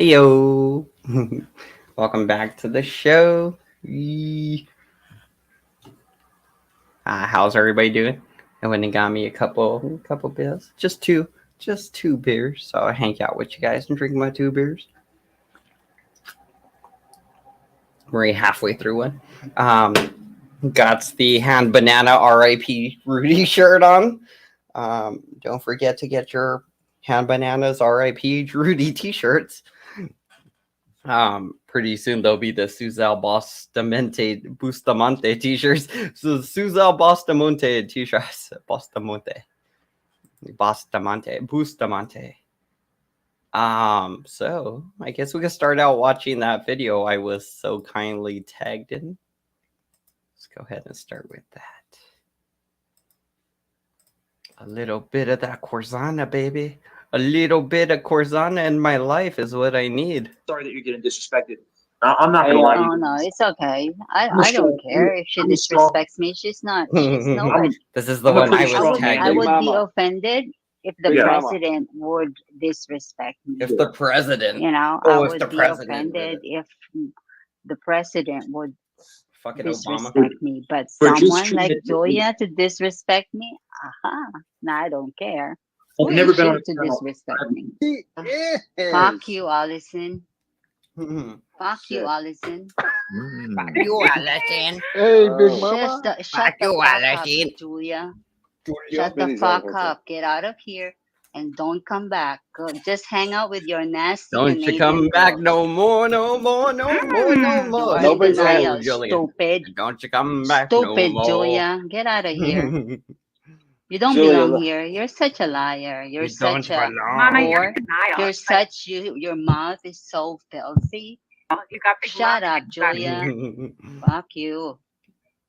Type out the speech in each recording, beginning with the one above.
Yo, welcome back to the show. How's everybody doing? I went and got me a couple beers, just two beers. So I'll hang out with you guys and drink my two beers. We're already halfway through one. Um, got the hand banana R.I.P. Rudy shirt on. Don't forget to get your hand bananas R.I.P. Rudy t-shirts. Pretty soon there'll be the Suzel Bustamante t-shirts. So Suzel Bustamante t-shirts. Bustamante. So I guess we can start out watching that video I was so kindly tagged in. Let's go ahead and start with that. A little bit of that Corzana, baby. A little bit of Corzana in my life is what I need. Sorry that you're getting disrespected. I'm not gonna lie to you. Oh no, it's okay. I don't care if she disrespects me. She's nobody. This is the one I I was would tagged I in. would be offended if the president would disrespect me. If the president, I would be offended if the president would fucking disrespect Obama. me. But someone like Julia to disrespect me, no, I don't care. Who is she to disrespect me? Fuck you, Allison. Fuck you, Allison. Fuck you, Allison. Hey, Big Mama. Shut the fuck up, Julia. Shut the fuck up. Get out of here and don't come back. Go, just hang out with your nasty. Don't you come back no more, no more, no more, no more. Nobody's stupid. Don't you come back stupid, no more. Julia. Get out of here. You don't belong here. You're such a liar. You're such a whore. You're such your mouth is so filthy. You got Shut up, Julia. Fuck you.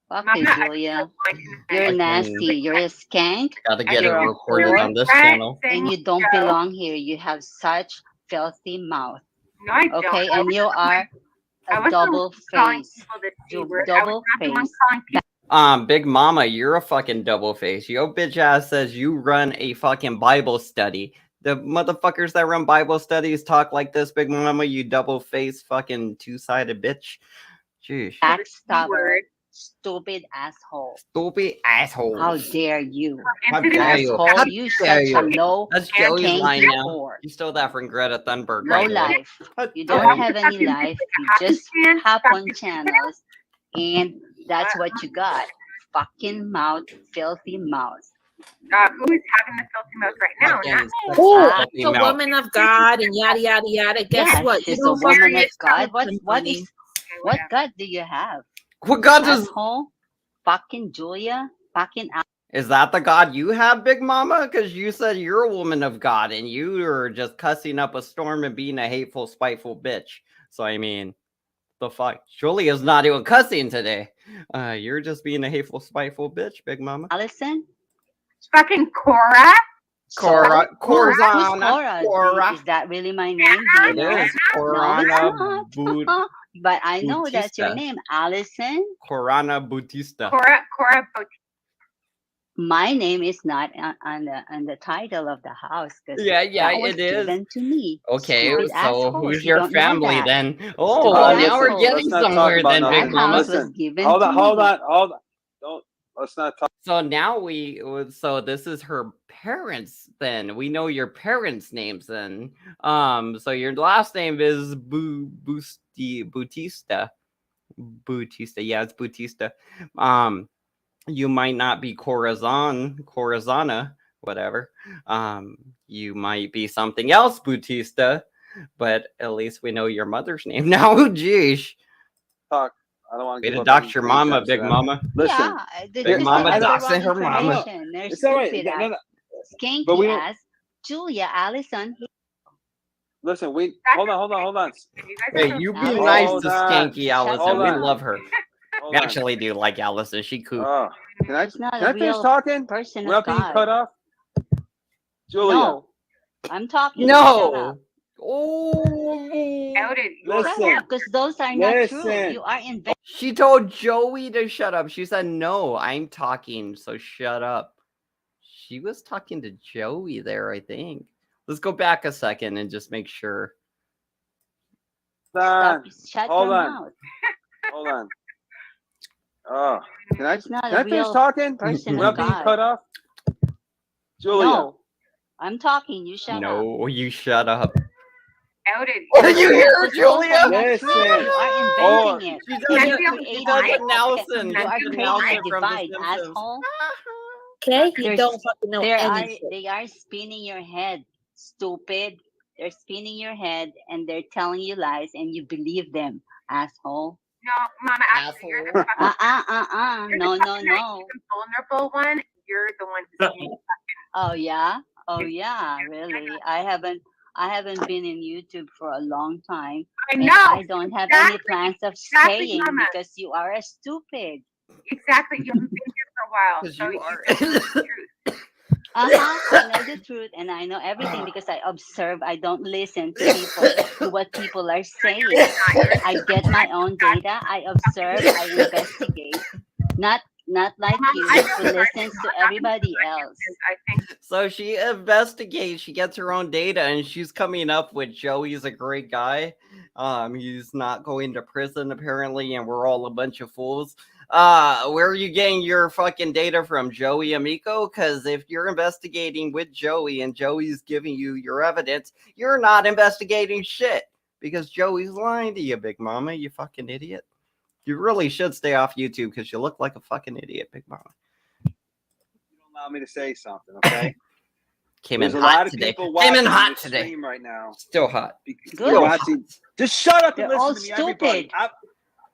Fuck you, Julia. You're nasty. You're a skank. Gotta get it recorded on this channel. And you don't belong here. You have such filthy mouth. No, I don't. Okay, and you are a double face. Double face. Big Mama, you're a fucking double face. Yo, bitch ass says you run a fucking Bible study. The motherfuckers that run Bible studies talk like this, Big Mama, you double face fucking two-sided bitch. Jeez. Backstabber. Stupid asshole. Stupid asshole. How dare you? How dare you? How you such a low. That's Joey's line now. You stole that from Greta Thunberg. Low life. You don't have any life. You just hop on channels and that's what you got. Fucking mouth, filthy mouth. Who is having the filthy mouth right now? Oh, she's a woman of God and yada yada yada. Guess what? She's a woman of God. What God do you have? What God does? Asshole? Fucking Julia. Fucking. Is that the God you have, Big Mama? Because you said you're a woman of God and you are just cussing up a storm and being a hateful, spiteful bitch. So I mean. The fuck? Julia's not even cussing today. You're just being a hateful, spiteful bitch, Big Mama. Allison? Fucking Cora? Cora. Who's Cora? Is that really my name? It is. Corana But I know that's your name, Allison. Corana Bautista. Cora Bautista. My name is not on the title of the house. Yeah, it is. Given to me. Okay, Stupid so asshole. who's your family then? Oh, now we're getting somewhere then, Big Mama. Listen, hold on. Let's not talk. So now so this is her parents then. We know your parents' names then. So your last name is Bautista. Bautista. Yeah, it's Bautista. You might not be Corazana, whatever. You might be something else, Bautista, but at least we know your mother's name now. Jeez. Talk. I don't want to dox your mama, Big Mama. Listen, Big Mama doxing her mama. It's all right. Skanky ass Julia Allison. Listen, hold on. Hey, you be nice to Skanky Allison. We love her. We actually do like Allison. She cool. Can I finish talking? Without being cut off? Julia. No, I'm talking. No. Listen, because those are not true. You are inventing. She told Joey to shut up. She said, no, I'm talking, so shut up. She was talking to Joey there, I think. Let's go back a second and just make sure. Shut your mouth. Hold on. Oh, can I She's not can a I finish real talking person without of being God. cut off? Julia. No, I'm talking. You shut up. No, you shut up. Outed. Did you hear her, Because those Julia? are not true. You are inventing it. She You does are it. She creating does a it, Nelson. You are She creating Nelson a from The divide, Simpsons. asshole. Okay, you There's- don't fucking know anything. They are spinning your head, stupid. They're spinning your head and they're telling you lies and you believe them, asshole. No, Mama, actually, you're the fucking, No. vulnerable one. You're the one who's being Oh yeah, really. I haven't been in YouTube for a long time. I And know. I don't have any Exactly. plans of Exactly, staying Mama. because you are a stupid. Exactly. You haven't been here for a while. Because So you are. don't know the truth. I know the truth and I know everything because I observe. I don't listen to people, to what people are saying. I get my own data. I observe. I investigate. Not like you who listens to everybody else. I think So she investigates. She gets her own data, and she's coming up with Joey's a great guy. He's not going to prison apparently, and we're all a bunch of fools. Where are you getting your fucking data from, Joey Amico? Because if you're investigating with Joey and Joey's giving you your evidence, you're not investigating shit because Joey's lying to you, Big Mama. You fucking idiot. You really should stay off YouTube because you look like a fucking idiot, Big Mama. You don't allow me to say something, okay? Came There's in a lot hot of today. people Came watching in hot this today. stream right now. Still hot. Good. Watching. Just shut up and They're all listen to me, everybody. stupid.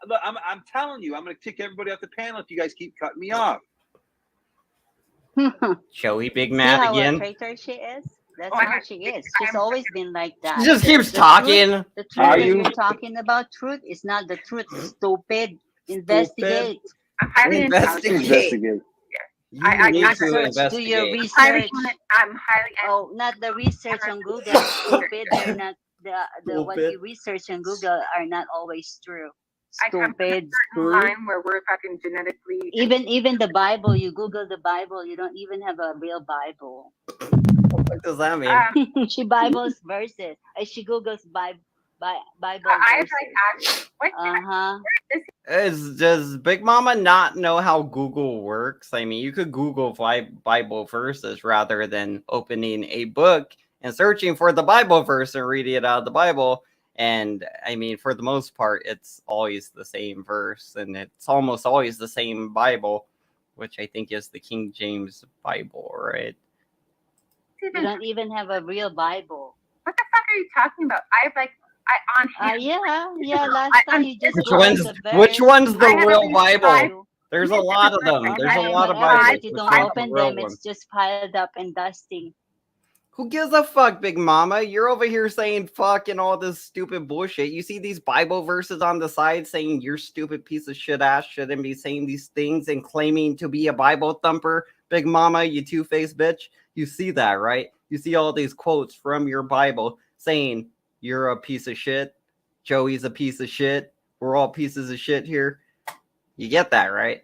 Look, I'm telling you, I'm going to kick everybody off the panel if you guys keep cutting me off. Joey Big See Mad how again. a traitor she is? That's Oh, how she is. She's always been like that. She just keeps The talking. Truth, the truth Are that you? you're talking about, truth is not the truth. Stupid. Investigate. I'm highly intelligent. Investigate. You I need not to research. Do your investigate. research. I'm highly Oh, not the research on Google. Stupid. They're not the what you research on Google are not always true. I come from a Stupid. certain line where we're fucking genetically. Even the Bible, you Google the Bible, you don't even have a real Bible. What does that mean? She Bibles verses. She Googles Bible I verses. like asked, Does Big Mama not know how Google works? I mean, you could Google Bible verses rather than opening a book and searching for the Bible verse and reading it out of the Bible. And I mean, for the most part, it's always the same verse, and it's almost always the same Bible, which I think is the King James Bible, right? You don't even have a real Bible. What the fuck are you talking about? On hand. Yeah. Last time you just which one's the real Bible? There's a lot of them. There's a lot of Bibles. If you don't open them, it's just piled up and dusting. Who gives a fuck, Big Mama? You're over here saying fuck and all this stupid bullshit. You see these Bible verses on the side saying you're stupid piece of shit ass shouldn't be saying these things and claiming to be a Bible thumper, Big Mama, you two-faced bitch. You see that, right? You see all these quotes from your Bible saying you're a piece of shit. Joey's a piece of shit. We're all pieces of shit here. You get that, right?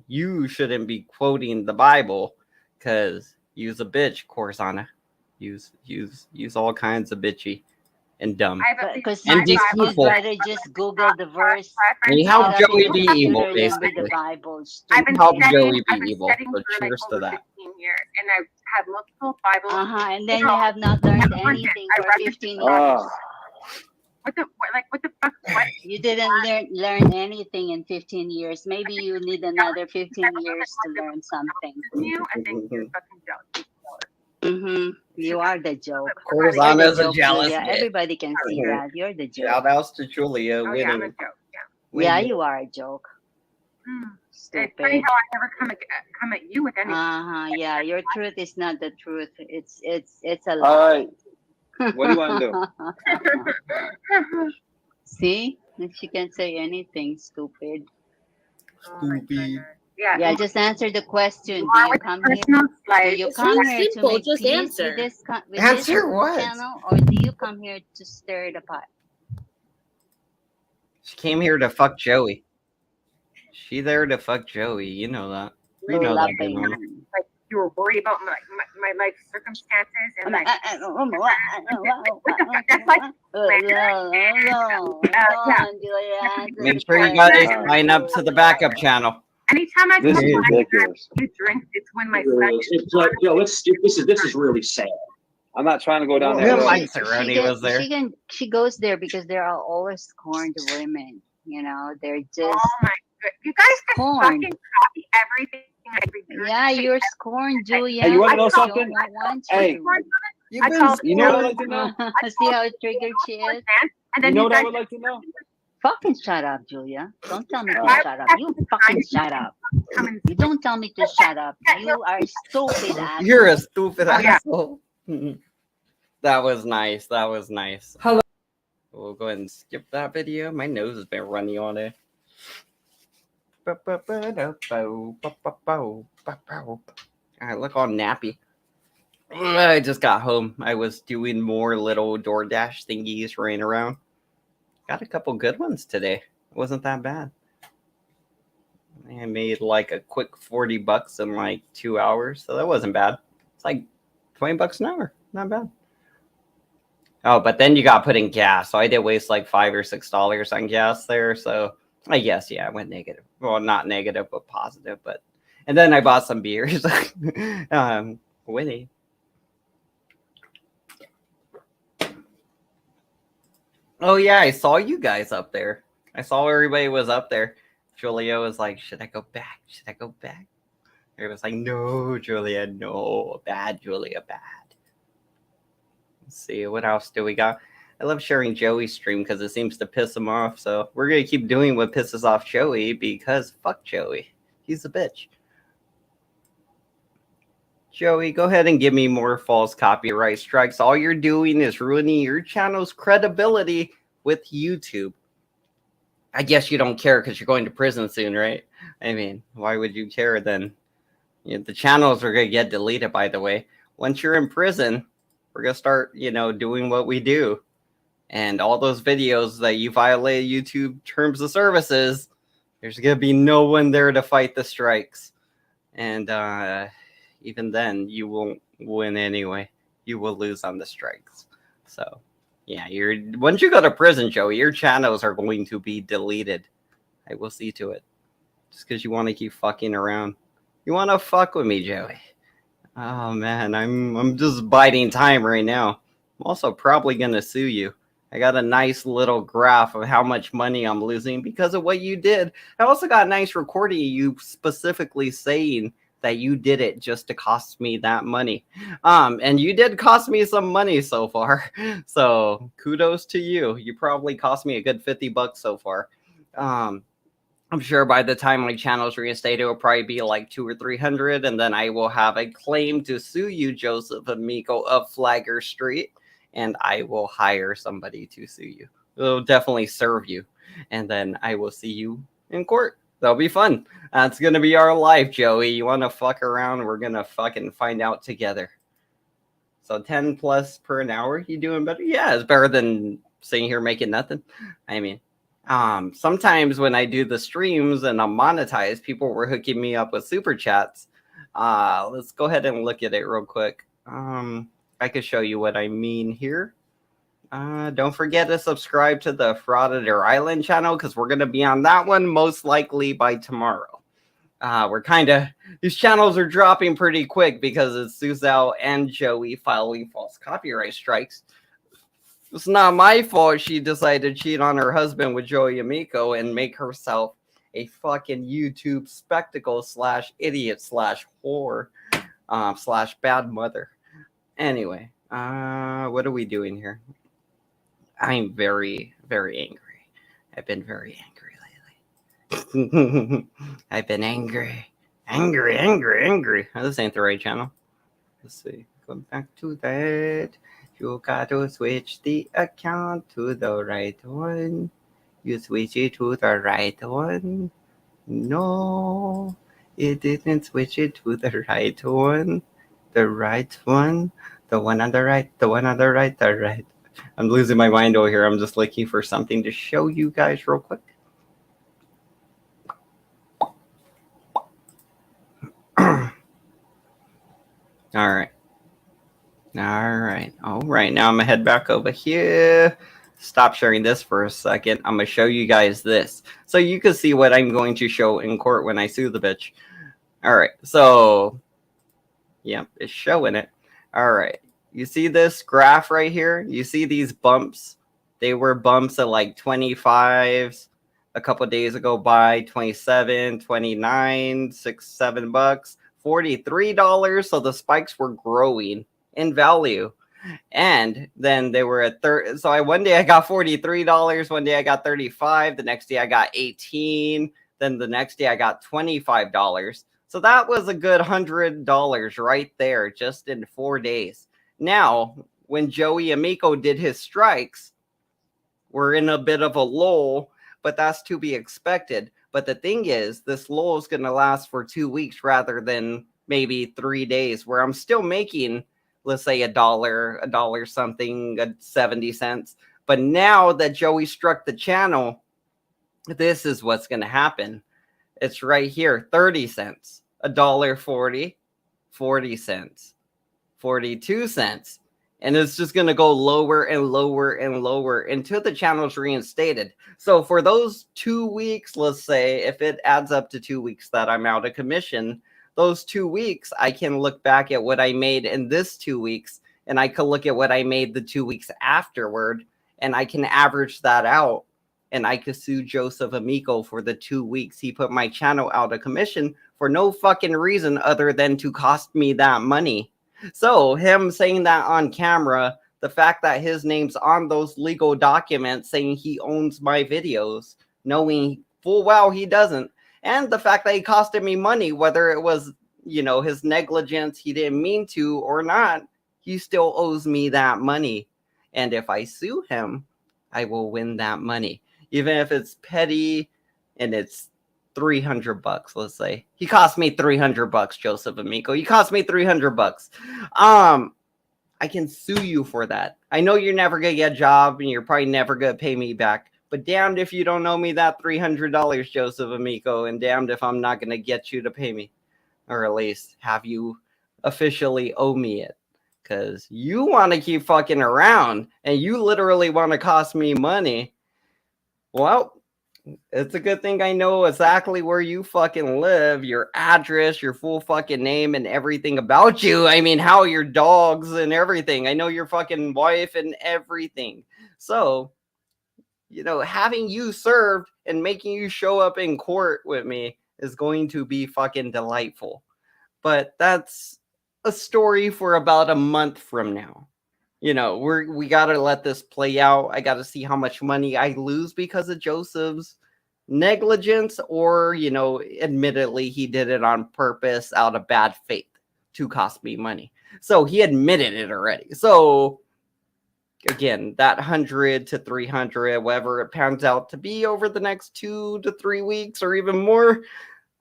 You shouldn't be quoting the Bible because you's a bitch, Corzana. Use all kinds of bitchy and dumb. Because and you'd rather just Google the verse. You help Joey be evil, Read basically. the Bible. I've been help studying, Joey be I've been evil, studying but for like cheers to over that. 15 years, and I've had multiple Bibles. And then you have not learned anything for 15 years. What the fuck? What? You didn't learn anything in 15 years. Maybe you need another 15 years to learn something. You, I think you're fucking jealous. You are the joke. Corzana's a jealous Julia. bitch. Everybody can see that. You're the joke. Shout outs to Julia Oh, winning. yeah, I'm a joke. Yeah, you are a joke. Stupid. It's funny how I never come at you with anything. Yeah, your truth is not the truth. It's a lie. All right. What do you want to do? See? If she can say anything, stupid. Stupid. Yeah, just answer the question. Do you come here? Do you come here to make just peace answer. with Answer this what? channel, or do you come here to stir the pot? She came here to fuck Joey. She there to fuck Joey. You know that. You know that, Big Mama. you were worried about my life circumstances and like what the fuck? That's like Make sure you guys sign up to the backup channel. Anytime I This come is up ridiculous. you drink, it's when my It really son is. This is really sad. I'm not trying to go down Yeah, that road. Mike Cerrone was there. She goes there because there are always scorned women. You know, they're just oh my god, you guys just scorned. fucking copy everything I read. Yeah, you're scorned, Julia. Hey, you want I to know call- something? Want Hey, you. You've I been call- you know what I'd scorned. like to know? See how triggered she is? And You then know you what I guys would like to know? Fucking shut up, Julia. Don't tell me to Why- shut up. You fucking shut up. come and You don't tell me to shut up. You are stupid asshole. You're a stupid Oh, yeah. asshole. That was nice. That was nice. Hello. We'll go ahead and skip that video. My nose has been runny all day. I look all nappy. I just got home. I was doing more little DoorDash thingies running around. Got a couple good ones today. It wasn't that bad. I made like a quick $40 in like 2 hours, so that wasn't bad. It's like $20 an hour. Not bad. Oh, but then you got put in gas, so I did waste like $5 or $6 on gas there. So I guess I went negative. Well, not negative, but positive. But and then I bought some beers. Winnie. Oh yeah, I saw you guys up there. I saw everybody was up there. Julia was like, "Should I go back? Should I go back?" It was like, "No, Julia, no, bad, Julia, bad." Let's see, what else do we got? I love sharing Joey's stream because it seems to piss him off. So we're gonna keep doing what pisses off Joey because fuck Joey, he's a bitch. Joey, go ahead and give me more false copyright strikes. All you're doing is ruining your channel's credibility with YouTube. I guess you don't care because you're going to prison soon, right? I mean, why would you care then? You know, the channels are going to get deleted, by the way. Once you're in prison, we're going to start, doing what we do. And all those videos that you violate YouTube terms of services, there's going to be no one there to fight the strikes. And even then, you won't win anyway. You will lose on the strikes. So, yeah, once you go to prison, Joey, your channels are going to be deleted. I will see to it. Just because you want to keep fucking around. You want to fuck with me, Joey? Oh, man, I'm just biding time right now. I'm also probably going to sue you. I got a nice little graph of how much money I'm losing because of what you did. I also got a nice recording of you specifically saying that you did it just to cost me that money. And you did cost me some money so far. So kudos to you. You probably cost me a good $50 so far. I'm sure by the time my channel's reinstated, it will probably be like 200 or 300. And then I will have a claim to sue you, Joseph Amico of Flagger Street. And I will hire somebody to sue you. It'll definitely serve you. And then I will see you in court. That'll be fun. That's going to be our life, Joey. You want to fuck around? We're going to fucking find out together. So 10 plus per an hour, you doing better? Yeah, it's better than sitting here making nothing. I mean, sometimes when I do the streams and I'm monetized, people were hooking me up with super chats. Let's go ahead and look at it real quick. I could show you what I mean here. Don't forget to subscribe to the Frauditor Island channel because we're going to be on that one most likely by tomorrow. These channels are dropping pretty quick because it's Suzel and Joey filing false copyright strikes. It's not my fault she decided to cheat on her husband with Joey Amico and make herself a fucking YouTube spectacle / idiot / whore / bad mother. Anyway, what are we doing here? I'm very, very angry. I've been very angry lately. I've been angry. Oh, this ain't the right channel. Let's see. Go back to that. You gotta switch the account to the right one. You switch it to the right one. No, it didn't switch it to the right one. The right one. The one on the right. The one on the right. The right. I'm losing my mind over here. I'm just looking for something to show you guys real quick. All right. All right. All right. Now I'm going to head back over here. Stop sharing this for a second. I'm going to show you guys this. So you can see what I'm going to show in court when I sue the bitch. All right. So, yeah, it's showing it. All right. You see this graph right here? You see these bumps? They were bumps at like 25s a couple days ago by 27, 29, $6, $7, $43. So the spikes were growing in value. And then they were at 30. So one day I got $43. One day I got 35. The next day I got 18. Then the next day I got $25. So that was a good $100 right there just in 4 days. Now, when Joey Amico did his strikes, we're in a bit of a lull, but that's to be expected. But the thing is, this lull is going to last for 2 weeks rather than maybe 3 days, where I'm still making, let's say, $1 something, 70 cents. But now that Joey struck the channel, this is what's going to happen. It's right here, 30 cents, $1.40, 40 cents, 42 cents. And it's just going to go lower and lower and lower until the channel's reinstated. So for those 2 weeks, let's say, if it adds up to 2 weeks that I'm out of commission, those 2 weeks, I can look back at what I made in this 2 weeks, and I can look at what I made the 2 weeks afterward, and I can average that out. And I could sue Joseph Amico for the 2 weeks he put my channel out of commission for no fucking reason other than to cost me that money. So him saying that on camera, the fact that his name's on those legal documents saying he owns my videos, knowing full well he doesn't, and the fact that he costed me money, whether it was, his negligence, he didn't mean to or not, he still owes me that money. And if I sue him, I will win that money. Even if it's petty and it's $300, let's say. He cost me $300, Joseph Amico. You cost me $300. I can sue you for that. I know you're never gonna get a job and you're probably never gonna pay me back. But damned if you don't owe me that $300, Joseph Amico, and damned if I'm not gonna get you to pay me, or at least have you officially owe me it. Because you want to keep fucking around and you literally want to cost me money. Well, it's a good thing I know exactly where you fucking live, your address, your full fucking name, and everything about you. I mean, how your dogs and everything. I know your fucking wife and everything. So, having you served and making you show up in court with me is going to be fucking delightful. But that's a story for about a month from now. We gotta let this play out. I gotta see how much money I lose because of Joseph's negligence, or admittedly he did it on purpose out of bad faith to cost me money. So he admitted it already. So again, that 100 to 300, whatever it pans out to be over the next 2 to 3 weeks or even more,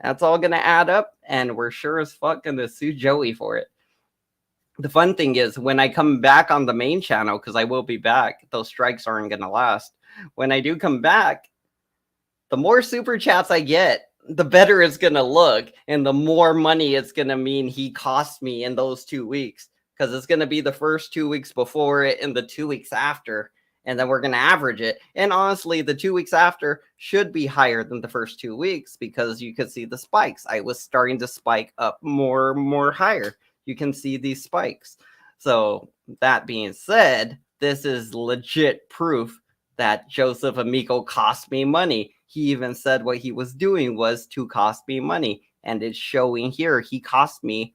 that's all gonna add up, and we're sure as fuck gonna sue Joey for it. The fun thing is, when I come back on the main channel, because I will be back, those strikes aren't going to last. When I do come back, the more super chats I get, the better it's going to look. And the more money it's going to mean he cost me in those 2 weeks. Because it's going to be the first 2 weeks before it and the 2 weeks after. And then we're going to average it. And honestly, the 2 weeks after should be higher than the first 2 weeks, because you could see the spikes. I was starting to spike up more higher. You can see these spikes. So that being said, this is legit proof that Joseph Amico cost me money. He even said what he was doing was to cost me money. And it's showing here. He cost me.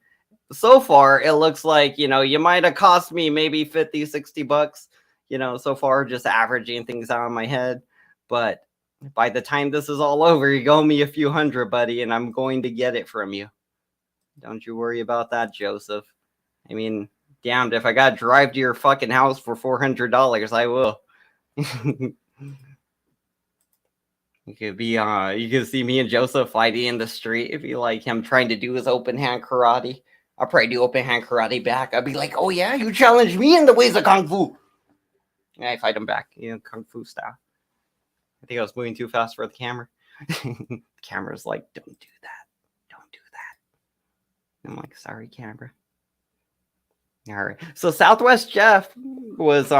So far, it looks like, you might have cost me maybe 50, 60 bucks, so far, just averaging things out in my head. But by the time this is all over, you owe me a few hundred, buddy, and I'm going to get it from you. Don't you worry about that, Joseph. I mean, damned if I gotta drive to your fucking house for $400, I will. You could see me and Joseph fighting in the street. It'd be like him trying to do his open hand karate. I'll probably do open hand karate back. I'd be like, oh yeah, you challenge me in the ways of Kung Fu. And I fight him back, Kung Fu style. I think I was moving too fast for the camera. The camera's like, don't do that. I'm like, sorry, camera. All right. So Southwest Jeff was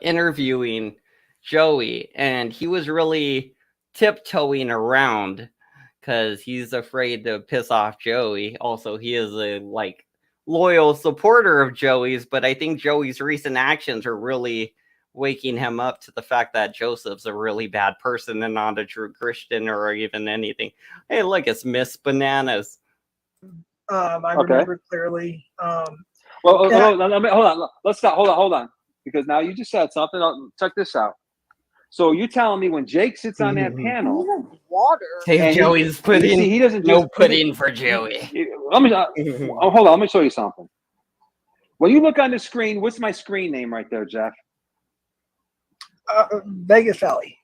interviewing Joey, and he was really tiptoeing around because he's afraid to piss off Joey. Also, he is a loyal supporter of Joey's, but I think Joey's recent actions are really waking him up to the fact that Joseph's a really bad person and not a true Christian or even anything. Hey, look, it's Miss Bananas. I remember clearly. Well, hold on. Let's stop. Hold on. Because now you just said something. Check this out. So you're telling me when Jake sits on that panel, Water. Hey, Joey's pudding. He doesn't no pudding for Joey. Hold on. Let me show you something. When you look on the screen, what's my screen name right there, Jeff? Vegas Valley.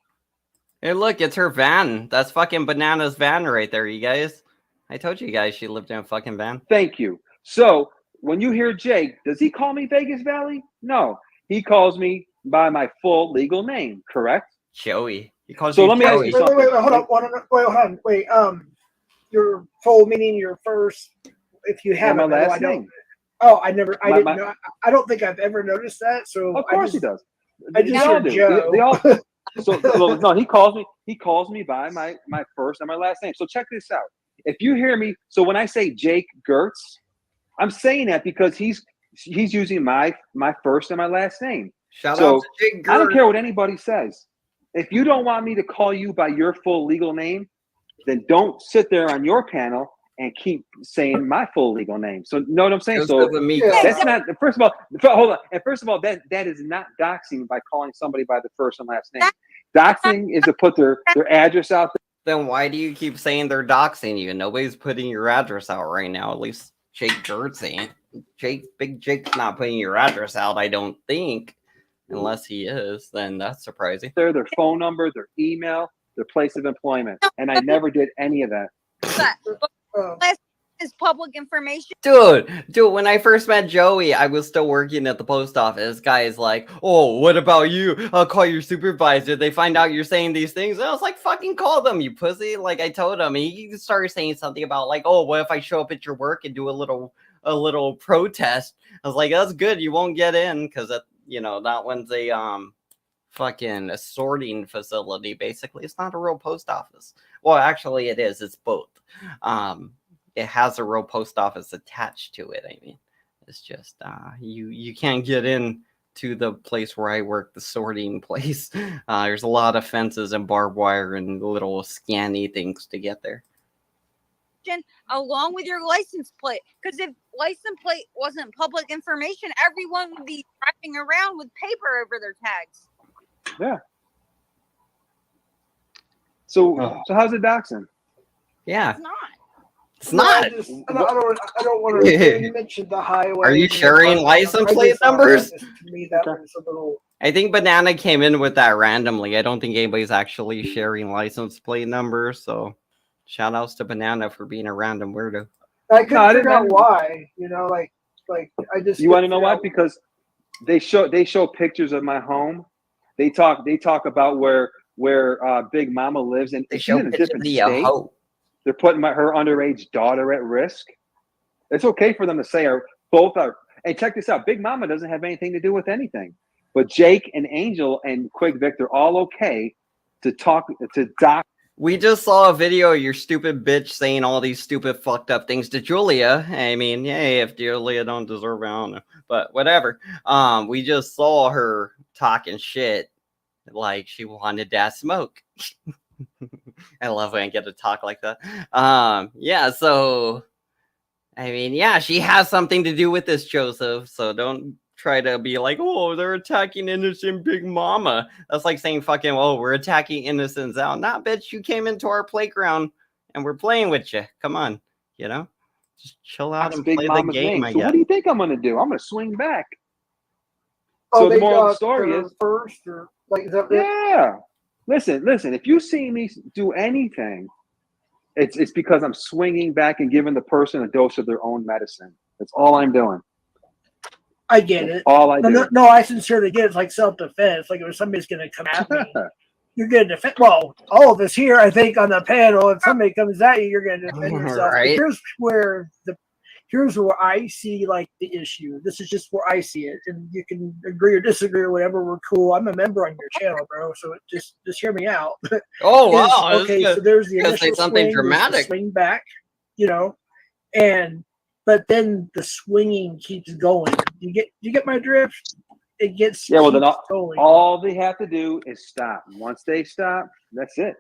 Hey, look, it's her van. That's fucking Bananas' van right there, you guys. I told you guys she lived in a fucking van. Thank you. So when you hear Jake, does he call me Vegas Valley? No, he calls me by my full legal name. Correct? Joey. He calls so you let me Joey. ask you something. Wait, hold on. Wait, your full meaning your first, if you have my last name. I didn't know. I don't think I've ever noticed that. So of course he does. I just hear Joe. They all, no, he calls me by my first and my last name. So check this out. If you hear me, so when I say Jake Gertz, I'm saying that because he's using my first and my last name. Shout out to Jake Gertz. I don't care what anybody says. If you don't want me to call you by your full legal name, then don't sit there on your panel and keep saying my full legal name. So you know what I'm saying? So that's not. First of all, hold on. And first of all, that is not doxing by calling somebody by the first and last name. Doxing is to put their address out there. Then why do you keep saying they're doxing you? Nobody's putting your address out right now. At least Jake Gertz ain't. Big Jake's not putting your address out, I don't think. Unless he is, then that's surprising. Their phone number, their email, their place of employment. And I never did any of that. Is public information. Dude, when I first met Joey, I was still working at the post office. Guy is like, oh, what about you? I'll call your supervisor. They find out you're saying these things. And I was like, fucking call them, you pussy. Like I told him, he started saying something about like, oh, what if I show up at your work and do a little protest? I was like, that's good. You won't get in because that one's a fucking a sorting facility. Basically, it's not a real post office. Well, actually, it is. It's both. It has a real post office attached to it. I mean, it's just you can't get in to the place where I work, the sorting place. There's a lot of fences and barbed wire and little scanny things to get there. Along with your license plate, because if license plate wasn't public information, everyone would be driving around with paper over their tags. Yeah. So how's it doxing? Yeah. It's not. It's not. I don't want to. You mentioned the highway. Are you sharing license plate numbers? To me, that was a little. I think Banana came in with that randomly. I don't think anybody's actually sharing license plate numbers. So, shout outs to Banana for being a random weirdo. I couldn't figure out why. Like I just. You want to know why? Because they show pictures of my home. They talk about where Big Mama lives, and she's in a different state. They're putting her underage daughter at risk. It's okay for them to say both are. And check this out: Big Mama doesn't have anything to do with anything, but Jake and Angel and Quick Vic are all okay to talk to Doc. We just saw a video of your stupid bitch saying all these stupid fucked up things to Julia. I mean, yay, if Julia don't deserve it, I don't know, but whatever. We just saw her talking shit like she wanted that smoke. I love when I get to talk like that. Yeah, so I mean, yeah, she has something to do with this, Joseph. So don't try to be like, oh, they're attacking innocent Big Mama. That's like saying fucking, oh, we're attacking innocents out. Nah, bitch, you came into our playground and we're playing with you. Come on, just chill out and play the game. So what do you think I'm gonna do? I'm gonna swing back. Oh, so the moral of the story is first, or like, is that yeah. Listen. If you see me do anything, it's because I'm swinging back and giving the person a dose of their own medicine. That's all I'm doing. I get it. All I do. No, I sincerely get it. It's like self-defense. Like if somebody's going to come at me, you're going to defend. Well, all of us here, I think, on the panel, if somebody comes at you, you're going to defend yourself. Right. Here's here's where I see like the issue. This is just where I see it, and you can agree or disagree or whatever. We're cool. I'm a member on your channel, bro. So just hear me out. Oh wow! Okay, so there's the initial something swing, dramatic. Swing back, but then the swinging keeps going. You get my drift? It gets well then going. All they have to do is stop. Once they stop, that's it.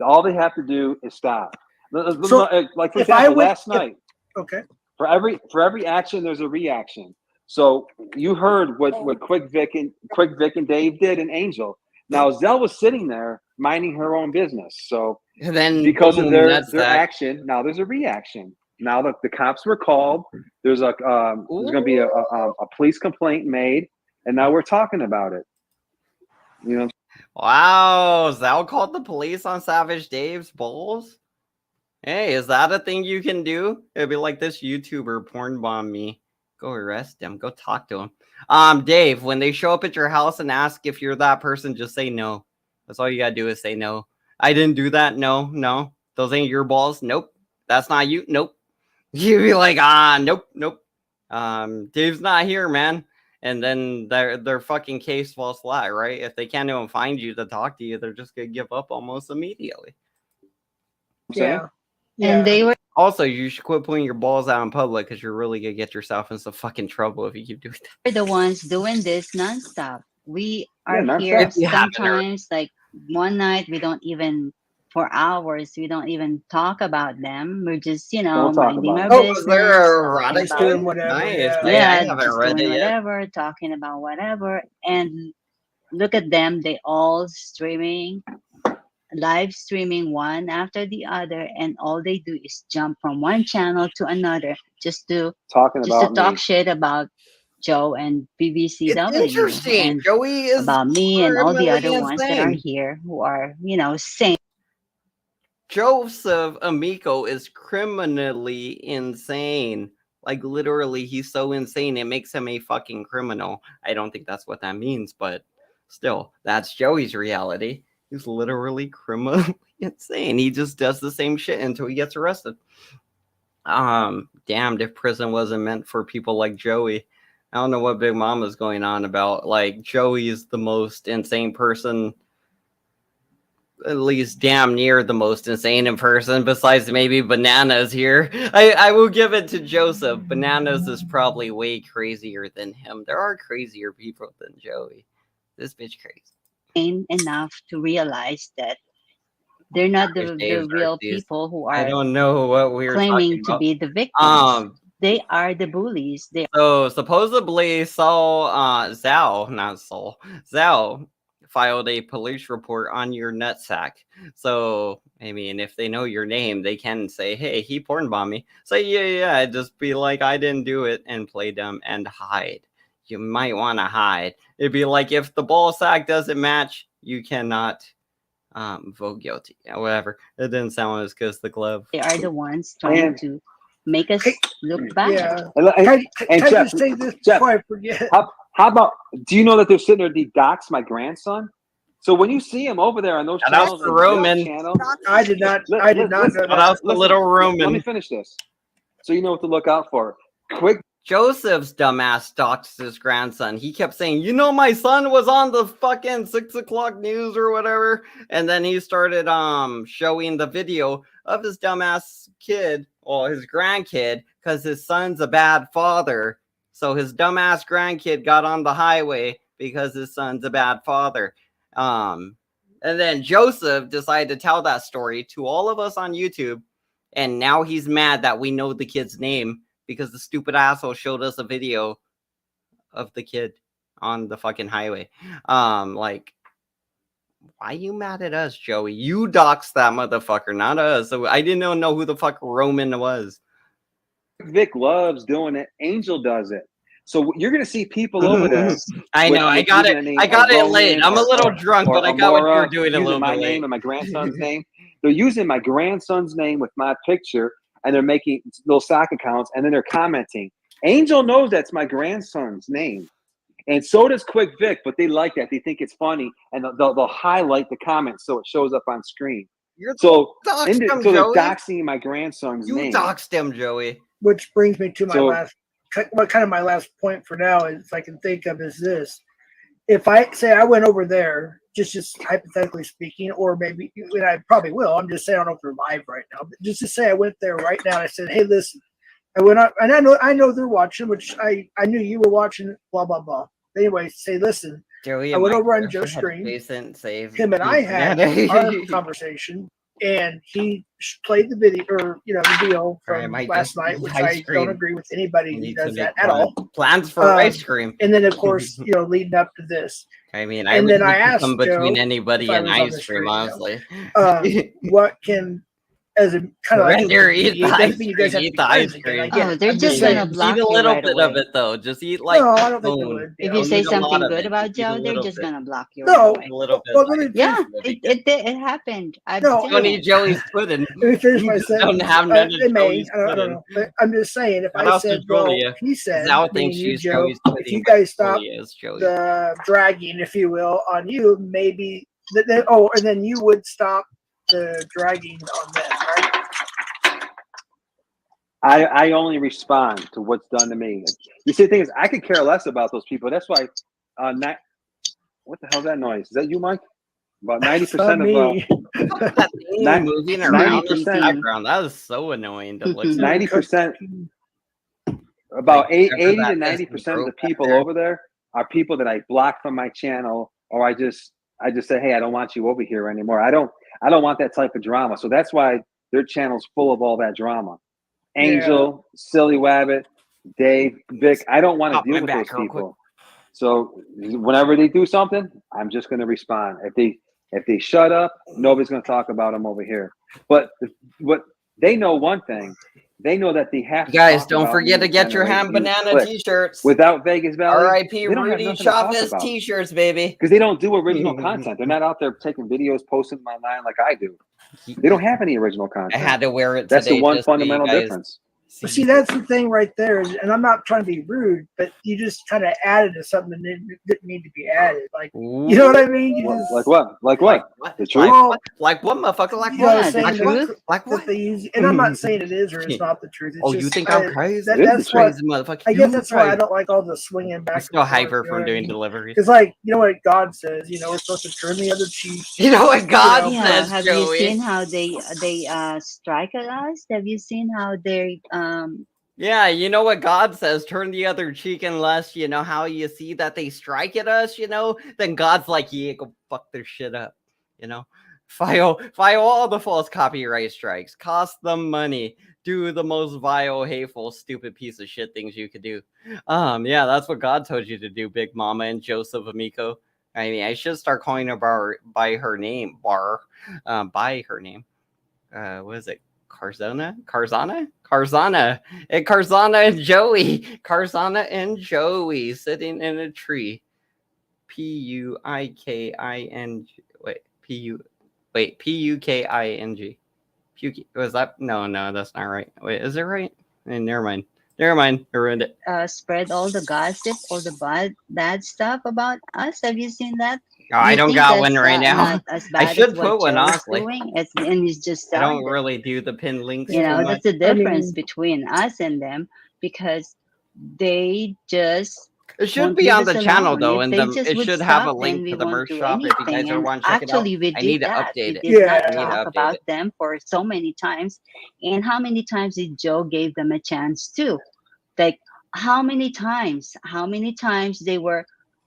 All they have to do is stop. So like for example, last night. Okay. For every action, there's a reaction. So you heard what Quick Vic and Dave did and Angel. Now Zell was sitting there minding her own business. So then because of their action, now there's a reaction. Now the cops were called. There's going to be a police complaint made, and now we're talking about it. Wow, Zell called the police on Savage Dave's balls. Hey, is that a thing you can do? It'd be like this YouTuber porn bomb me. Go arrest him. Go talk to him. Dave, when they show up at your house and ask if you're that person, just say no. That's all you gotta do is say no. I didn't do that. No. Those ain't your balls. Nope. That's not you. Nope. You'd be like, nope. Dave's not here, man. And then their fucking case falls flat, right? If they can't even find you to talk to you, they're just gonna give up almost immediately. Yeah. And they were also, you should quit putting your balls out in public because you're really gonna get yourself in some fucking trouble if you keep doing that. the ones doing this nonstop. We are here sometimes, like one night, we don't even, for hours, we don't even talk about them. We're just, minding our business. They're erotic doing whatever. Nice. I haven't read it yet. Whatever, talking about whatever. And look at them, they all live streaming one after the other, and all they do is jump from one channel to another just to talk shit about Joe and BBCW. It's interesting. And Joey is about me and all the other ones that are here who are, sane. Joseph Amico is criminally insane. Like literally, he's so insane it makes him a fucking criminal. I don't think that's what that means, but still, that's Joey's reality. He's literally criminally insane. He just does the same shit until he gets arrested. Damned if prison wasn't meant for people like Joey. I don't know what Big Mama's going on about. Like, Joey is the most insane person, at least damn near the most insane in person, besides maybe Bananas here. I will give it to Joseph. Bananas is probably way crazier than him. There are crazier people than Joey. This bitch crazy. Enough to realize that they're not the real people who are. I don't know what we're claiming to be the victims. They are the bullies. So supposedly, Zhao filed a police report on your nutsack. So I mean, if they know your name, they can say, "Hey, he porn bombed me." Say, "Yeah." Just be like, "I didn't do it," and play dumb and hide. You might want to hide. It'd be like if the ball sack doesn't match, you cannot vote guilty. Whatever. It didn't sound as good as the glove. They are the ones trying to make us look bad. Yeah. And Jeff, just say this before I forget. How about? Do you know that they're sitting there? They dox my grandson. So when you see him over there on those channels, I did not know that. That's the little Roman. Let me finish this, so you know what to look out for. Quick. Joseph's dumbass doxed his grandson. He kept saying, my son was on the fucking 6 o'clock news or whatever. And then he started showing the video of his dumbass kid, or his grandkid, because his son's a bad father. So his dumbass grandkid got on the highway because his son's a bad father. And then Joseph decided to tell that story to all of us on YouTube. And now he's mad that we know the kid's name, because the stupid asshole showed us a video of the kid on the fucking highway. Like, why you mad at us, Joey? You doxed that motherfucker, not us. So I didn't even know who the fuck Roman was. Vic loves doing it. Angel does it. So you're gonna see people over there. I know. I got it late. I'm a little drunk, but I got what you're doing a little bit late. My name and my grandson's name. They're using my grandson's name with my picture. And they're making little sock accounts, and then they're commenting. Angel knows that's my grandson's name, and so does Quick Vic. But they like that; they think it's funny, and they'll highlight the comments so it shows up on screen. So they're doxing my grandson's name. You doxed him, Joey. which brings me to my last point for now is I can think of is this. If I say I went over there, just hypothetically speaking, or maybe, and I probably will, I'm just saying I don't know if they're live right now, but just to say I went there right now and I said, hey, listen, I went out, and I know they're watching, which I knew you were watching, blah, blah, blah. Anyway, say, listen, Joey, I went over on Joe's stream, him and I had our conversation, and he played the video, or the deal from last night, which I don't agree with anybody who does that at all. Plans for ice cream, and then of course leading up to this. I mean, and then I asked come between Joe anybody and ice cream, honestly. What can, as a kind of like eat the ice cream. Oh, they're just gonna block you right away. Eat a little bit of it though. Just eat like. No, I don't think they would. If you say something good about Joe, they're just gonna block you. No, right a little bit. Well, yeah, it happened. Don't eat Joey's pudding. Let me finish my sentence. Don't have none of Joey's pudding. I don't know, but I'm just saying. If I said, well, he said, Joe, if you guys stop the dragging, if you will, on you, maybe. And then you would stop the dragging on them, right? I only respond to what's done to me. You see, the thing is, I could care less about those people. That's why, what the hell's that noise? Is that you, Mike? About 90% of moving around in the background. That was so annoying to look at. 90%, about 80 to 90% of the people over there are people that I block from my channel, or I just say, hey, I don't want you over here anymore. I don't want that type of drama. So that's why their channel's full of all that drama. Angel, Silly Wabbit, Dave, Vic. I don't want to deal with those people. So whenever they do something, I'm just going to respond. If they shut up, nobody's going to talk about them over here. But what they know, one thing, they know that they have to. Guys, don't forget to get your ham banana t-shirts without Vegas Valley. R.I.P. Rudy Chavez t-shirts, baby. Because they don't do original content. They're not out there taking videos, posting them online like I do. They don't have any original content. I had to wear it today. That's the one fundamental difference. But see, that's the thing right there. And I'm not trying to be rude, but you just kind of added to something that didn't need to be added. Like, you know what I mean? You just, like what? Like what? The truth? Like what, motherfucker? Like what? Like what? And I'm not saying it is or it's not the truth. It's you think I'm crazy? That's why, motherfucker. I guess that's why I don't like all the swinging back. Still hyper from doing deliveries. Because, like, you know what God says? We're supposed to turn the other cheek. You know what God says, Have Joey? you seen how they strike at us? Have you seen how they Yeah, you know what God says, turn the other cheek unless, how you see that they strike at us, then God's like, yeah, go fuck their shit up, File all the false copyright strikes, cost them money, do the most vile, hateful, stupid piece of shit things you could do. Yeah, that's what God told you to do, Big Mama and Joseph Amico. I mean, I should start calling her by her name, by her name. What is it? Carzana and Joey sitting in a tree. Puking. Was that? No, that's not right. Wait, is it right? Never mind. I ruined it. Spread all the gossip, all the bad stuff about us. Have you seen that? Oh, I don't got one right now. I should put one, honestly. And it's just I don't really do the pin links. That's the difference between us and them, because they just. It should be on the channel though, and it should have a link to the merch shop if you guys are want to check it out. Actually, we I need did to that. update it. We did not talk about them for so many times. And how many times did Joe gave them a chance too? Like how many times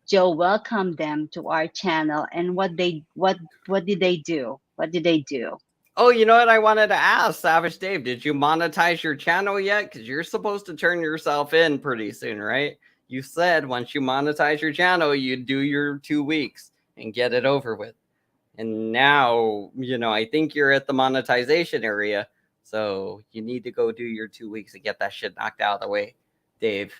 Joe welcomed them to our channel, and what did they do? Oh, you know what I wanted to ask, Savage Dave? Did you monetize your channel yet? Because you're supposed to turn yourself in pretty soon, right? You said once you monetize your channel, you'd do your 2 weeks and get it over with. And now, I think you're at the monetization area. So you need to go do your 2 weeks and get that shit knocked out of the way, Dave.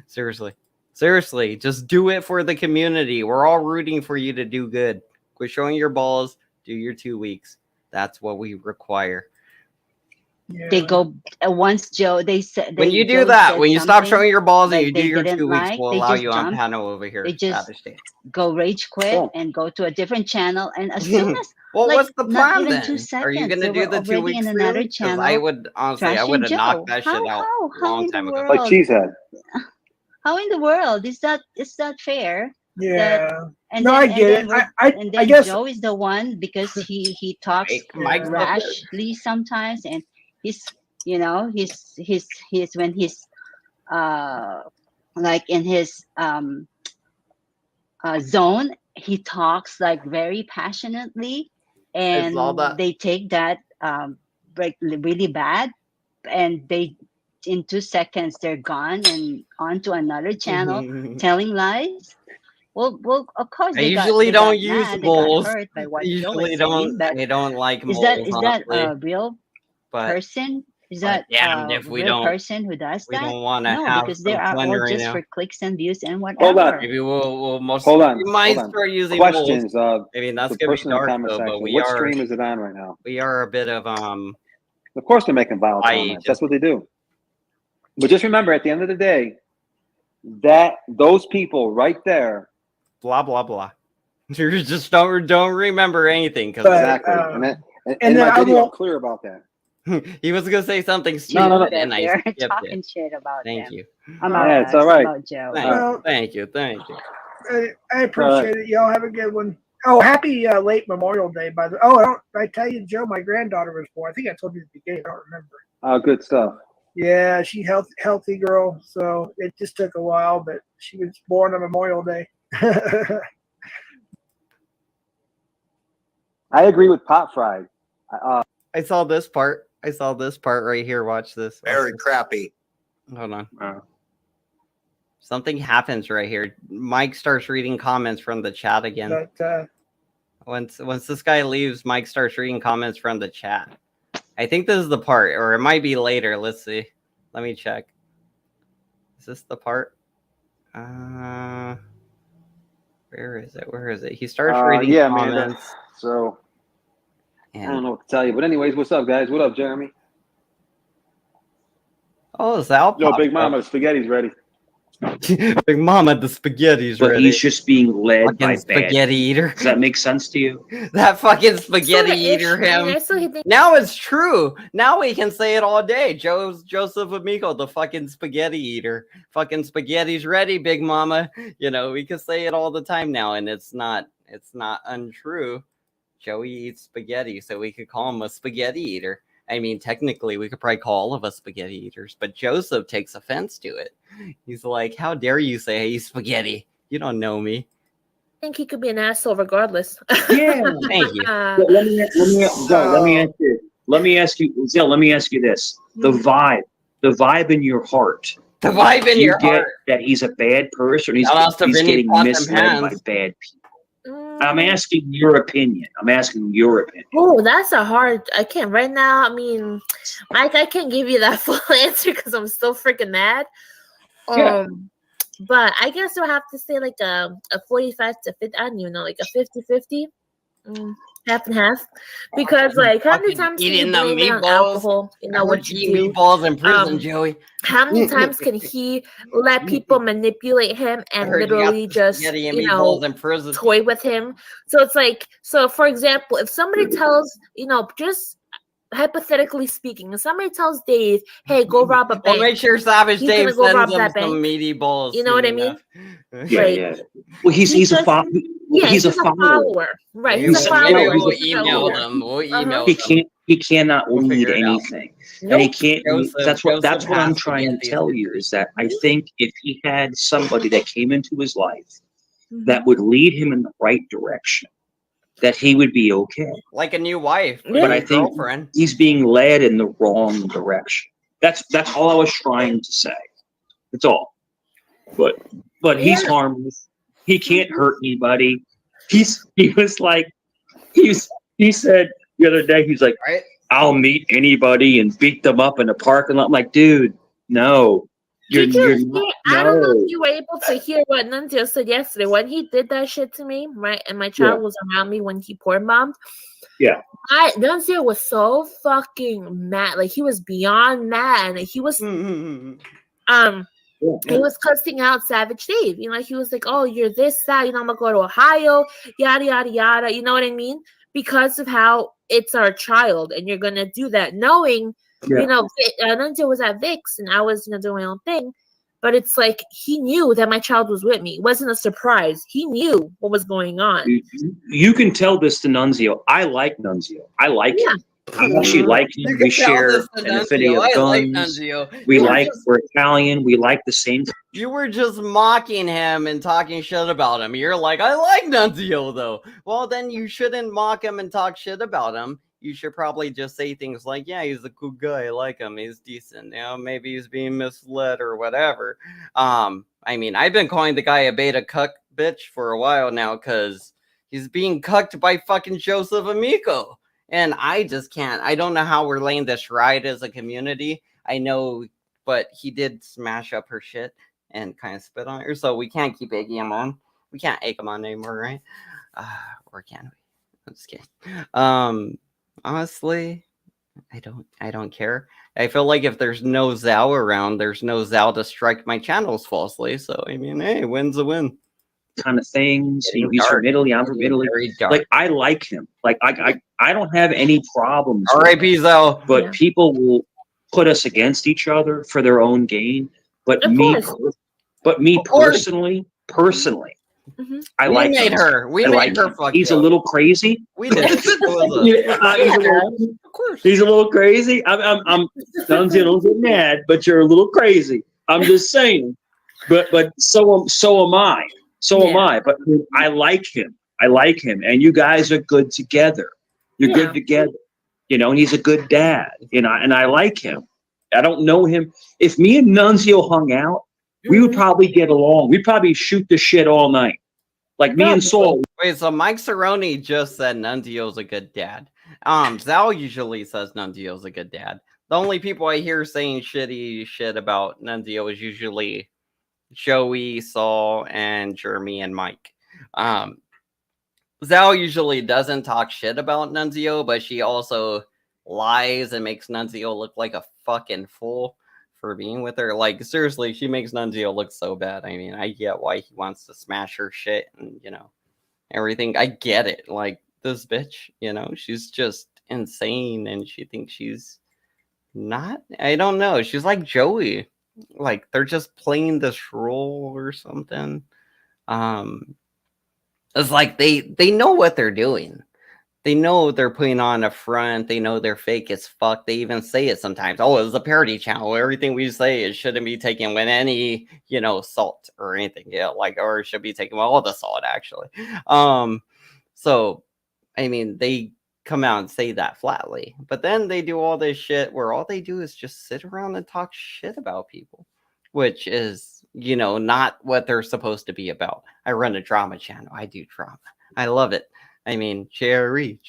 Seriously, just do it for the community. We're all rooting for you to do good. Quit showing your balls. Do your 2 weeks. That's what we require. They go once Joe. They said when you do Joe that, said when you stop something showing your balls and that you do they your didn't 2 weeks, like, we'll they allow just you on jump. panel over here. They just Saturday. go rage quit and go to a different channel. And as soon as Well, like what's the not plan even then? 2 Are seconds, you they gonna do were the 2 already weeks in another soon? Because I channel would honestly, I trashing would have knocked Joe. that shit out a How long in the time ago. Like world? cheesehead. How in the world is that fair? Yeah. That, and No, then, I get it. and then I guess Joe is the one because he talks Mike's the rashly sometimes, and he's he's when he's like in his zone, he talks like very passionately, and they take that like really bad, and they in 2 seconds they're gone and on to another channel telling lies. Well, of course I they usually got don't use mad, they got moles. hurt by I what Joe usually was don't. saying. But I don't like moles. is that honestly. a real But person? Is that damned a if we real don't. person who does We that? don't want to No, have because some they are fun all right just now. for clicks and views and Hold whatever. on. Maybe we'll most. Hold on. We might Hold on. start using Questions. moles. I mean, that's the gonna be person in the dark comment though. But section. we What are. stream is it on right now? We are a bit of Of course, they're making vile comments. That's what they do. But just remember, at the end of the day, that those people right there, blah blah blah. You just don't remember anything because exactly. And my video clear about that. he was gonna say something stupid, No. and I They're skipped talking it. shit about Thank them. you. About it's all right. About Joe. Thank you. I appreciate it. Y'all have a good one. Oh, happy late Memorial Day, by the way. Oh, I tell you, Joe, my granddaughter was born. I think I told you at the beginning. I don't remember. Oh, good stuff. Yeah, she healthy girl. So it just took a while, but she was born on Memorial Day. I agree with Pot Fried. I saw this part. Right here. Watch this. Very crappy. Hold on. Something happens right here. Mike starts reading comments from the chat again. But once this guy leaves, Mike starts reading comments from the chat. I think this is the part, or it might be later. Let's see. Let me check. Is this the part? Where is it? He starts reading comments. Man, so I don't know what to tell you. But anyways, what's up, guys? What up, Jeremy? Oh, Sal. Yo, Big Mama, the spaghetti's ready. Big Mama, the spaghetti's But ready. he's just being led fucking by spaghetti eater. Does that make sense to you? That fucking spaghetti eater him. I Now it's true. Now we can say it all day. Joseph Amico, the fucking spaghetti eater. Fucking spaghetti's ready, Big Mama. You know, we can say it all the time now, and it's not untrue. Joey eats spaghetti, so we could call him a spaghetti eater. I mean, technically, we could probably call all of us spaghetti eaters, but Joseph takes offense to it. He's like, how dare you say I eat spaghetti? You don't know me. I think he could be an asshole regardless. Yeah. Thank you. But let me ask you this. The vibe in your heart. The vibe in your heart. That he's a bad person. He's getting misled by bad people. I'm asking your opinion. Oh, that's a hard. I can't right now. I mean, Mike, I can't give you that full answer because I'm still freaking mad. But I guess I'll have to say like a 45 to 50. I don't even know, like a 50-50, half and half. Because like, how many times can you blame it on alcohol? You know what you do. Meatballs in prison, Joey. How many times can he let people manipulate him and literally just toy with him? So it's like, so for example, if somebody tells, just hypothetically speaking, if somebody tells Dave, "Hey, go rob a bank," well, make sure Savage Dave go sends him that some bank. meaty balls. You know what I mean? Yeah. Well, he's a follower. He's a follower. Right. He's a follower. Maybe we'll email them. We'll email them. He cannot lead anything. And he can't. That's what I'm trying to tell you is that I think if he had somebody that came into his life that would lead him in the right direction, that he would be okay. Like a new wife, but I think he's being led in the wrong direction. That's all I was trying to say. That's all. But he's harmless. He can't hurt anybody. He said the other day, he's like, I'll meet anybody and beat them up in the parking lot. I'm like, dude, no. I don't know if you were able to hear what Nunzio said yesterday when he did that shit to me, right? And my child was around me when he porn bombed. Yeah. Nunzio was so fucking mad. Like, he was beyond mad. And he was he was cussing out Savage Dave. You know, he was like, oh, you're this, that, you know, I'm gonna go to Ohio, yada, yada, yada. You know what I mean? Because of how it's our child, and you're gonna do that knowing, you know, Nunzio was at Vix and I was, you know, doing my own thing. But it's like he knew that my child was with me. It wasn't a surprise. He knew what was going on. You can tell this to Nunzio. I like Nunzio. I like him. I actually like him. We share an affinity of guns. We're Italian. We like the same. You were just mocking him and talking shit about him. You're like, I like Nunzio though. Well, then you shouldn't mock him and talk shit about him. You should probably just say things like, yeah, he's a cool guy. I like him. He's decent. You know, maybe he's being misled or whatever. I mean, I've been calling the guy a beta cuck bitch for a while now because he's being cucked by fucking Joseph Amico. And I just can't. I don't know how we're laying this right as a community. I know, but he did smash up her shit and kind of spit on her. So we can't keep egging him on. We can't egg him on anymore, right? Or can we? I'm just kidding. Honestly, I don't care. I feel like if there's no Zao around, there's no Zao to strike my channels falsely. So I mean, hey, win's a win. Kind of things. He's from Italy. I'm from Italy. Like, I like him. Like, I don't have any problems. R.I.P. Zao. But people will put us against each other for their own gain. But me personally, I like made her. We made her. Fuck he's a little crazy. We did. Of course. He's a little crazy. I'm don't get mad, but you're a little crazy. I'm just saying. But so am I. So am I. But I like him. And you guys are good together. You're good together. You know, and he's a good dad. You know, and I like him. I don't know him. If me and Nunzio hung out, we would probably get along. We'd probably shoot the shit all night. Like me and Saul. Wait, so Mike Cerrone just said Nunzio's a good dad. Zao usually says Nunzio's a good dad. The only people I hear saying shitty shit about Nunzio is usually Joey, Saul, and Jeremy and Mike. Zao usually doesn't talk shit about Nunzio, but she also lies and makes Nunzio look like a fucking fool for being with her. Like, seriously, she makes Nunzio look so bad. I mean, I get why he wants to smash her shit and, you know, everything. I get it. Like, this bitch, you know, she's just insane and she thinks she's not. I don't know. She's like Joey. Like, they're just playing this role or something. It's like they know what they're doing. They know they're putting on a front. They know they're fake as fuck. They even say it sometimes. Oh, it's a parody channel. Everything we say, it shouldn't be taken with any, you know, salt or anything. Yeah, like, or it should be taken with all the salt, actually. So, I mean, they come out and say that flatly. But then they do all this shit where all they do is just sit around and talk shit about people, which is, you know, not what they're supposed to be about. I run a drama channel. I do drama. I love it. I mean, cherry.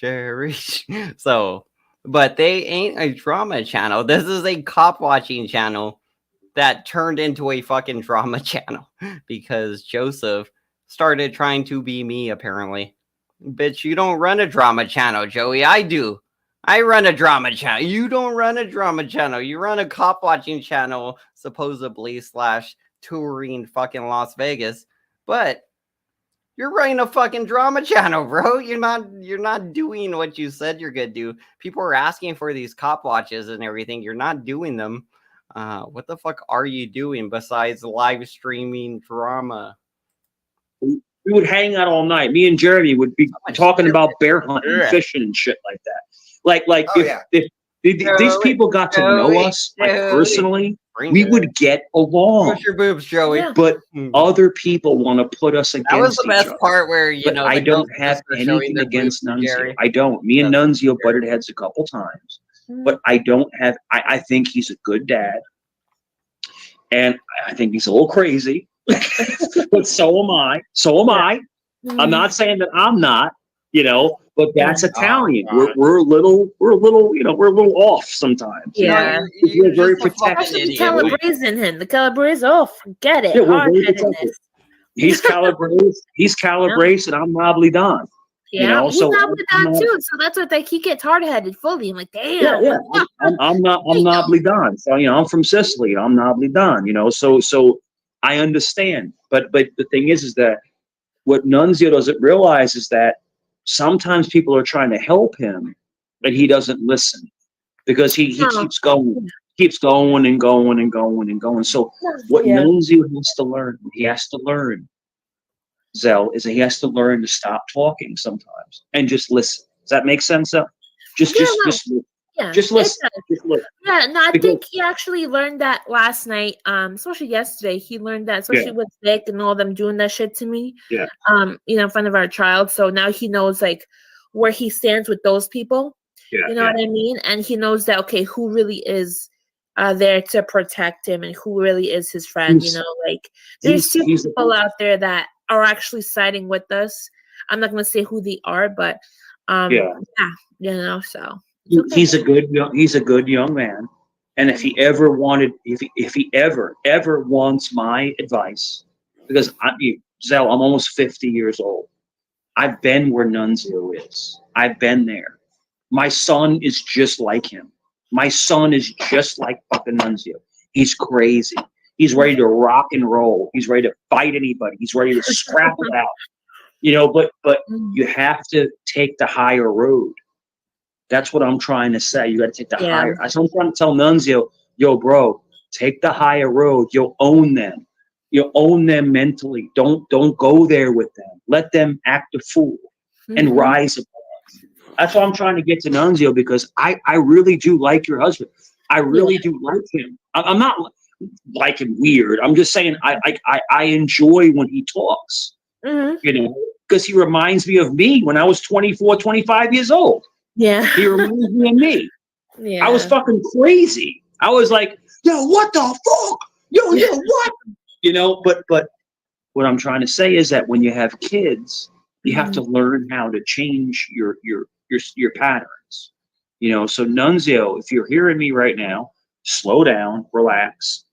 So, but they ain't a drama channel. This is a cop watching channel that turned into a fucking drama channel because Joseph started trying to be me, apparently. Bitch, you don't run a drama channel, Joey. I do. I run a drama channel. You don't run a drama channel. You run a cop watching channel, supposedly / touring fucking Las Vegas. But you're running a fucking drama channel, bro. You're not doing what you said you're gonna do. People are asking for these cop watches and everything. You're not doing them. What the fuck are you doing besides live streaming drama? We would hang out all night. Me and Jeremy would be talking about bear hunting, fishing, and shit like that. Like if these people got to know us personally, we would get along. Push your boobs, Joey. But other people want to put us against. That was the best other. part where, you know, I don't have anything against Nunzio. I don't. Me and Nunzio butted heads a couple times, but I don't have. I think he's a good dad, and I think he's a little crazy. But so am I. I'm not saying that I'm not. You know, But that's Italian. We're a little, you know, we're a little off sometimes. Yeah, we're very protective. The Calabrese in him. The Calabrese, forget it. Yeah, we're very protective. He's Calabrese. He's Calabrese, and I'm Nobly Don. Yeah, you know, he's so Nobly Don too. So that's what he gets hard headed fully. I'm like, damn. Yeah. I'm Nobly Don. So I'm from Sicily. I'm Nobly Don. You know, so I understand. But the thing is that what Nunzio doesn't realize is that sometimes people are trying to help him, but he doesn't listen because he keeps going and going and going and going. So what Nunzio has to learn, Zell, is that he has to learn to stop talking sometimes and just listen. Does that make sense, Zell? Just listen. Yeah, no, I think he actually learned that last night, especially yesterday. He learned that, especially with Vic and all them doing that shit to me. Yeah. You know, in front of our child. So now he knows like where he stands with those people. Yeah. You know what I mean? And he knows that who really is there to protect him and who really is his friend. You know, like there's two people out there that are actually siding with us. I'm not gonna say who they are, but you know, so. Okay. He's a good young man, and if he ever wants my advice, because Zell, I'm almost 50 years old. I've been where Nunzio is. I've been there. My son is just like him. My son is just like fucking Nunzio. He's crazy. He's ready to rock and roll. He's ready to fight anybody. He's ready to scrap it out. You know, but you have to take the higher road. That's what I'm trying to say. You got to take the higher. I'm trying to tell Nunzio, yo, bro, take the higher road. You'll own them. You'll own them mentally. Don't go there with them. Let them act a fool and rise above. That's what I'm trying to get to Nunzio, because I really do like your husband. I really do like him. I'm not like him weird. I'm just saying I enjoy when he talks. You know, because he reminds me of me when I was 24, 25 years old. Yeah. He reminds me of me. Yeah. I was fucking crazy. I was like, yo, what the fuck? Yo, what? You know, but what I'm trying to say is that when you have kids, you have to learn how to change your patterns. You know, so Nunzio, if you're hearing me right now, slow down, relax.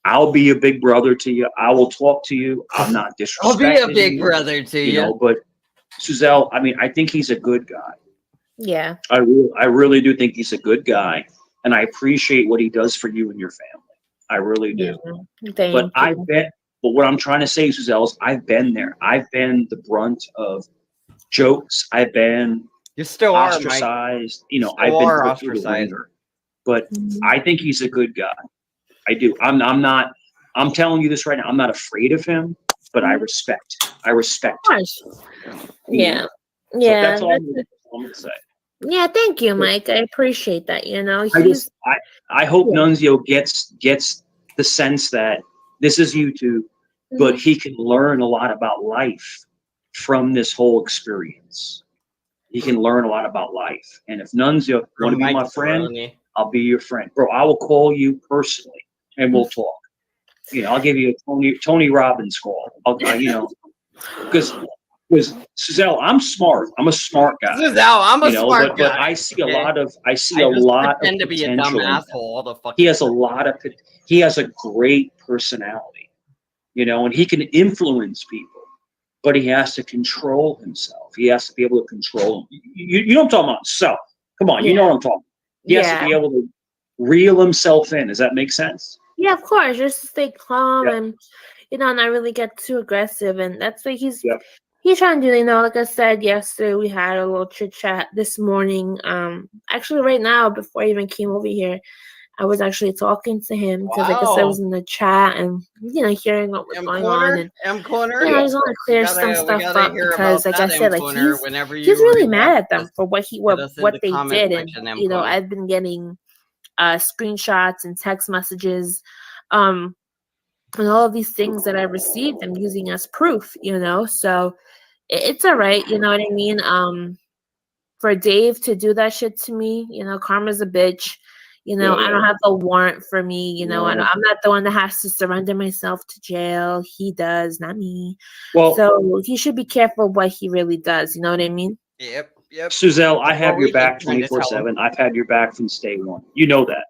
I'll be a big brother to you. I will talk to you. I'm not disrespecting I'll be a big brother to you. You know, but Suzel, I mean, I think he's a good guy. Yeah. I really do think he's a good guy, and I appreciate what he does for you and your family. I really do. But what I'm trying to say, Suzel, is I've been there. I've been the brunt of jokes. I've been ostracized. You know, I've been ostracized. But I think he's a good guy. I do. I'm not. I'm telling you this right now. I'm not afraid of him, but I respect him. Yeah. So that's all I'm going to say. Yeah, thank you, Mike. I appreciate that. You know, I hope Nunzio gets the sense that this is YouTube, but he can learn a lot about life from this whole experience. He can learn a lot about life. And if Nunzio want to be my friend, I'll be your friend. Bro, I will call you personally and we'll talk. You know, I'll give you a Tony Robbins call. You know, because Suzel, I'm smart. I'm a smart guy. Suzel, I'm a smart guy. But I see a lot of potential. To be a dumb asshole. He has a great personality, you know, and he can influence people, but he has to control himself. He has to be able to control him. You know what I'm talking about? So, come on, you know what I'm talking about. He has to be able to reel himself in. Does that make sense? Yeah, of course. Just stay calm and, you know, not really get too aggressive. And that's what he's trying to do. You know, like I said yesterday, we had a little chit chat this morning. Actually, right now, before I even came over here, I was actually talking to him because I guess I was in the chat and, you know, hearing what was going on. And I just want to clear some stuff up because, like I said, like he's really mad at them for what they did. And, you know, I've been getting screenshots and text messages and all of these things that I received and using as proof, you know. So it's all right, you know what I mean? For Dave to do that shit to me, you know, karma's a bitch. You know, I don't have the warrant for me. You know, I'm not the one that has to surrender myself to jail. He does, not me. Well, so he should be careful what he really does. You know what I mean? Yep. Suzel, I have your back 24/7. I've had your back since day one. You know that.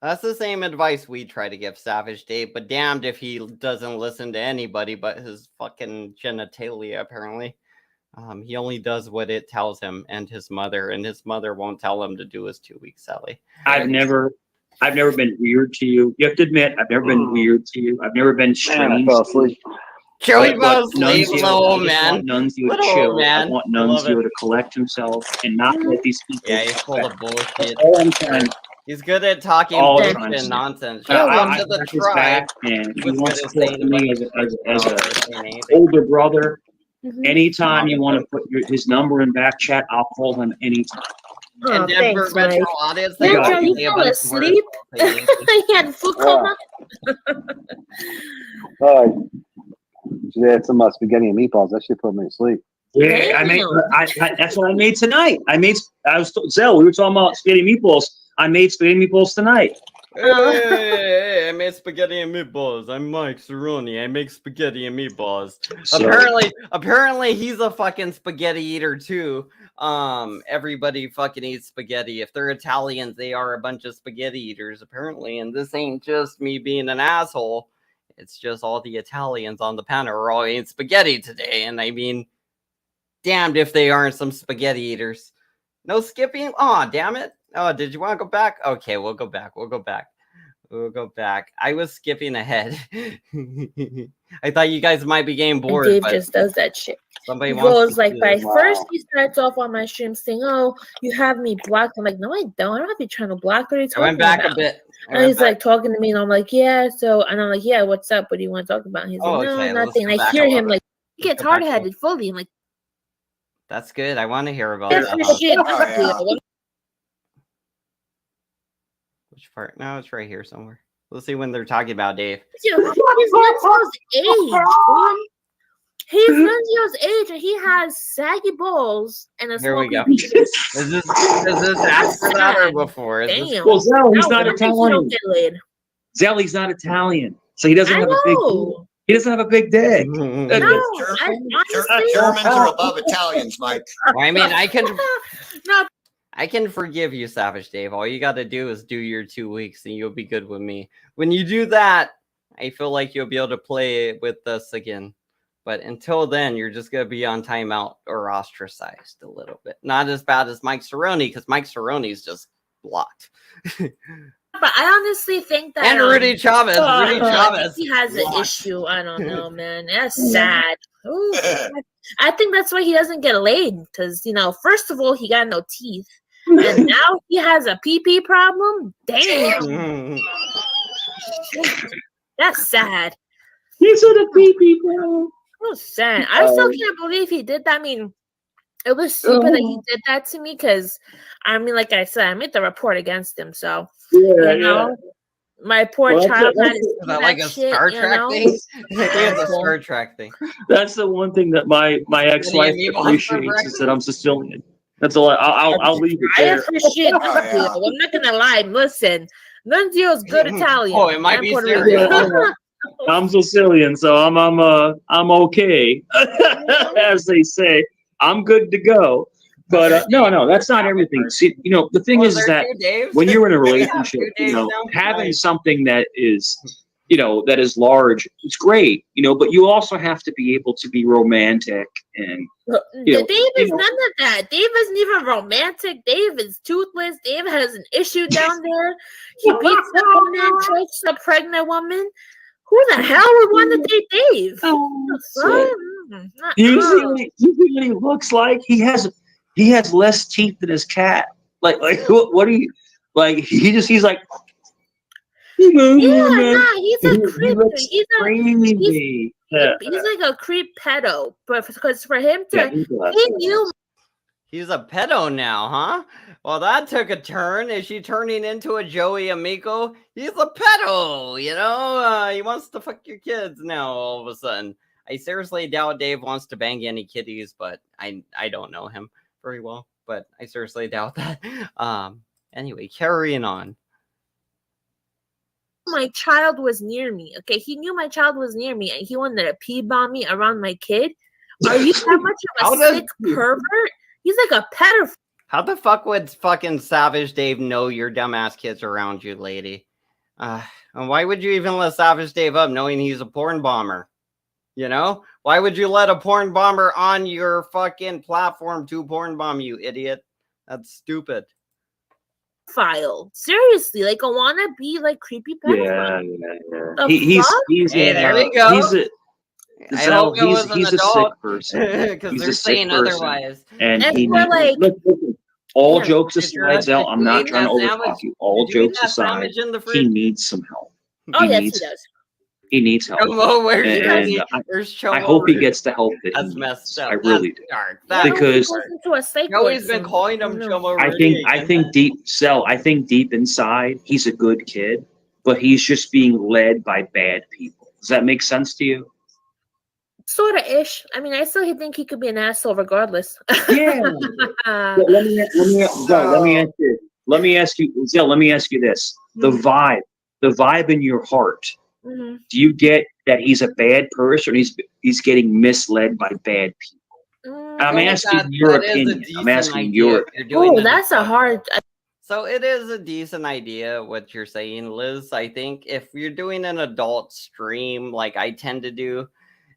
That's the same advice we try to give Savage Dave, but damned if he doesn't listen to anybody but his fucking genitalia, apparently. He only does what it tells him and his mother won't tell him to do his 2 weeks, Sally. I've never been weird to you. You have to admit, I've never been weird to you. I've never been strange. Joey fell asleep, little man. Nunzio to chill. I want Nunzio to collect himself and not let these people. Yeah, he's full of bullshit. All I'm trying. He's good at talking bullshit and nonsense. I'm to the tribe, and he wants to talk to me as an older brother. Anytime you want to put his number in back chat, I'll call him anytime. Oh, and Denver Metro audience. You fell asleep? He had food coma? She had some spaghetti and meatballs. That shit put me to sleep. Yeah, that's what I made tonight. Zell, we were talking about spaghetti meatballs. I made spaghetti meatballs tonight. Hey, I made spaghetti and meatballs. I'm Mike Cerrone. I make spaghetti and meatballs. Apparently he's a fucking spaghetti eater too. Everybody fucking eats spaghetti. If they're Italians, they are a bunch of spaghetti eaters, apparently. And this ain't just me being an asshole. It's just all the Italians on the panel are all eating spaghetti today. And I mean, damned if they aren't some spaghetti eaters. No skipping? Aw, damn it. Oh, did you want to go back? Okay, we'll go back. I was skipping ahead. I thought you guys might be getting bored. And Dave just does that shit. Somebody he goes like, first he starts off on my stream saying, "Oh, you have me blocked." I'm like, "No, I don't. I don't have you trying to block." What are you talking I went back about? a bit. And he's like talking to me, and I'm like, "Yeah." So, and I'm like, "Yeah, what's up? What do you want to talk about?" And he's like, "No, nothing." And I hear him like he gets hard headed fully. I'm like, "That's good. I want to hear about that's that." Shit. Which part? No, it's right here somewhere. Let's see when they're talking about Dave. He's Nunzio's age. He's Nunzio's age, and he has saggy balls and a. Here we go. Is this after that or before? Damn. Well, Zell, he's not Italian. Zell, he's not Italian, so he doesn't have a big. He doesn't have a big dick. No, Germans are above Italians, Mike. I mean, I can. No. I can forgive you, Savage Dave. All you got to do is do your 2 weeks and you'll be good with me. When you do that, I feel like you'll be able to play with us again. But until then, you're just going to be on timeout or ostracized a little bit. Not as bad as Mike Cerrone, because Mike Cerrone is just blocked. But I honestly think that... And Rudy Chavez. Chavez. He has an issue. I don't know, man. That's sad. Ooh, I think that's why he doesn't get laid. Because, first of all, he got no teeth. And now he has a pee-pee problem? Damn. That's sad. He's in a pee-pee problem. So sad. I still can't believe he did that. I mean, it was stupid that he did that to me because, like I said, I made the report against him. So, my poor child had to see like a shit, Star Trek thing? It's a Star Trek thing. That's the one thing that my ex-wife appreciates is that I'm Sicilian. That's all. I'll leave it there. I appreciate Nunzio. I'm not gonna lie. Listen, Nunzio's good Italian. Oh, it might be serious. I'm Sicilian, so I'm okay, as they say. I'm good to go. But no, that's not everything. See, the thing is that when you're in a relationship, having something that is, that is large, it's great, but you also have to be able to be romantic and. Dave is none of that. Dave isn't even romantic. Dave is toothless. Dave has an issue down there. He beats up a man, chokes a pregnant woman. Who the hell would want to date Dave? Usually what he looks like, he has less teeth than his cat. Like what do you like? He's like. He's a creep. He's like a creep pedo, but because for him to, he knew. He's a pedo now, huh? Well, that took a turn. Is she turning into a Joey Amico? He's a pedo, he wants to fuck your kids now all of a sudden. I seriously doubt Dave wants to bang any kitties, but I don't know him very well, but I seriously doubt that. Anyway, carrying on. My child was near me. Okay, he knew my child was near me, and he wanted to pee bomb me around my kid. Are you that much of a sick pervert? He's like a pedophile. How the fuck would fucking Savage Dave know your dumbass kids around you, lady? And why would you even let Savage Dave up knowing he's a porn bomber? You know? Why would you let a porn bomber on your fucking platform to porn bomb, you idiot? That's stupid. File. Seriously, like I want to be like creepy pedophile. Yeah. He's hey, there we go. He's a sick person. Because they're saying otherwise. And all jokes aside, Zell, I'm not trying to overtalk you. All jokes aside, he needs some help. He does. He needs help. I hope he gets the help that he needs. I really do. Because Joey's been calling him Chomo. I think deep inside, he's a good kid, but he's just being led by bad people. Does that make sense to you? Sort of ish. I mean, I still think he could be an asshole regardless. Yeah. Let me ask you, Zell, let me ask you this. The vibe in your heart. Mm-hmm. Do you get that he's a bad person, or he's getting misled by bad people? I'm asking your opinion. I'm asking your opinion. Oh, that's a hard. So it is a decent idea what you're saying, Liz. I think if you're doing an adult stream like I tend to do,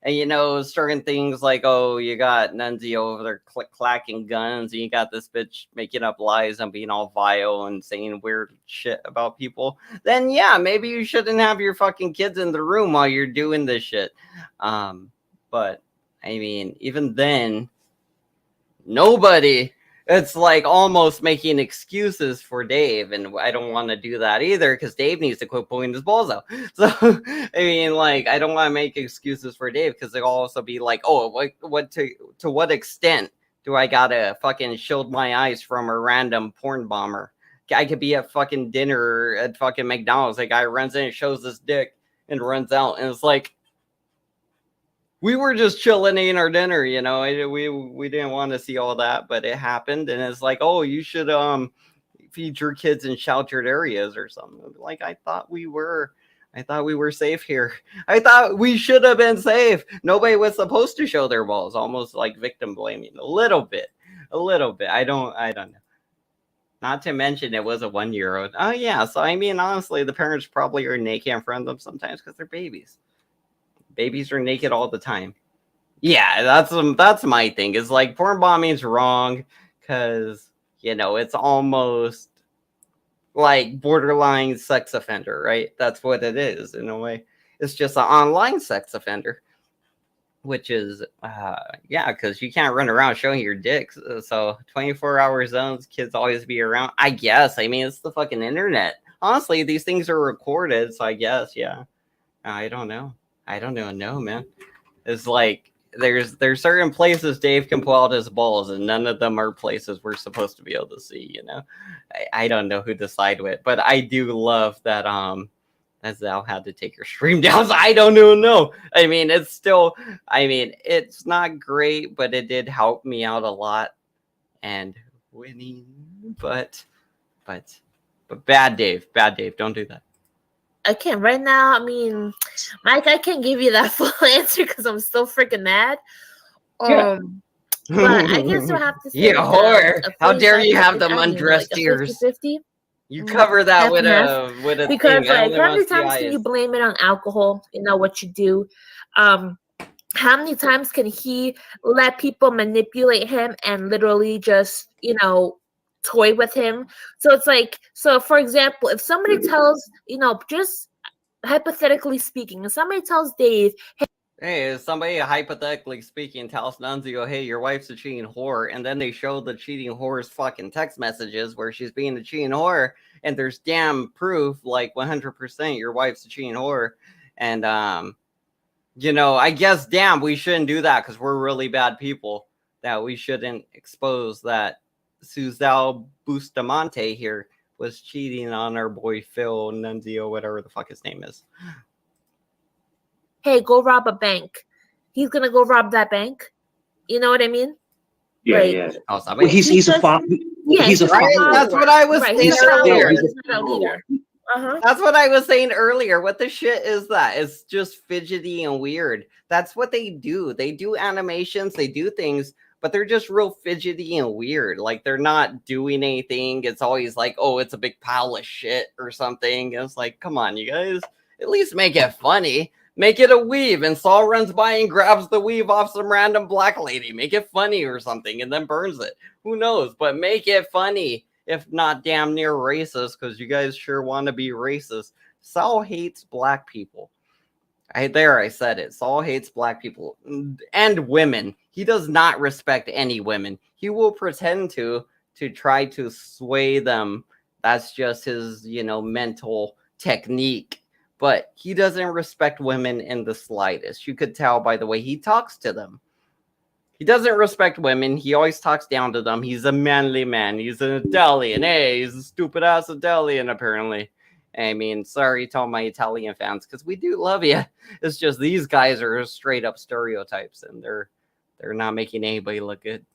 and you know, certain things like, oh, you got Nunzio over there clacking guns, and you got this bitch making up lies and being all vile and saying weird shit about people, then yeah, maybe you shouldn't have your fucking kids in the room while you're doing this shit. But I mean, even then, nobody. It's like almost making excuses for Dave, and I don't want to do that either because Dave needs to quit pulling his balls out. So, I mean, like, I don't want to make excuses for Dave because they'll also be like, oh, what to what extent do I gotta fucking shield my eyes from a random porn bomber? I could be at fucking dinner at fucking McDonald's. A guy runs in and shows his dick and runs out, and it's like, we were just chilling eating our dinner, you know. We didn't want to see all that, but it happened, and it's like, oh, you should feed your kids in sheltered areas or something. Like I thought we were safe here. I thought we should have been safe. Nobody was supposed to show their balls. Almost like victim blaming a little bit. I don't know. Not to mention it was a 1-year-old. Oh yeah, so I mean, honestly, the parents probably are naked in front of them sometimes because they're babies. Babies are naked all the time. Yeah, that's my thing. Is like porn bombing's wrong because, you know, it's almost like borderline sex offender, right? That's what it is in a way. It's just an online sex offender, which is because you can't run around showing your dicks. So 24-hour zones, kids always be around. I guess. I mean, it's the fucking internet. Honestly, these things are recorded, so I guess, yeah. I don't know. No, man. It's like there's certain places Dave can pull out his balls, and none of them are places we're supposed to be able to see. You know, I don't know who to side with, but I do love that. As Zal had to take your stream down. So I don't even know. I mean, it's not great, but it did help me out a lot. And winning, but bad Dave, don't do that. I can't right now. I mean, Mike, I can't give you that full answer because I'm still freaking mad. But I guess you'll have to say, yeah, whore. How dare you have them undressed ears? 50-50? You cover that with a because thing. Like, how many times can you blame it on alcohol? You know what you do. How many times can he let people manipulate him and literally just, you know, toy with him? So it's like, so for example, if somebody tells, you know, just hypothetically speaking, if somebody tells Dave, hey, somebody hypothetically speaking tells Nunzio, hey, your wife's a cheating whore, and then they show the cheating whore's fucking text messages where she's being a cheating whore, and there's damn proof, like 100% your wife's a cheating whore, and you know, I guess damn, we shouldn't do that because we're really bad people, that we shouldn't expose that Suzel Bustamante here was cheating on our boy Phil Nunzio, whatever the fuck his name is. Hey, go rob a bank. He's gonna go rob that bank. You know what I mean? Yeah, right. Yeah. Well, he's a father. Yeah, he's a father. That's what I was saying earlier. He's not a leader. That's what I was saying earlier. What the shit is that? It's just fidgety and weird. That's what they do. They do animations. They do things. but they're just real fidgety and weird. Like they're not doing anything. It's always like, oh, it's a big pile of shit or something. And it's like, come on, you guys, at least make it funny. Make it a weave, and Saul runs by and grabs the weave off some random black lady. Make it funny or something, and then burns it. Who knows? But make it funny, if not damn near racist, because you guys sure want to be racist. Saul hates black people. I said it. Saul hates black people and women. He does not respect any women. He will pretend to try to sway them. That's just his, mental technique. But he doesn't respect women in the slightest. You could tell by the way he talks to them. He doesn't respect women. He always talks down to them. He's a manly man. He's an Italian. Hey, he's a stupid ass Italian, apparently. I mean, sorry to all my Italian fans, because we do love you. It's just these guys are straight up stereotypes, and they're not making anybody look good.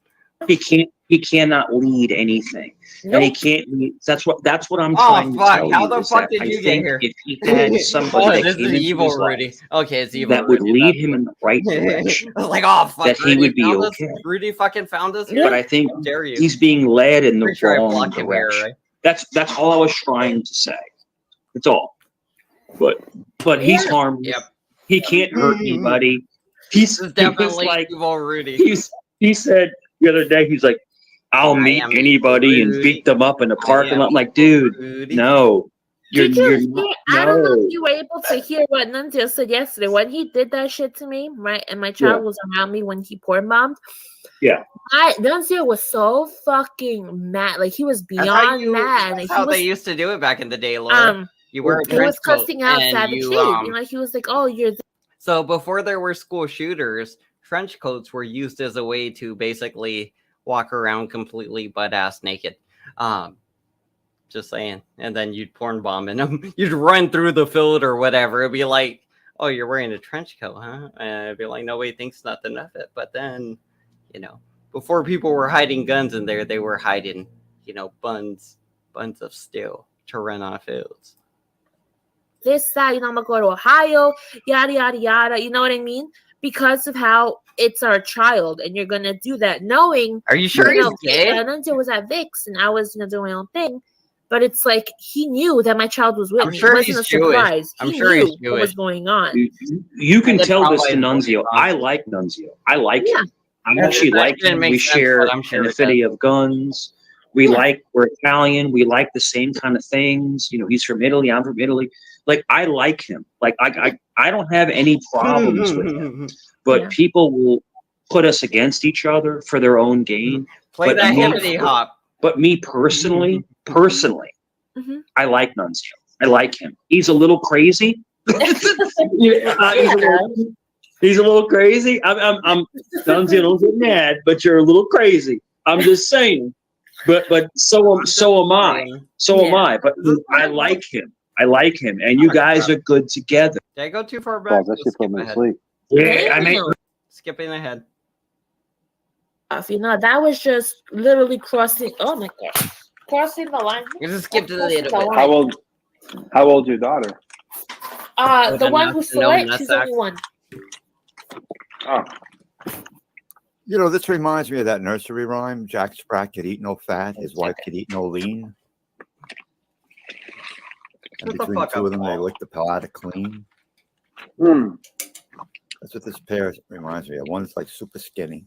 He cannot lead anything. Nope. And he can't lead. That's what I'm trying to tell you. How the fuck did you get here? If he had somebody this is evil Rudy. Okay, it's evil that Rudy, would lead him in the right direction. I was like, oh fuck, that he would be okay. Rudy fucking found us. But I think he's being led in the wrong direction. Here, right? That's all I was trying to say. That's all. But he's harmless. Yep. He can't hurt anybody. He's definitely like evil Rudy. He said the other day, he's like, I'll meet anybody and beat them up in the parking lot. I'm like, dude, no. I don't know if you were able to hear what Nunzio said yesterday. When he did that shit to me, right? And my child was around me when he porn bombed. Yeah. Nunzio was so fucking mad. Like, he was beyond mad. That's how they used to do it back in the day, Laura. You wear a trench coat. He was cussing out Savage Kid. He was like, oh, you're... So before there were school shooters, trench coats were used as a way to basically walk around completely butt-ass naked. Just saying. And then you'd porn bomb in them. You'd run through the field or whatever. It'd be like, oh, you're wearing a trench coat, huh? And it'd be like, nobody thinks nothing of it. But then, before people were hiding guns in there, they were hiding, buns of steel to run on fields. This, that, I'm going to go to Ohio, yada, yada, yada. You know what I mean? Because of how it's our child, and you're going to do that knowing. Are you sure he's gay? Nunzio was at Vic's, and I was doing my own thing. But it's like he knew that my child was with me. Sure it wasn't a surprise. I'm sure he's Jewish. What was going on. You can tell this to Nunzio. I like Nunzio. I like him. I actually like him. We share an affinity of guns. We're Italian. We like the same kind of things. He's from Italy. I'm from Italy. Like, I like him. Like, I don't have any problems with him. But people will put us against each other for their own gain. Play that hippity hop. But me personally, I like Nunzio. I like him. He's a little crazy. He's a little crazy. I'm Nunzio, don't get mad, but you're a little crazy. I'm just saying. But so am I. So am I. But I like him. And you guys are good together. Did I go too far back? Yeah, skipping ahead. That was just literally crossing. Oh my god, crossing the line. You just skipped a little bit. How old's your daughter? The one who saw it, she's only 1. Oh. This reminds me of that nursery rhyme. Jack Sprat could eat no fat. His wife could eat no lean. And between the two of them, they lick the palate clean. That's what this pair reminds me of. One is like super skinny.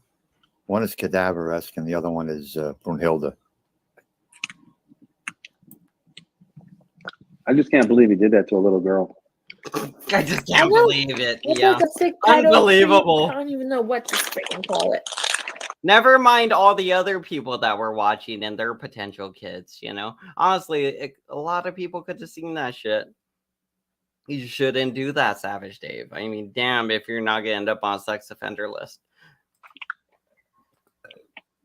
One is cadaver-esque, and the other one is Brunhilde. I just can't believe he did that to a little girl. I just can't believe it. It's yeah. like a sick Unbelievable. I don't even know what to freaking call it. Never mind all the other people that were watching and their potential kids, Honestly, a lot of people could have seen that shit. You shouldn't do that, Savage Dave. I mean, damn if you're not going to end up on a sex offender list.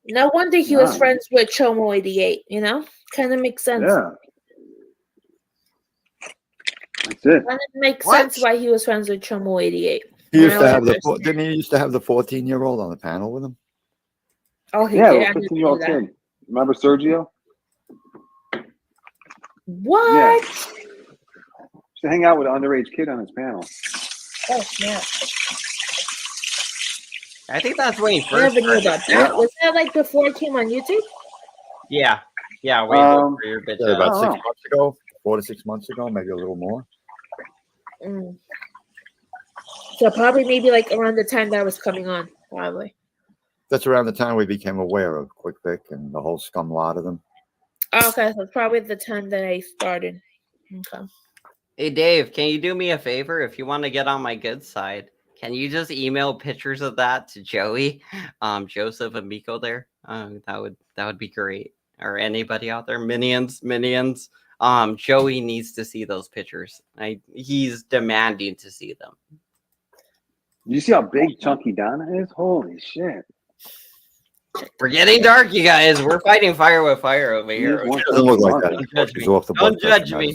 No wonder he was friends with Chomo 88, Kind of makes sense. Yeah. That's it. Kind of makes sense why he was friends with Chomo 88. He used to have didn't he used to have the 14-year-old on the panel with him? Oh, he did. Yeah, 15-year-old kid. Remember Sergio? What? Yeah. Used to hang out with an underage kid on his panel. Oh, yeah. I think that's when he I first never knew about started. that. Was that like before it came on YouTube? Yeah. Yeah, way before your bitch. About 6 Oh. months ago, 4 to 6 months ago, maybe a little more. Mm. So probably maybe like around the time that was coming on, probably. That's around the time we became aware of Quick Pick and the whole scum lot of them. Oh, okay, so probably the time that I started. Okay. Hey Dave, can you do me a favor? If you want to get on my good side, can you just email pictures of that to Joey, Joseph and Miko there? That would be great. Or anybody out there, minions. Joey needs to see those pictures. He's demanding to see them. You see how big Chunky Donna is? Holy shit! We're getting dark, you guys. We're fighting fire with fire over here. It doesn't look like that. Don't judge me.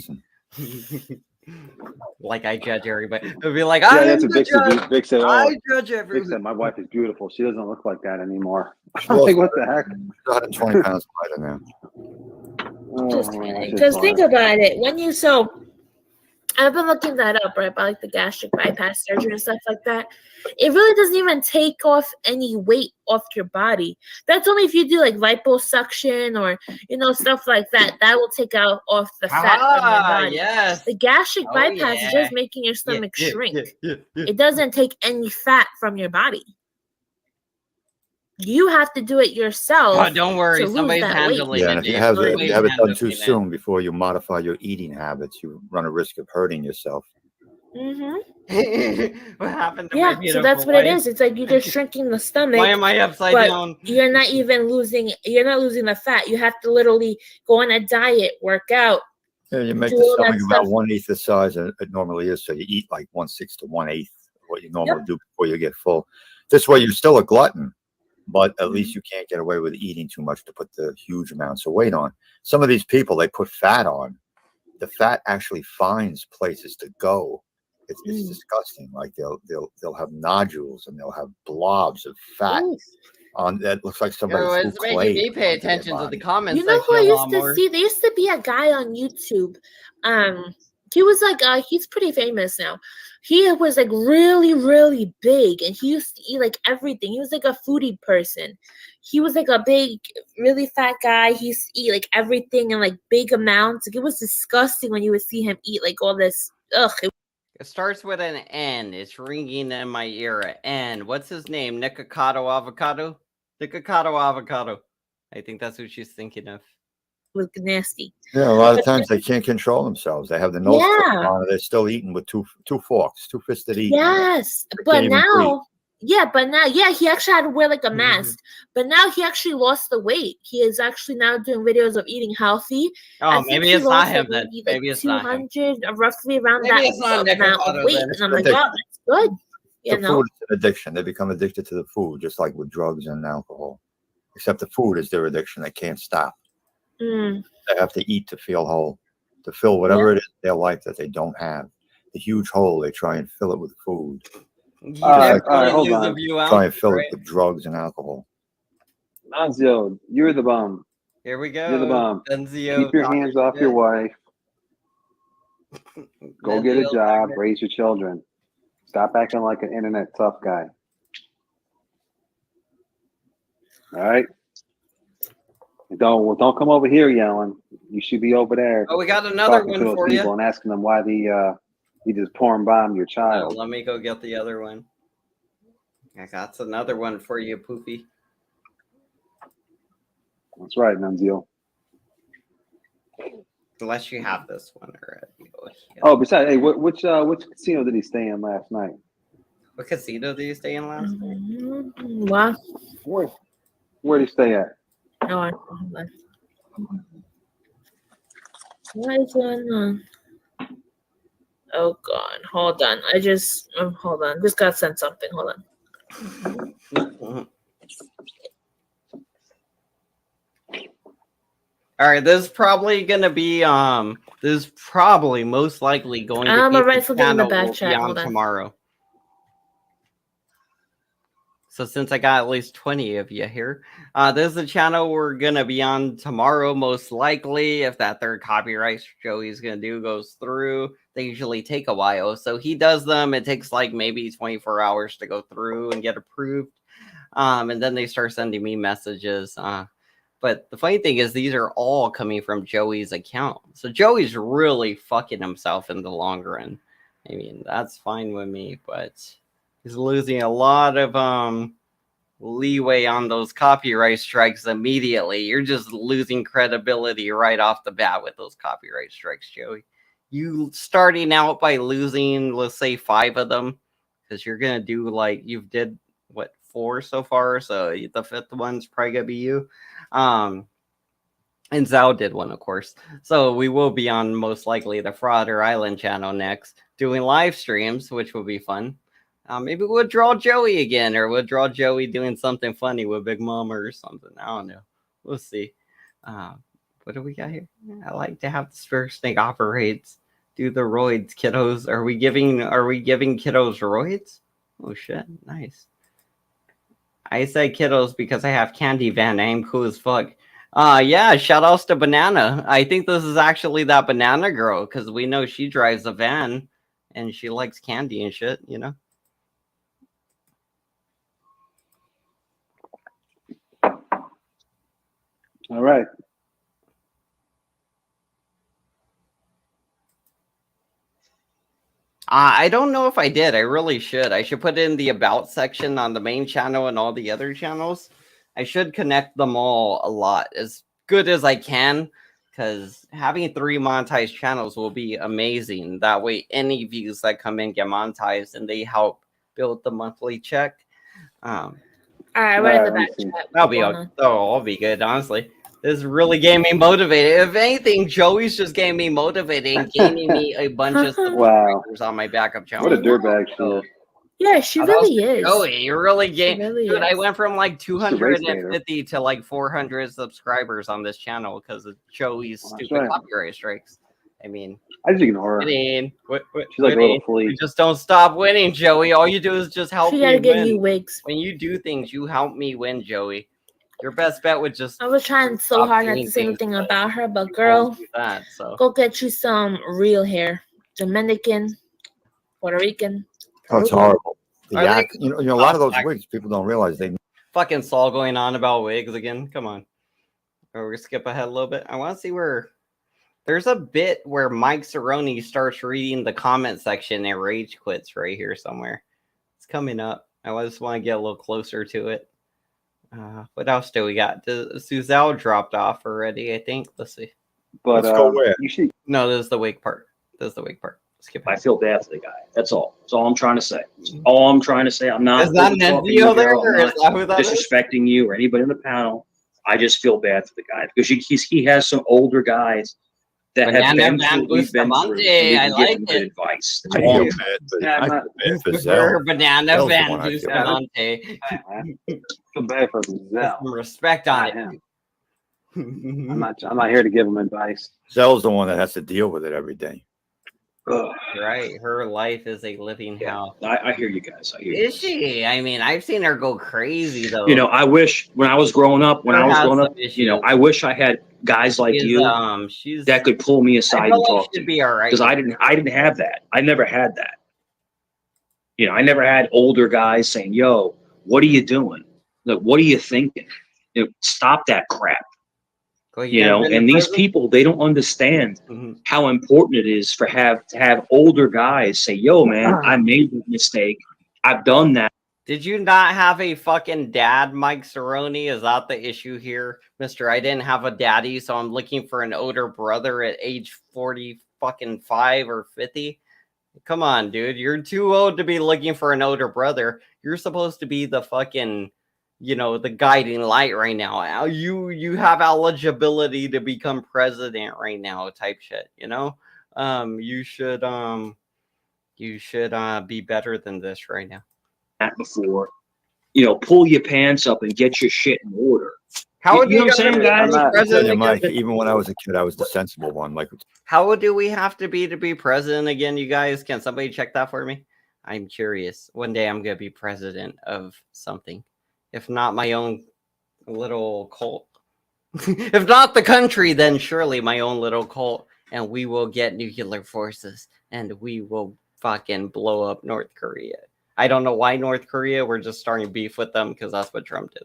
Like I judge everybody. It'll be like, yeah, that's what Vic said. Vic said, I judge everybody. Vic said, my wife is beautiful. She doesn't look like that anymore. I'm like, what the heck? 120 pounds lighter now. Just kidding. Because think about it. I've been looking that up, right? About like the gastric bypass surgery and stuff like that. It really doesn't even take off any weight off your body. That's only if you do like liposuction or stuff like that. That will take out off the fat from your body. Yes. The gastric bypass is just making your stomach shrink. It doesn't take any fat from your body. You have to do it yourself. Oh, don't worry, somebody's handling it. Yeah, if you have it done too soon before you modify your eating habits, you run a risk of hurting yourself. Mm-hmm. What happened to my so that's what it is. It's like you're just shrinking the stomach. Why am I upside down? You're not losing the fat. You have to literally go on a diet, work out. Yeah, you make the stomach about 1/8 the size it normally is, so you eat like 1/6 to 1/8 what you normally do before you get full. This way, you're still a glutton, but at least you can't get away with eating too much to put the huge amounts of weight on. Some of these people, they put fat on. The fat actually finds places to go. It's disgusting. Like they'll have nodules and they'll have blobs of fat on that looks like somebody threw clay. Me pay attention to the comments. You know who I used to see? There used to be a guy on YouTube. He was like he's pretty famous now. He was like really, really big, and he used to eat like everything. He was like a foodie person. He was like a big, really fat guy. He used to eat like everything in like big amounts. Like, it was disgusting when you would see him eat like all this. Ugh. It starts with an N. It's ringing in my ear. N. What's his name? Nikocado Avocado? Nikocado Avocado. I think that's what she's thinking of. Was nasty. Yeah, a lot of times they can't control themselves. They have the nose on. They're still eating with two forks, two-fisted eating. Yes, but now, he actually had to wear like a mask. But now he actually lost the weight. He is actually now doing videos of eating healthy. Oh, maybe it's not him then. Maybe it's not him. 200, roughly around that amount of weight. And I'm like, wow, that's good. The food is an addiction. They become addicted to the food, just like with drugs and alcohol. Except the food is their addiction. They can't stop. They have to eat to feel whole, to fill whatever it is in their life that they don't have. The huge hole, they try and fill it with food. All right, hold on. Try and fill it with drugs and alcohol. Nunzio, you're the bum. Here we go. You're the bum. Nunzio, keep your hands off your wife. Go get a job, raise your children. Stop acting like an internet tough guy. All right? Don't come over here yelling. You should be over there. Oh, we got another one for you. And asking them why you just porn bomb your child. Let me go get the other one. I got another one for you, Poofy. That's right, Nunzio. Unless you have this one already. Oh, besides, hey, which casino did he stay in last night? What casino did he stay in last night? Wow. Where did he stay at? No, I don't know. What is going on? Oh God, hold on. Hold on. Just got sent something. Hold on. All right, this is probably gonna be this is probably most likely going to I'm be write something in the back chat. on tomorrow. So since I got at least 20 of you here, this is a channel we're gonna be on tomorrow, most likely, if that third copyright Joey's gonna do goes through. they usually take a while. So he does them. It takes like maybe 24 hours to go through and get approved. And then they start sending me messages. But the funny thing is, these are all coming from Joey's account. So Joey's really fucking himself in the long run. I mean, that's fine with me, but he's losing a lot of leeway on those copyright strikes immediately. You're just losing credibility right off the bat with those copyright strikes, Joey. You starting out by losing, let's say, 5 of them, because you're gonna do like you've did what 4 so far, so the 5th one's probably gonna be you. And Zhao did one, of course. So we will be on most likely the Frauder Island channel next, doing live streams, which will be fun. Maybe we'll draw Joey again, or we'll draw Joey doing something funny with Big Mama or something. I don't know. We'll see. What do we got here? I like to have the Spirit Snake operates. Do the roids, kiddos. Are we giving kiddos roids? Oh shit, nice. I said kiddos because I have candy van. I am cool as fuck. Yeah, shout outs to Banana. I think this is actually that Banana girl, because we know she drives a van and she likes candy and shit, you know? All right. I don't know if I did. I really should. I should put it in the about section on the main channel and all the other channels. I should connect them all a lot as good as I can, because having 3 monetized channels will be amazing. That way, any views that come in get monetized and they help build the monthly check. All right, what is the back chat? I'll be good, honestly. This really gave me motivated. If anything, Joey's just getting me motivated and gaining me a bunch of subscribers on my backup channel. What a dirtbag she is. Yeah, she really is. Joey, you're really getting. Really dude, is. I went from like 250 to like 400 subscribers on this channel because of Joey's stupid copyright strikes. I mean, I just ignore her. Winning. She's like a little flea. You just don't stop winning, Joey. All you do is just help me gotta get win. new wigs. When you do things, you help me win, Joey. Your best bet would just. I was trying so hard not to say anything about her, but girl, go get you some real hair. Dominican, Puerto Rican. Oh, it's horrible. You know, a lot of those wigs, people don't realize they. Fucking Saul going on about wigs again. Come on. Or we're gonna skip ahead a little bit. I want to see where. There's a bit where Mike Cerrone starts reading the comment section and rage quits right here somewhere. It's coming up. I just want to get a little closer to it. What else do we got? Suzel dropped off already, I think. Let's see. But let's go where? No, this is the wig part. Skip I feel bad for the guy. That's all. That's all I'm trying to say. All I'm trying to say. I'm not. Is that Nenzio there, or is that who that disrespecting you or anybody in the panel. I just feel bad for the guy because he has some older guys that have been through I like good advice. Banana Van Bustamante. Feel bad for Zell. Some respect on him. I'm not here to give him advice. Zell's the one that has to deal with it every day. Right, her life is a living hell. I hear you guys. Is she? I mean, I've seen her go crazy though. You know, I wish when I was growing up, you know, I wish I had guys like you that could pull me aside and talk to me. Because I didn't have that. I never had that. You know, I never had older guys saying, "Yo, what are you doing? Like, what are you thinking? You know, stop that crap." You know, and these people, they don't understand how important it is to have older guys say, "Yo, man, I made a mistake. I've done that." Did you not have a fucking dad, Mike Cerrone? Is that the issue here, Mister? I didn't have a daddy, so I'm looking for an older brother at age 45 or 50. Come on, dude. You're too old to be looking for an older brother. You're supposed to be the fucking, you know, the guiding light right now. You have eligibility to become president right now, type shit. You know, you should be better than this right now. Before, you know, pull your pants up and get your shit in order. How would you know what I'm saying, guys? Mike, even when I was a kid, I was the sensible one. Like, how do we have to be president again, you guys? Can somebody check that for me? I'm curious. One day I'm gonna be president of something. If not my own little cult. If not the country, then surely my own little cult. and we will get nuclear forces, and we will fucking blow up North Korea. I don't know why North Korea. We're just starting beef with them because that's what Trump did.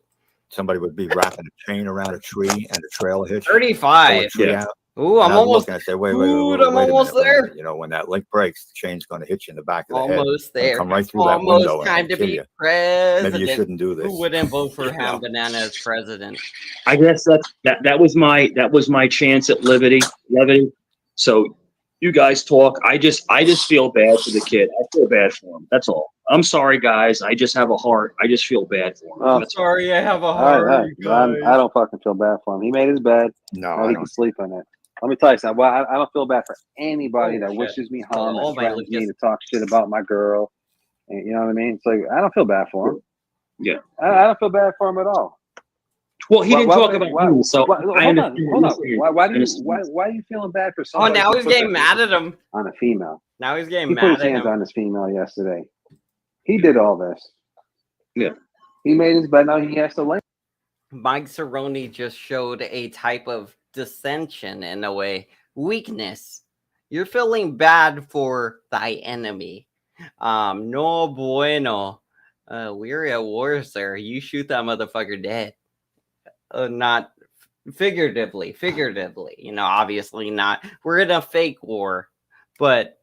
Somebody would be wrapping a chain around a tree and a trailer hitch. 35. Ooh, I'm almost. I say, wait I'm a almost minute, there. You know, when that link breaks, the chain's going to hit you in the back of the head. Almost there. Come right through that window time to kill be you. president. Maybe you shouldn't do this. Who wouldn't vote for Ham Banana as president? I guess that was my chance at levity. So you guys talk. I just feel bad for the kid. I feel bad for him. That's all. I'm sorry, guys. I just have a heart. I just feel bad for him. I'm sorry, I have a heart. I don't fucking feel bad for him. He made his bed. No, he can sleep in it. Let me tell you something. Well, I don't feel bad for anybody that wishes me harm and threatens me to talk shit about my girl. And, you know what I mean? It's like, I don't feel bad for him. Yeah. I don't feel bad for him at all. Well, he didn't talk about you, so hold on. Why are you feeling bad for someone? Oh, now he's getting mad at him. On a female. Now he's getting he mad put at his hands him. on his female yesterday. He did all this. Yeah. He made his bed. Now he has to lay. Mike Cerrone just showed a type of dissension in a way. Weakness. You're feeling bad for thy enemy. No bueno. We're at war, sir. You shoot that motherfucker dead. Not figuratively. You know, obviously not. We're in a fake war. But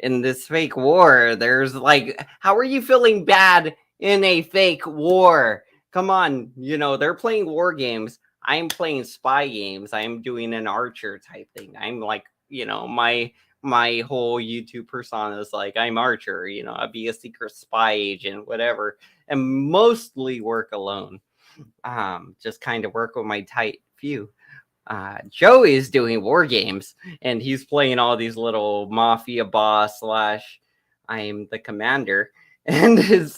in this fake war, there's like, how are you feeling bad in a fake war? Come on, you know, they're playing war games. I'm playing spy games. I'm doing an Archer type thing. I'm like, you know, my whole YouTube persona is like, I'm Archer, you know, I'd be a secret spy agent, whatever, and mostly work alone. Just kind of work with my tight few. Joey is doing war games, and he's playing all these little mafia boss / I'm the commander. And it's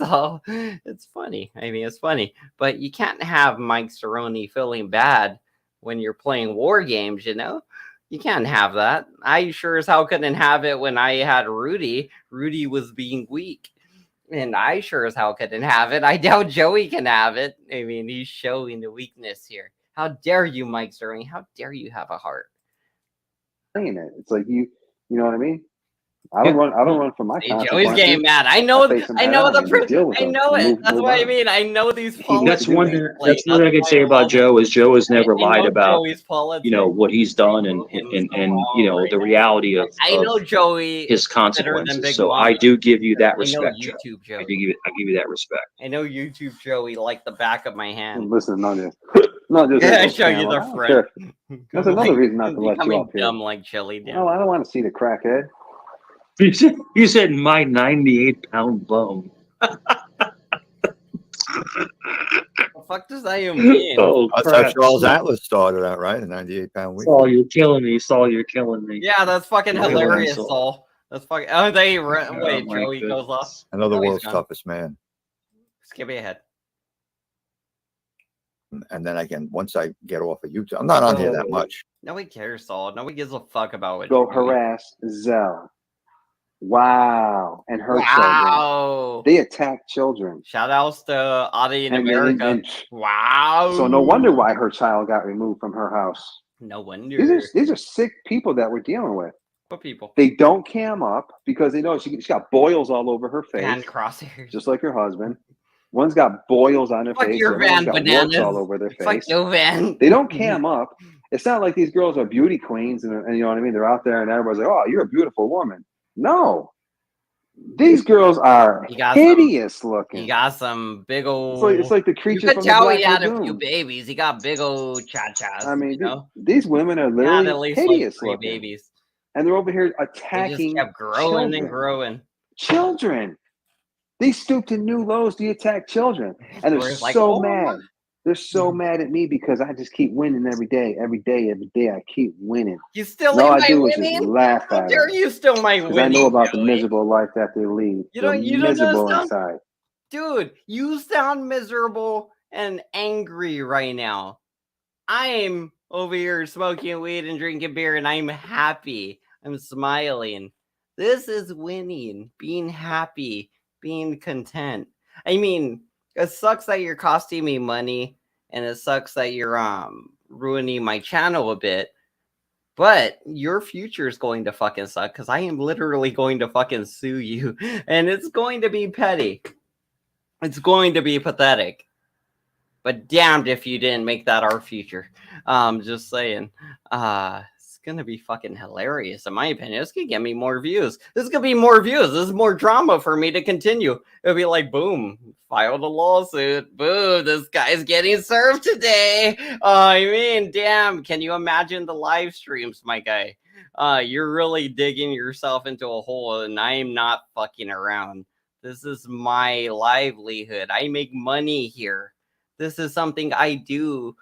funny. I mean, it's funny, but you can't have Mike Cerrone feeling bad when you're playing war games, you know? You can't have that. I sure as hell couldn't have it when I had Rudy. Rudy was being weak, and I sure as hell couldn't have it. I doubt Joey can have it. I mean, he's showing the weakness here. How dare you, Mike Cerrone? How dare you have a heart? It's like you know what I mean? I don't run from my consequences. Joey's getting mad. I know it. That's what I mean. I know these politics. That's one thing I can say about Joe is Joe has never lied about, you know, what he's done and you know, the reality of Joey his consequences. So I do give you that respect, Joe. I give you that respect. I know YouTube Joey like the back of my hand. Listen, not just I show you the front. That's another reason not to let you up here. Dumb like Chili. No, I don't want to see the crackhead. You said my 98-pound bone. The fuck does that even mean? Oh, that's how Charles Atlas started out, right? A 98-pound week. Saul, you're killing me. Saul, you're killing me. Yeah, that's fucking hilarious, Saul. That's fucking. Oh, wait, Joey goes off. Another world's toughest man. Skip ahead. And then again, once I get off of YouTube, I'm not on here that much. Nobody cares, Saul. Nobody gives a fuck about it. Go harass Zell. Wow. And her children. They attack children. Shout outs to Audie in America. Wow. So no wonder why her child got removed from her house. No wonder. These are sick people that we're dealing with. What people? They don't cam up because they know she got boils all over her face. And crosshairs. Just like her husband. One's got boils on her face. Your Van Bananas. All over their face. Fuck your Van. They don't cam up. It's not like these girls are beauty queens and you know what I mean? They're out there and everybody's like, oh, you're a beautiful woman. No. These girls are hideous looking. He got some big old. It's like the creature from the tell Black he had Lagoon. a few babies. He got big old cha-chas. I mean, you know? these women are literally at least hideous like looking. Babies. And they're over here attacking. They just kept growing children. And growing. Children. They stoop to new lows to attack children. And they're so mad. They're so mad at me because I just keep winning every day. I keep winning. You still all I do is just laugh at How dare you still my winning? I know about the miserable life that they lead. You don't miserable know inside. Dude, you sound miserable and angry right now. I'm over here smoking weed and drinking beer and I'm happy. I'm smiling. This is winning. Being happy. Being content. I mean, it sucks that you're costing me money, and it sucks that you're ruining my channel a bit. But your future is going to fucking suck because I am literally going to fucking sue you. And it's going to be petty. It's going to be pathetic. But damned if you didn't make that our future. Just saying. It's going to be fucking hilarious, in my opinion. It's going to get me more views. This is going to be more views. This is more drama for me to continue. It'll be like, boom, filed a lawsuit. Boo, this guy's getting served today. I mean, damn, can you imagine the live streams, my guy? You're really digging yourself into a hole, and I am not fucking around. This is my livelihood. I make money here. This is something I do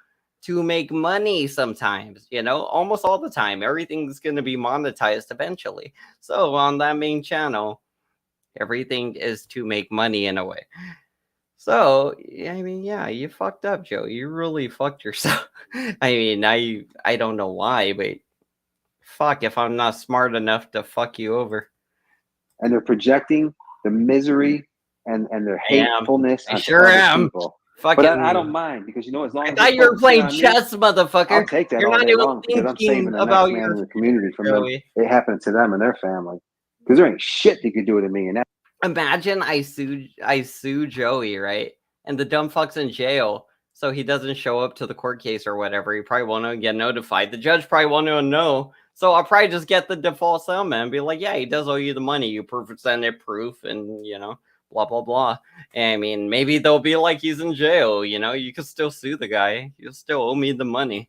to make money sometimes, you know, almost all the time. Everything's going to be monetized eventually. So on that main channel, everything is to make money in a way. So, I mean, yeah, you fucked up, Joe. You really fucked yourself. I mean, I don't know why, but fuck if I'm not smart enough to fuck you over. And they're projecting the misery and their hatefulness. I sure am. People. But I don't mind because, you know, as long as I thought you were playing chess, motherfucker. I'll take that You're all not day even long because I'm saving the about next man in the community from them. It happened to them and their family. Because there ain't shit you could do to me. And that. Imagine I sue Joey, right? And the dumb fuck's in jail, so he doesn't show up to the court case or whatever. He probably won't get notified. The judge probably won't know. So I'll probably just get the default settlement and be like, yeah, he does owe you the money. You presented proof and, you know, blah, blah, blah. And I mean, maybe they'll be like, he's in jail, you know, you can still sue the guy. You'll still owe me the money.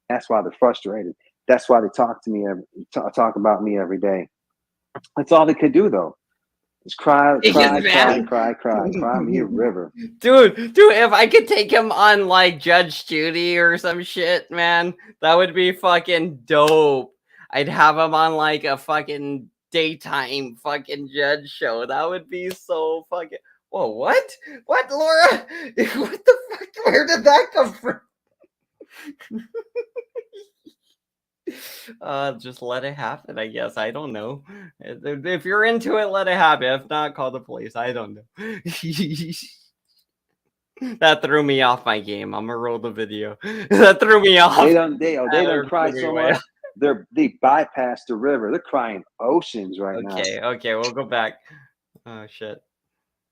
That's why they're frustrated. That's why they talk to me, talk about me every day. That's all they could do, though. Just cry me a river. Dude, if I could take him on like Judge Judy or some shit, man, that would be fucking dope. I'd have him on like a fucking daytime fucking judge show. That would be so fucking. Whoa, what? What, Laura? What the fuck? Where did that come from? Just let it happen, I guess. I don't know. If you're into it, let it happen. If not, call the police. I don't know. That threw me off my game. I'm gonna roll the video. That threw me off. They don't cry so much. They bypass the river. They're crying oceans right now. Okay, we'll go back. Oh shit.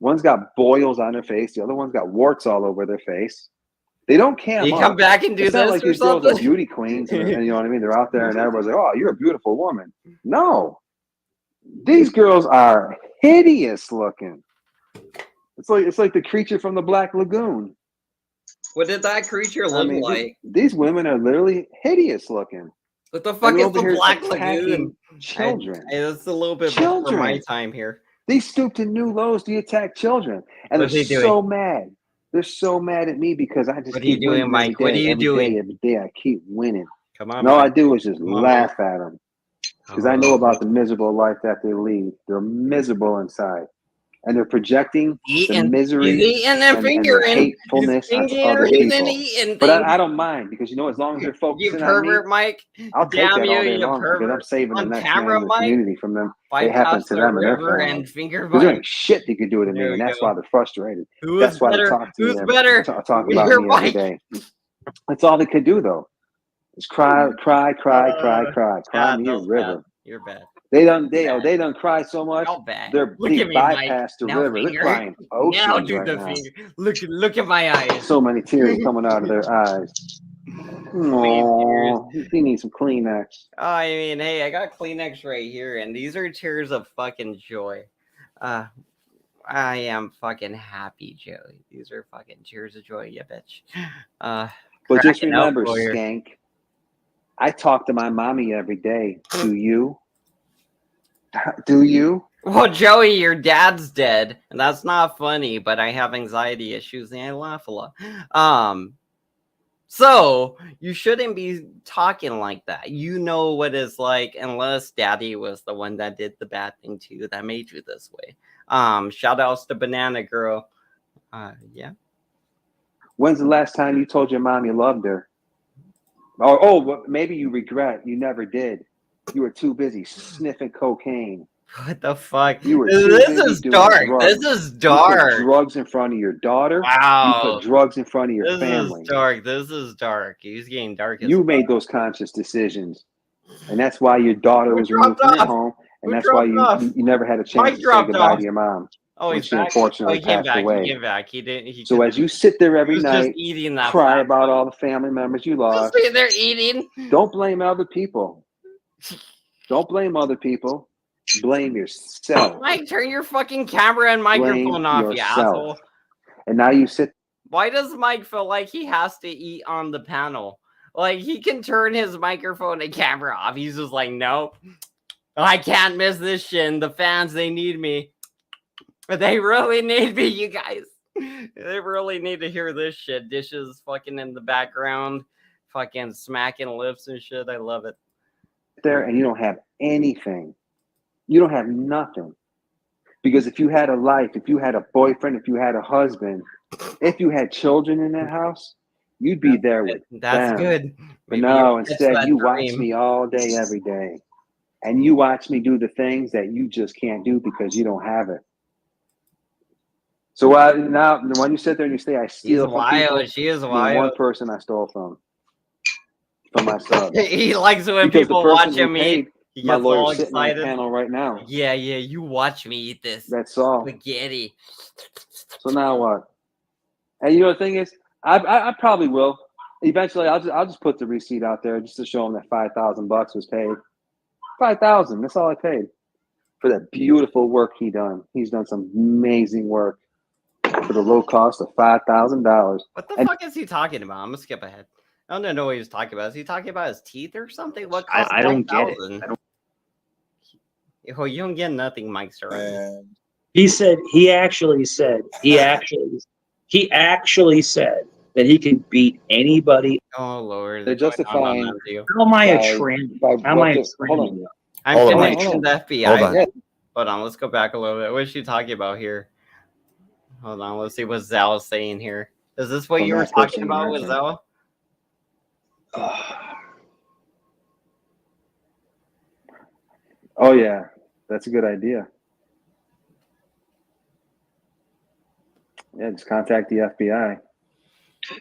One's got boils on their face. The other one's got warts all over their face. They don't cam you up. Come back and do it's this not like or these something? Girls are beauty queens, and you know what I mean? They're out there and everybody's like, oh, you're a beautiful woman. No. These girls are hideous looking. It's like the creature from the Black Lagoon. What did that creature look like? These women are literally hideous looking. What the fuck is the Black Lagoon? Children. That's a little bit before my time here. They stoop to new lows to attack children. And they're so mad. They're so mad at me because I just What are you doing, Mike? What are you doing? Every day I keep winning. Come on. And all I do is just laugh at them because I know about the miserable life that they lead. They're miserable inside. And they're projecting the misery and the hatefulness of other people. But I don't mind because, you know, as long as they're focusing on me, Mike, I'll take that all day long because I'm saving the next man in the community from them. It happens to them and their family. Because there ain't shit you could do to me, and that's why they're frustrated. That's why they talk to me. Talk about me every day. That's all they could do, though. Just cry me a river. You're bad. They done cry so much. They bypassed the river. They're crying oceans right now. Look at my eyes. So many tears coming out of their eyes. Oh, he needs some Kleenex. I mean, hey, I got Kleenex right here, and these are tears of fucking joy. I am fucking happy, Joey. These are fucking tears of joy, you bitch. But just remember, skank, I talk to my mommy every day. Do you? Do you? Well, Joey, your dad's dead, and that's not funny, but I have anxiety issues and I laugh a lot. So you shouldn't be talking like that. You know what it's like, unless daddy was the one that did the bad thing to you that made you this way. Shout outs to Banana Girl. Yeah. When's the last time you told your mom you loved her? Well, maybe you regret you never did. You were too busy sniffing cocaine. What the fuck? You were this is dark. Drugs. This is dark. You put drugs in front of your daughter. Wow. You put drugs in front of your family. This is dark. This is dark. He's getting dark. You made those conscious decisions. And that's why your daughter was removed from your home. And that's why you never had a chance to say goodbye to your mom. Oh, when he's she back. unfortunately He came passed back. away. He came back. He didn't. So as you sit there every was night, just eating that cry fat about all the family members you lost. Just they're eating. Don't blame other people. Don't blame other people. Blame yourself. Mike, turn your fucking camera and microphone off, you asshole. And now you sit. Why does Mike feel like he has to eat on the panel? Like, he can turn his microphone and camera off. He's just like, nope. I can't miss this shit. And the fans, they need me. They really need me, you guys. They really need to hear this shit. Dishes fucking in the background. Fucking smacking lips and shit. I love it. There and you don't have anything. You don't have nothing. Because if you had a life, if you had a boyfriend, if you had a husband, if you had children in that house, you'd be there with That's them. good. But no, instead you watch me all day, every day. And you watch me do the things that you just can't do because you don't have it. So now when you sit there and you say, I steal from people, she is you're wild. one person I stole from myself. He likes when because people watch him eat. He my gets lawyer's all sitting on the excited. panel right now. Yeah, you watch me eat this. That's all. Spaghetti. So now what? And you know the thing is, I probably will. Eventually, I'll just put the receipt out there just to show him that $5,000 was paid. $5,000. That's all I paid for that beautiful work he done. He's done some amazing work for the low cost of $5,000. What the fuck is he talking about? I'm gonna skip ahead. I don't know what he was talking about. Is he talking about his teeth or something? What cost I don't get it. Oh, you don't get nothing, Mike Sir. He actually said that he can beat anybody. Oh Lord, they're justifying. How am I a tranny? How am I a tranny? I'm connecting the FBI. Hold on. Hold on, let's go back a little bit. What is she talking about here? Hold on, let's see what Zal is saying here. Is this what you were talking about with Zal? Oh yeah, that's a good idea. Yeah, just contact the FBI.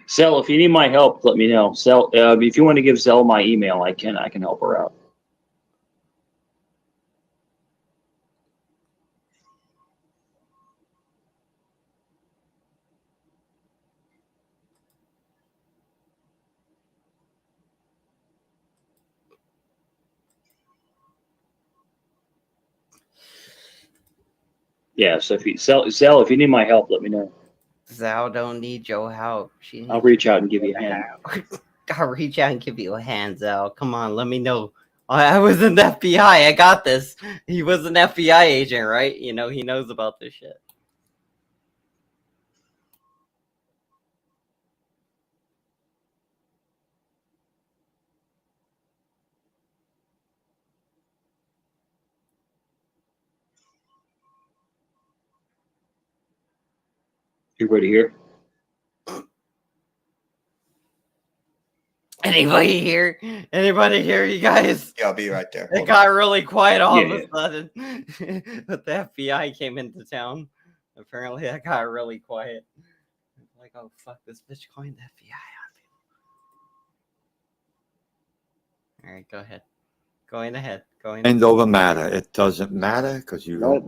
Zell, if you need my help, let me know. Zell, if you want to give Zell my email, I can help her out. Yeah, so if you Zell, if you need my help, let me know. Zal don't need your help. I'll reach out and give you a hand. I'll reach out and give you a hand, Zal. Come on, let me know. I was in the FBI. I got this. He was an FBI agent, right? You know, he knows about this shit. Everybody here? Anybody here? Anybody here, you guys? Yeah, I'll be right there. It got really quiet all of a sudden. But the FBI came into town. Apparently, that got really quiet. Like, oh, fuck, this bitch calling the FBI on people. All right, go ahead. Going ahead. End over matter. It doesn't matter because you don't.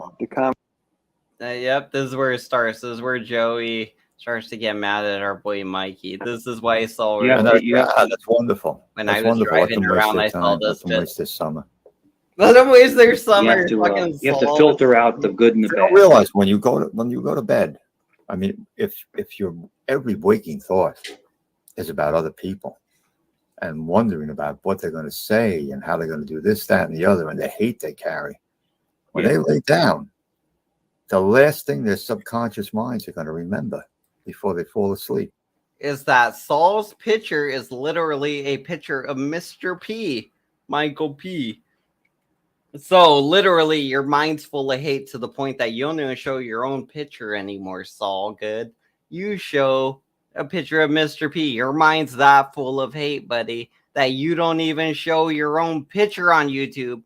Yep, this is where it starts. This is where Joey starts to get mad at our boy Mikey. This is why I saw. Yeah, that's wonderful. When that's I was driving around, I saw this. Let them waste this summer. Let them waste their summer. You have to filter out the good and the bad. Realize when you go to bed. I mean, if your every waking thought is about other people and wondering about what they're going to say and how they're going to do this, that, and the other, and the hate they carry, when they lay down, the last thing their subconscious minds are going to remember before they fall asleep is that Saul's picture is literally a picture of Mr. P, Michael P. So literally your mind's full of hate to the point that you don't even show your own picture anymore, Saul. Good. You show a picture of Mr. P. Your mind's that full of hate, buddy, that you don't even show your own picture on YouTube.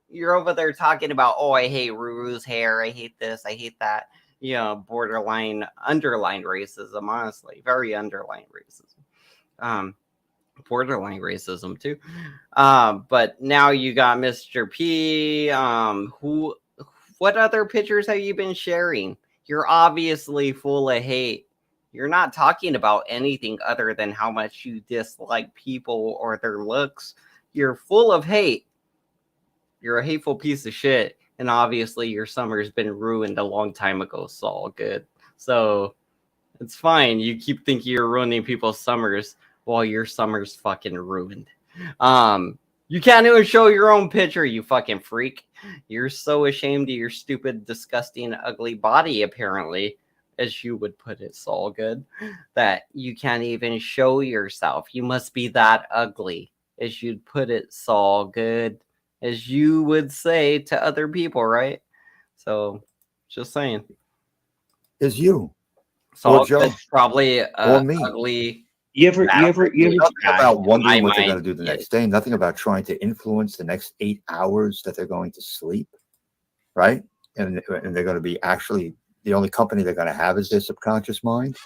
You're over there talking about, oh, I hate Ruru's hair. I hate this. I hate that. You know, borderline, underlined racism, honestly. Very underlined racism. borderline racism too. But now you got Mr. P. What other pictures have you been sharing? You're obviously full of hate. You're not talking about anything other than how much you dislike people or their looks. You're full of hate. You're a hateful piece of shit. And obviously your summer's been ruined a long time ago, so all good. So it's fine. You keep thinking you're ruining people's summers while your summer's fucking ruined. You can't even show your own picture, you fucking freak. You're so ashamed of your stupid, disgusting, ugly body, apparently, as you would put it, Saul Good, that you can't even show yourself. You must be that ugly, as you'd put it, Saul Good, as you would say to other people, right? So, just saying. Is you. Saul Good's probably ugly. You ever nothing about wondering what they're going to do the next day? Nothing about trying to influence the next 8 hours that they're going to sleep, right? And they're going to be actually the only company they're going to have is their subconscious mind.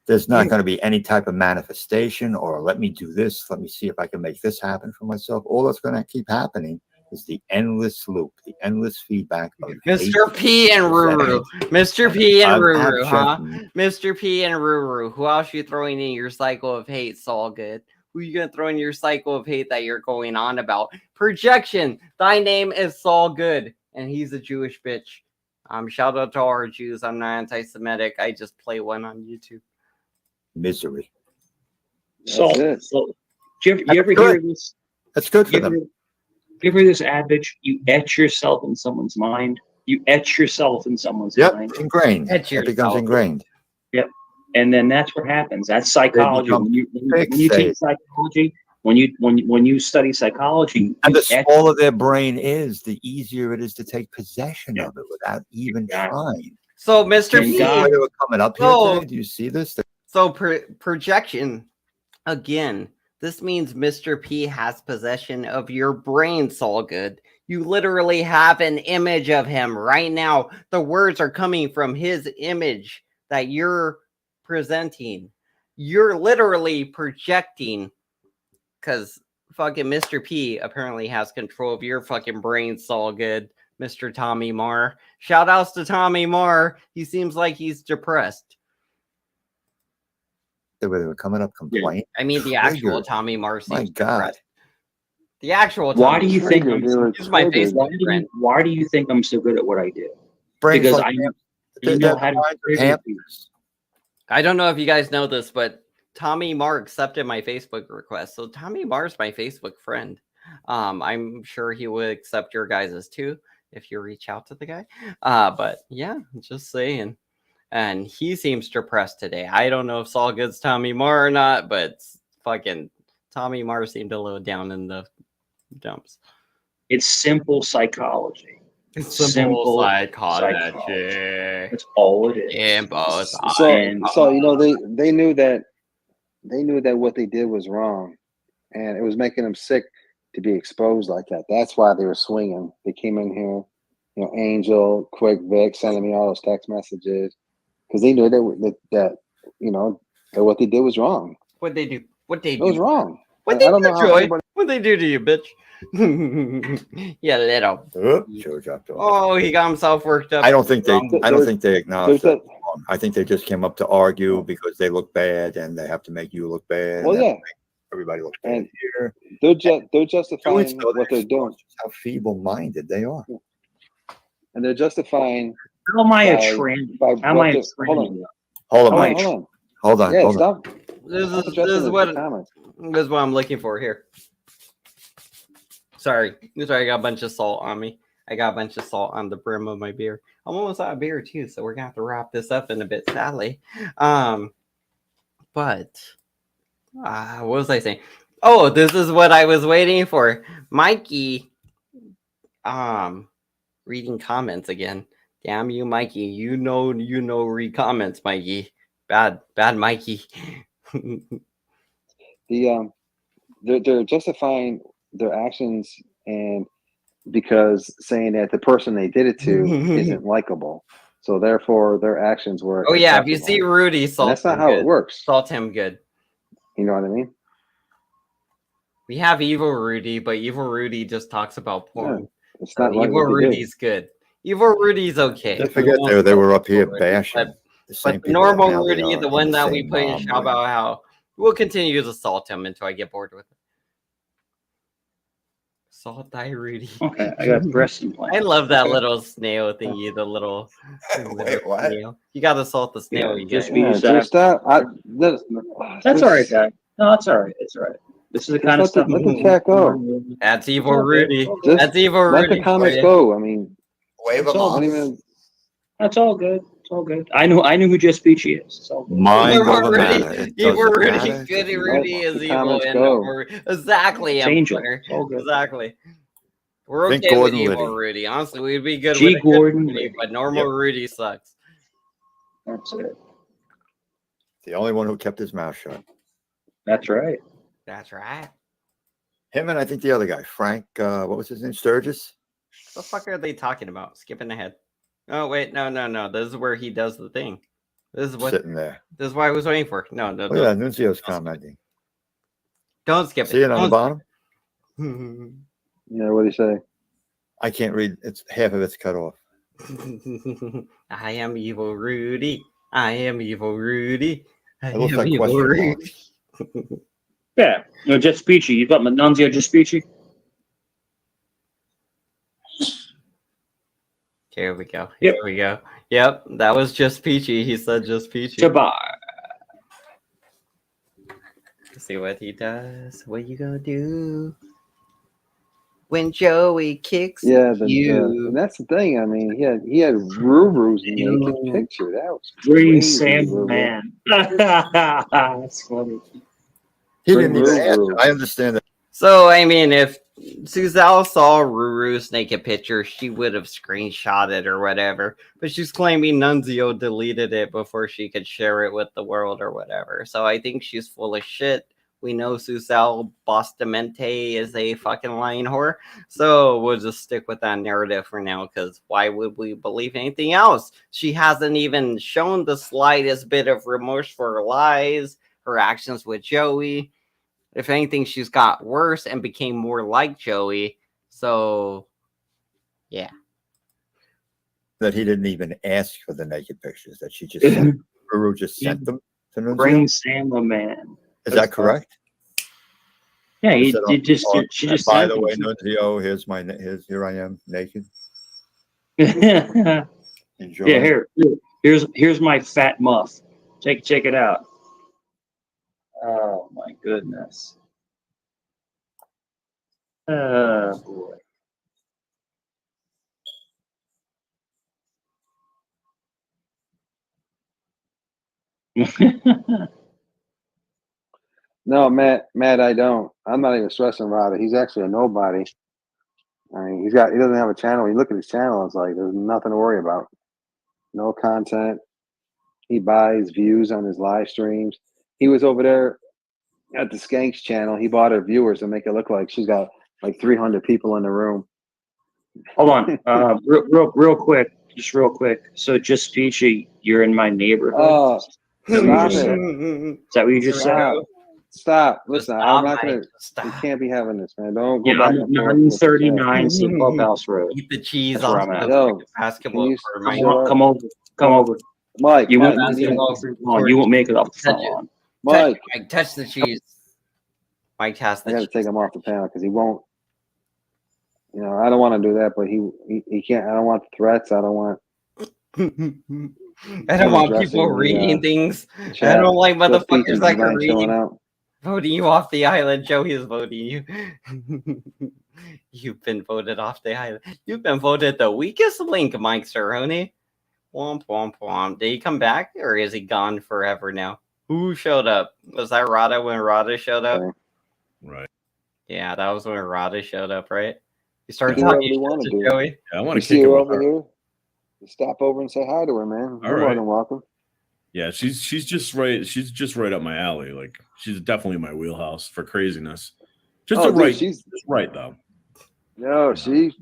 There's not going to be any type of manifestation or let me do this. Let me see if I can make this happen for myself. All that's going to keep happening is the endless loop, the endless feedback of Mr. P and Ruru. Mr. P and Ruru, huh? Mr. P and Ruru. Who else you throwing in your cycle of hate, Saul Good? Who you gonna throw in your cycle of hate that you're going on about? Projection. Thy name is Saul Good, and he's a Jewish bitch. Shout out to all our Jews. I'm not anti-Semitic. I just play one on YouTube. Misery. So you ever hear this? That's good for them. You ever hear this adage? You etch yourself in someone's mind. You etch yourself in someone's mind. Yep, ingrained. It becomes ingrained. Yep, and then that's what happens. That's psychology. When you take psychology, when you study psychology, and the smaller their brain is, the easier it is to take possession of it without even trying. So, Mr. P, they were coming up here today. Do you see this? So, projection again. This means Mr. P has possession of your brain, Saul Good. You literally have an image of him right now. The words are coming from his image that you're presenting. You're literally projecting because fucking Mr. P apparently has control of your fucking brain, Saul Good, Mr. Tommy Marr. Shout outs to Tommy Marr. He seems like he's depressed. They were coming up complaining. I mean, the actual Tommy Marcy. My God. The actual. Why do you think he's my Facebook friend? Why do you think I'm so good at what I do? Because I know how to. I don't know if you guys know this, but Tommy Marr accepted my Facebook request. So Tommy Marr's my Facebook friend. I'm sure he would accept your guys's too if you reach out to the guy. But yeah, just saying. And he seems depressed today. I don't know if Saul Good's Tommy Marr or not, but fucking Tommy Marr seemed a little down in the dumps. It's simple psychology. It's simple psychology. That's all it is. So you know they knew that what they did was wrong, and it was making them sick to be exposed like that. That's why they were swinging. They came in here, you know, Angel, Quick Vic, sending me all those text messages. Because they knew that you know that what they did was wrong. What they do? What they do? It was wrong. What they do, Joy? What they do to you, bitch? Yeah, little. Oh, he got himself worked up. I don't think they acknowledge that. I think they just came up to argue because they look bad and they have to make you look bad. Well, yeah. Everybody looks bad here. They're justifying what they're doing. How feeble-minded they are. And they're justifying. How am I a trend? How am I a trend? Hold on. Yeah, stop. This is what I'm looking for here. Sorry, I got a bunch of salt on me. I got a bunch of salt on the brim of my beer. I'm almost out of beer too, so we're gonna have to wrap this up in a bit, sadly. But what was I saying? Oh, this is what I was waiting for. Mikey, reading comments again. Damn you, Mikey. You know, read comments, Mikey. Bad, Mikey. They're justifying their actions and because saying that the person they did it to isn't likable. So therefore their actions were if you see Rudy, salt that's not how it works. Salt him good. You know what I mean? We have Evil Rudy, but Evil Rudy just talks about porn. Yeah, it's not right. Evil Rudy's good. Evil Rudy's okay. Don't forget they were up here bashing the same But the people. normal Rudy, the one that we put in shout about how we'll continue to assault him until I get bored with it. Salt die Rudy. Okay, I got breast implants. I love that little snail thingy, the little Wait, what? snail. You gotta assault the snail. Yeah, You just guys. be used Just that. That's all right, Dad. No, that's all right. It's all right. This is the kind of stuff. Let the chat go. That's Evil Rudy. Just That's Evil let Rudy. the comments go. I mean, Wave them off. That's all good. It's all good. I knew who Just Peachy is. It's all good. Mind Evil over Rudy. matter. Evil Rudy. Good Rudy is evil. And exactly. Angel. Exactly. We're Think okay with Gordon Evil Liddy. Rudy. Honestly, we'd be good G. with a good Gordon Rudy, Liddy. but normal Rudy sucks. That's it. The only one who kept his mouth shut. That's right. That's right. Him and I think the other guy, Frank, what was his name? Sturgis? What the fuck are they talking about? Skipping ahead. Oh, wait. No. This is where he does the thing. This is what. Sitting there. This is what I was waiting for. No. Oh, yeah, Nunzio's commenting. Don't skip it. See it on the bottom? yeah, what do you say? I can't read. It's half of it's cut off. I am Evil Rudy. I am Evil Rudy. It looks like question marks. Yeah. No, Just Peachy. You got Nunzio Just Peachy? Here we go. Here we go. Yep, that was Just Peachy. He said Just Peachy. Goodbye. See what he does. What you gonna do when Joey kicks you? And that's the thing. I mean, he had Ruru's naked picture. That was Green crazy, Sandman. That's funny. He didn't even answer. I understand that. So, I mean, if Suzel saw Ruru's naked picture, she would have screenshotted or whatever. But she's claiming Nunzio deleted it before she could share it with the world or whatever. So I think she's full of shit. We know Suzel Bostamente is a fucking lying whore. So we'll just stick with that narrative for now, because why would we believe anything else? She hasn't even shown the slightest bit of remorse for her lies, her actions with Joey. If anything, she's got worse and became more like Joey. So, yeah. That he didn't even ask for the naked pictures, that she just sent, Ruru just sent them to Nunzio. Green Sandman. Is that correct? Yeah, she just by the way, Nunzio, here I am naked. Enjoy. Yeah, here's my fat muff. Check it out. Oh my goodness. Oh boy. No, Matt, I don't. I'm not even stressing about it. He's actually a nobody. I mean, he doesn't have a channel. You look at his channel, it's like there's nothing to worry about. No content. He buys views on his live streams. He was over there at the Skanks channel. He bought her viewers to make it look like she's got like 300 people in the room. Hold on, real quick, just real quick. So, Just Peachy, you're in my neighborhood. Oh, Is that what you just said? Stop. Listen, I'm not gonna. You can't be having this, man. Don't go back. 139 St. Clubhouse Road. Eat the cheese That's where off I'm at. the basketball court. Come over. Mike, you won't make it off the phone. Mike, touch the cheese. Mike has the I got to take him off the panel because he won't. You know, I don't want to do that, but he can't. I don't want the threats. I don't want. I don't want people reading things. I don't like motherfuckers that are reading. Voting you off the island. Joey is voting you. You've been voted off the island. You've been voted the weakest link, Mike Cerrone. Womp womp womp. Did he come back or is he gone forever now? Who showed up? Was that Rada when Rada showed up? Right. Yeah, that was when Rada showed up, right? You started talking to Joey. Yeah, I want to see kick her him over here. Stop over and say hi to her, man. You're more than welcome. Yeah, she's just right. She's just right up my alley. Like she's definitely my wheelhouse for craziness. She's right though. She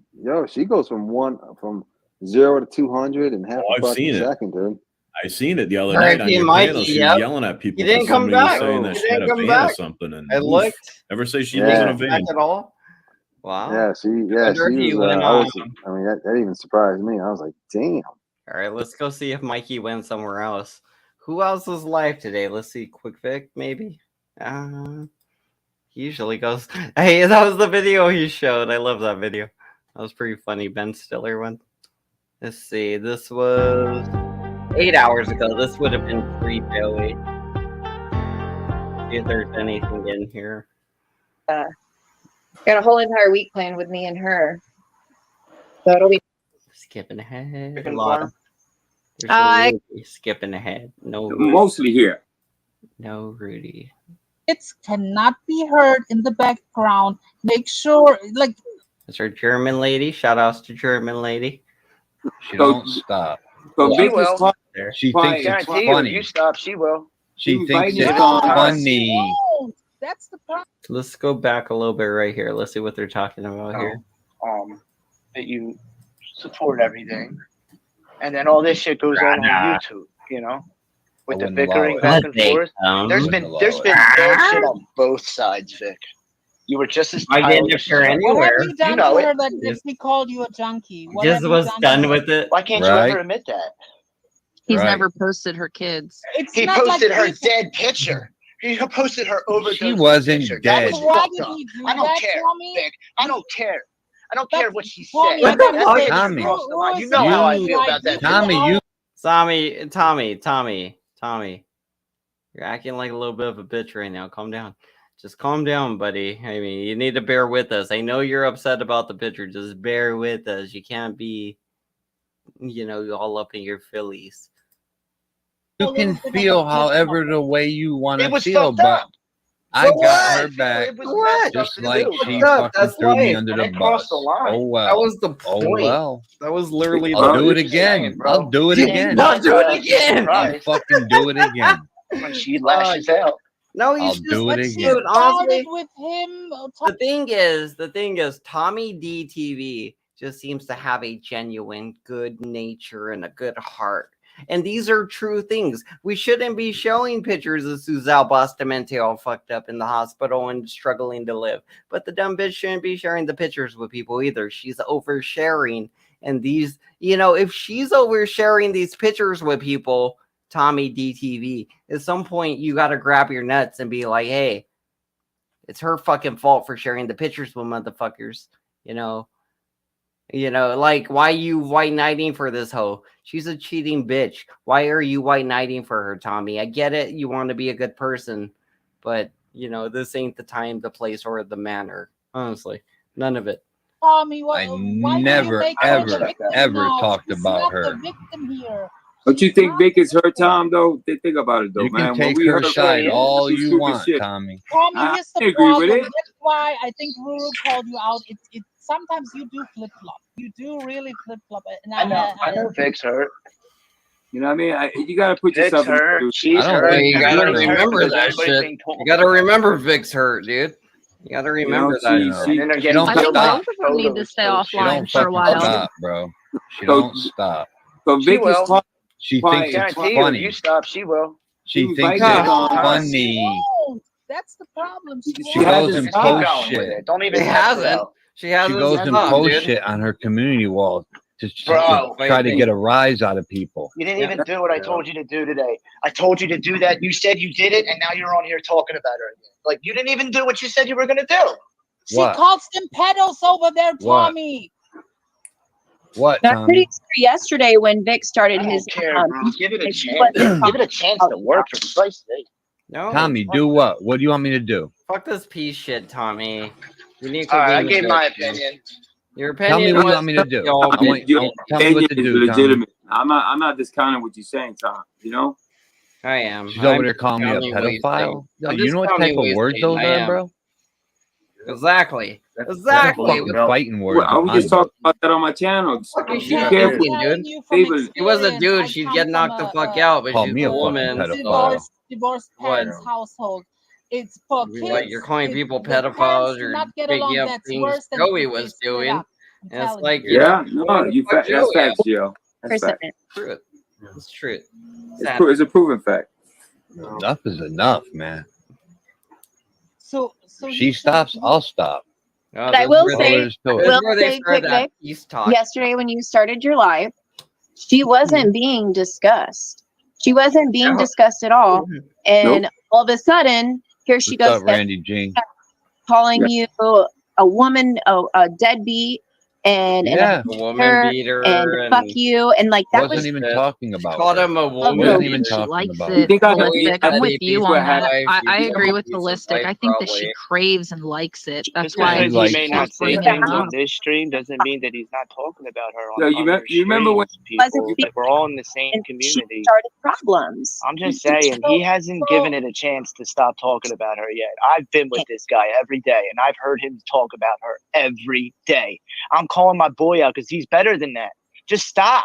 goes from 0 to 200 in half a fucking second, dude. I seen it the other night on your panel. She was yelling at people. He didn't come back. Saying that she had a vein or something. And I looked. Never say she wasn't a vein at all. Wow. Yeah, she was. I mean, that even surprised me. I was like, damn. All right, let's go see if Mikey went somewhere else. Who else is live today? Let's see. Quick Vic, maybe. He usually goes. Hey, that was the video he showed. I love that video. That was pretty funny. Ben Stiller one. Let's see. This was 8 hours ago. This would have been pre-Joey. See if there's anything in here. Got a whole entire week planned with me and her. So it'll be skipping ahead. Skipping ahead. No. Mostly here. No, Rudy. It cannot be heard in the background. Make sure, like. That's our German lady. Shout outs to German lady. She don't stop. So she will. She thinks it's funny. You stop, she will. She thinks it's funny. Oh, that's the problem. Let's go back a little bit right here. Let's see what they're talking about here. That you support everything, and then all this shit goes on YouTube. You know, with the bickering back and forth. There's been dog shit on both sides, Vic. You were just as I didn't appear anywhere. What have you done know to her it. that if he called you a junkie? What Just was done with it. Why can't you ever admit that? He's never posted her kids. He posted her dead picture. He posted her overdose. She wasn't picture. dead. Why did he do I don't that, care, Tommy? Vic. I don't care. I don't care what she Tommy, said. Tommy. You know how I feel about that. Tommy. You're acting like a little bit of a bitch right now. Calm down. Just calm down, buddy. I mean, you need to bear with us. I know you're upset about the picture. Just bear with us. You can't be, all up in your feelies. You can feel however the way you want to feel, but I got her back just like she fucking threw me under the bus. Oh well. That was the point. Oh well. That was literally I'll do it again. I'll do it again. Not do it again. I'll fucking do it again. When she lashes out. No, you I'll should do it again. Dude, honestly, with him. The thing is, Tommy DTV just seems to have a genuine good nature and a good heart. And these are true things. We shouldn't be showing pictures of Suzel Bustamante all fucked up in the hospital and struggling to live. But the dumb bitch shouldn't be sharing the pictures with people either. She's oversharing. And these, if she's oversharing these pictures with people, Tommy DTV, at some point you got to grab your nuts and be like, hey, it's her fucking fault for sharing the pictures with motherfuckers. Like, why you white knighting for this hoe? She's a cheating bitch. Why are you white knighting for her, Tommy? I get it. You want to be a good person, but this ain't the time, the place, or the manner. Honestly, none of it. Tommy, I never, ever talked about her. Don't you think Vic is her, Tom, though? Think about it, though, you man. can take her side all you want, Tommy. Tommy, here's the agree problem. with it. That's why I think Ruru called you out. It sometimes you do flip flop. You do really flip flop. I know Vic's hurt. You know what I mean? You gotta put yourself in the She's hurt. You gotta remember that shit. You gotta remember Vic's hurt, dude. You gotta remember that. She don't I think stop. both of them need to stay offline for a while. Stop, bro. She don't stop. So Vic is talking. She thinks it's funny. You stop, she will. She thinks it's funny. That's the problem. She goes and posts shit. Don't even. It hasn't. She goes and posts shit on her community wall to try to get a rise out of people. You didn't even do what I told you to do today. I told you to do that. You said you did it, and now you're on here talking about her again. Like, you didn't even do what you said you were going to do. She calls them pedos over there, Tommy. What? That's pretty true. Yesterday, when Vic started his, give it a chance. Give it a chance to work for Christ's sake. No, Tommy, do what? What do you want me to do? Fuck this piece shit, Tommy. You need to I gave my opinion. Your opinion. Tell me what you want me to do. Tell me what to do, legitimate. I'm not discounting what you're saying, Tom. I am. She's over there calling me a pedophile. You know what type of words those are, bro? Exactly. Fighting words. I was just talking about that on my channel. Be careful, dude. He was a dude. She'd get knocked the fuck out, but she's a woman. Divorced parents' household. It's for kids. Like, you're calling people pedophiles or making up things Joey was doing. And it's like, that's facts, Joe. That's facts. It's true. It's a proven fact. Enough is enough, man. So she stops, I'll stop. But I will say, quick, Vic, yesterday when you started your live, she wasn't being discussed. She wasn't being discussed at all. And all of a sudden, here she What's goes, up, Randy Jean? calling you a woman, a deadbeat, and Yeah, a woman beater, and fuck you, and like that wasn't even talking about. Called him a woman. Wasn't even She talking likes about. it. Ballistic. I'm with you on that. I agree with Ballistic. I think that she craves and likes it. That's Just why because he she may not keeps say bringing it things up. on this stream doesn't mean that he's not talking about her on No, you remember when people. Like, we're all in the same community. Started problems. I'm just saying, he hasn't given it a chance to stop talking about her yet. I've been with this guy every day, and I've heard him talk about her every day. I'm calling my boy out because he's better than that. Just stop.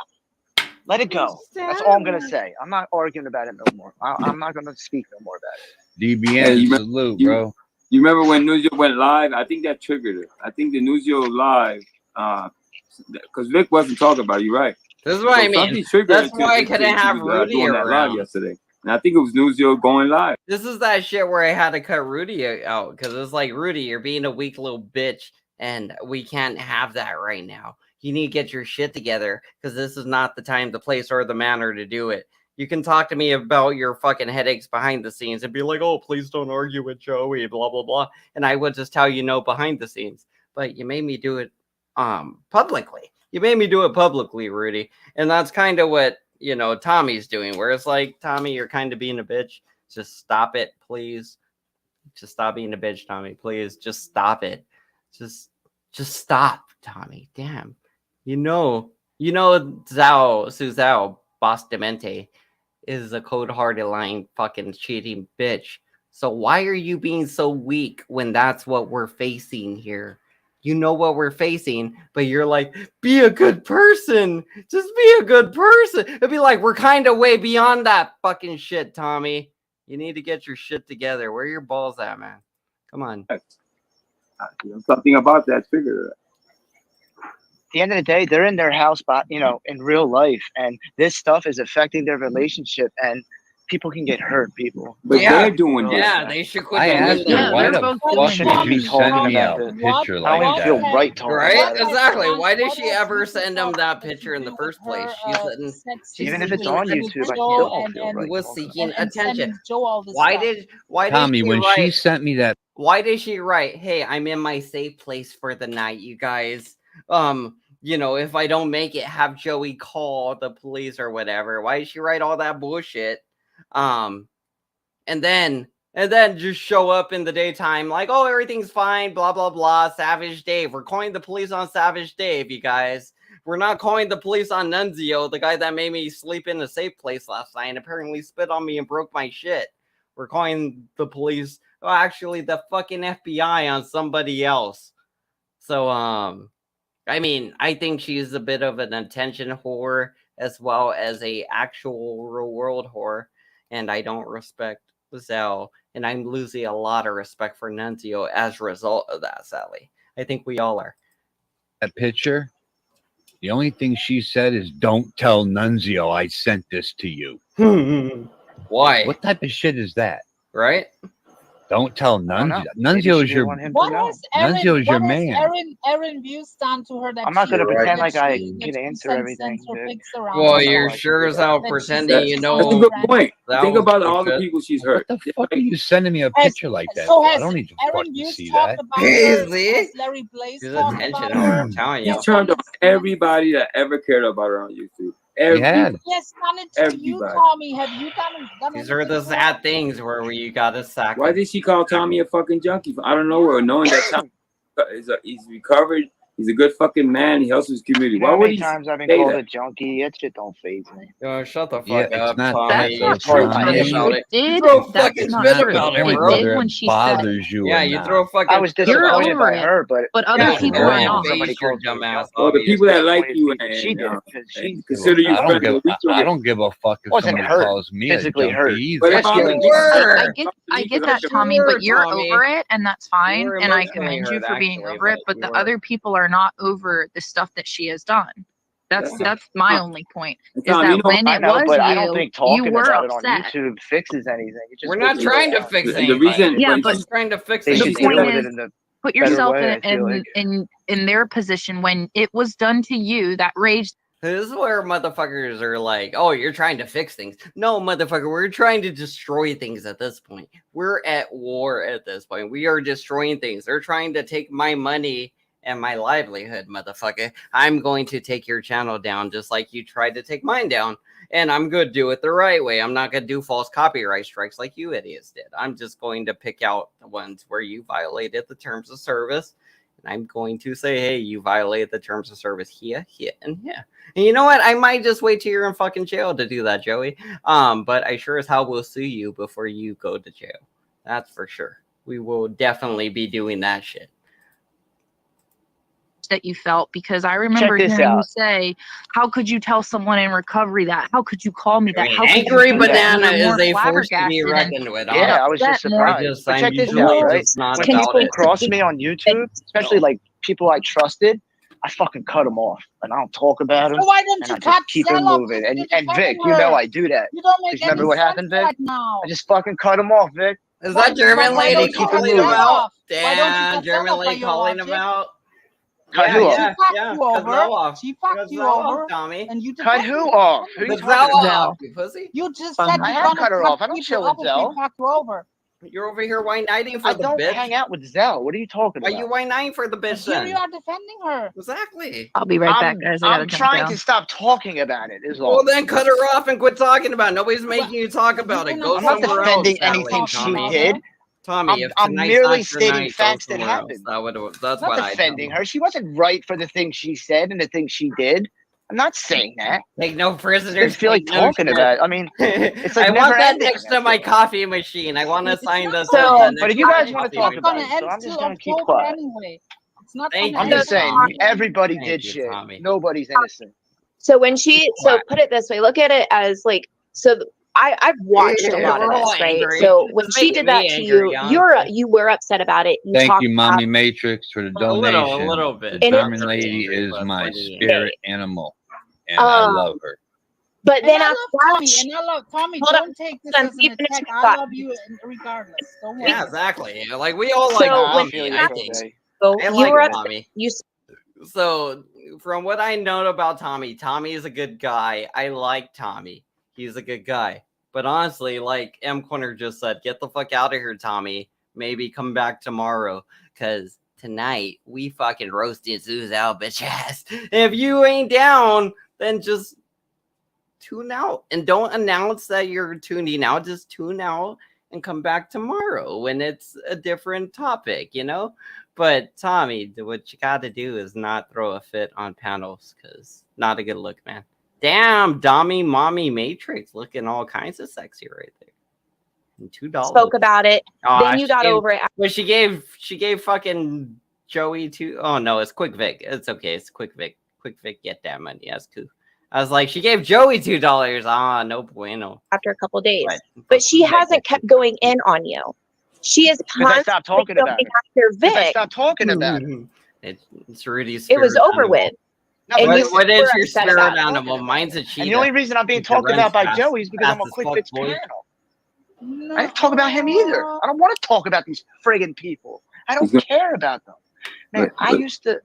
Let it go. That's all I'm going to say. I'm not arguing about it no more. I'm not going to speak no more about it. DBN, salute, bro. You remember when Nuzio went live? I think that triggered it. I think the Nuzio live, because Vic wasn't talking about it, you're right. This is what I mean. That's why I couldn't have Rudy doing that live around yesterday. And I think it was Nuzio going live. This is that shit where I had to cut Rudy out because it's like, Rudy, you're being a weak little bitch, and we can't have that right now. You need to get your shit together because this is not the time, the place, or the manner to do it. You can talk to me about your fucking headaches behind the scenes and be like, oh, please don't argue with Joey, blah, blah, blah. And I would just tell you no behind the scenes. But you made me do it publicly. You made me do it publicly, Rudy. And that's kind of what, Tommy's doing, where it's like, Tommy, you're kind of being a bitch. Just stop it, please. Just stop being a bitch, Tommy, please. Just stop it. Just stop, Tommy. Damn. Suzel Bostamente is a cold-hearted, lying, fucking cheating bitch. So why are you being so weak when that's what we're facing here? You know what we're facing, but you're like, be a good person. Just be a good person. It'd be like, we're kind of way beyond that fucking shit, Tommy. You need to get your shit together. Where are your balls at, man? Come on. Something about that triggered it. At the end of the day, they're in their house, but in real life, and this stuff is affecting their relationship, and people can get hurt. But they're doing this. Yeah, they should quit. I asked her, why the fuck did you send me a picture like that? I feel right talking about it. Exactly. Why did she ever send him that picture in the first place? Even if it's on YouTube, I still don't feel right. Was seeking attention. Tommy, when she sent me that, why did she write, hey, I'm in my safe place for the night, you guys? If I don't make it, have Joey call the police or whatever. Why did she write all that bullshit? And then just show up in the daytime like, oh, everything's fine, blah, blah, blah. Savage Dave. We're calling the police on Savage Dave, you guys. We're not calling the police on Nunzio, the guy that made me sleep in a safe place last night and apparently spit on me and broke my shit. We're calling the police, actually the fucking FBI on somebody else. So, I think she's a bit of an attention whore as well as a actual real world whore. And I don't respect Zell. And I'm losing a lot of respect for Nunzio as a result of that, Sally. I think we all are. That picture, the only thing she said is, don't tell Nunzio I sent this to you. Why? What type of shit is that? Right? Don't tell Nunzio. Nunzio is your man. Aaron Views done to her that I'm not going to pretend like I can answer everything. Well, you're sure as hell pretending you know. That's a good point. Think about all the people she's hurt. What the fuck are you sending me a picture like that? I don't need to fucking see that. Larry Blaze she's attention. I'm telling you. She's turned on everybody that ever cared about her on YouTube. Yes, done it to you, Tommy. Have you done These are the sad things where you gotta sack. Why did she call Tommy a fucking junkie? I don't know where, knowing that Tommy he's recovered. He's a good fucking man. He helps his community. Why would he? Times I've been called a junkie. That shit don't faze me. Shut the fuck up, Tommy. That's not true. It did. That's not true. It did when she said it. You. Yeah, you throw fucking. I was disappointed by her, but other people are not. Oh, the people that like you and she did. She consider you. I don't give a fuck if somebody calls me physically hurt. I get that, Tommy, but you're over it, and that's fine, and I commend you for being over it. But the other people are not over the stuff that she has done. That's my only point. Is Tom, that you know, when it was but you, I don't think talking you were about it on upset. YouTube fixes anything. It just We're not trying to fix the anything. reason, Yeah, We're but just trying to fix they the should anything. deal point with is, it in a put better yourself way. I feel like. in their position when it was done to you. That rage. This is where motherfuckers are like, oh, you're trying to fix things. No, motherfucker, we're trying to destroy things at this point. We're at war at this point. We are destroying things. They're trying to take my money and my livelihood, motherfucker. I'm going to take your channel down just like you tried to take mine down. And I'm going to do it the right way. I'm not going to do false copyright strikes like you idiots did. I'm just going to pick out the ones where you violated the terms of service. And I'm going to say, hey, you violated the terms of service here, here, and here. And you know what? I might just wait till you're in fucking jail to do that, Joey. But I sure as hell will sue you before you go to jail. That's for sure. We will definitely be doing that shit. That you felt, because I remember hearing you say, how could you tell someone in recovery that? How could you call me that? How Angry could you banana is a force to be reckoned with. Yeah, I was just surprised. But check this out, right? When people cross me on YouTube, especially like people I trusted, I fucking cut them off and I don't talk about them. So why don't you cut keep it moving? And Vic, you know I do that. You don't make remember any what sense happened, Vic? right now. I just fucking cut them off, Vic. Is that German lady calling him out? Why don't you Damn, cut German lady calling him out. Cut who off? She fucked you over. She fucked you over. Tommy. And you cut who off? Who you talking about? You pussy. You just said I you're have gonna cut her off. I don't chill with Zell. Fuck you over. You're over here whine-nighting for I the don't bitch. hang out with Zell. What are you talking about? Why you whine-nighting for the bitch Here then? you are defending her. Exactly. I'll be right back, guys. I gotta I'm jump trying down. to stop talking about it. Is all. Well, then cut her off and quit talking about it. Nobody's making you talk about it. Go I'm not somewhere defending else, anything Tommy. she did. Tommy, if I'm tonight's merely not your stating night, facts go that somewhere else. happened. That's I'm what not I defending her. She wasn't right for the things she said and the things she did. I'm not saying that. Take no I prisoners. didn't feel like talking about it. I mean, it's like I want never that ending. next to my coffee machine. I want to sign this. But if you guys want to talk about it, End so I'm just till going to keep October quiet. anyway. It's not. Thank I'm you, just saying, Tommy. everybody Thank did you, shit. Tommy. Nobody's innocent. So when so put it this way, look at it as like, so I've watched a lot of this, right? So when she did that to you, you were upset about it. Thank talked you, Mommy Matrix, for the donation. A little bit. The German lady is my spirit animal, and I love her. But then I after love that, Tommy, and I love Tommy. Hold Don't on. take this Hold on, as let me an finish attack. my I thought. love you regardless. Don't worry. Yeah, exactly. Like we all So like when Tommy. I think. so I you like were upset. Tommy. So from what I know about Tommy, Tommy is a good guy. I like Tommy. He's a good guy. But honestly, like M Corner just said, get the fuck out of here, Tommy. Maybe come back tomorrow. Cause tonight we fucking roasted Suzel, bitch ass. If you ain't down, then just tune out. And don't announce that you're tuning out. Just tune out and come back tomorrow when it's a different topic, you know? But Tommy, what you gotta do is not throw a fit on panels, because not a good look, man. Damn, Dommy Mommy Matrix looking all kinds of sexy right there. And $2. Spoke about it. Then you got over it. Well, she gave fucking Joey two. Oh no, it's Quick Vic. It's okay. It's Quick Vic. Quick Vic, get that money. That's cool. I was like, she gave Joey $2. Ah, no bueno. After a couple days, but she hasn't kept going in on you. She is Because I stopped talking about it. After Vic, I stopped talking about it. It's Rudy's. It was over with. No, And what is your upset spirit about it. animal? Mine's a cheetah. And the only reason I'm being talked about by Joey is because I'm on Quick Vic's panel. I didn't talk about him either. I don't want to talk about these friggin' people. I don't care about them. Man, I used to.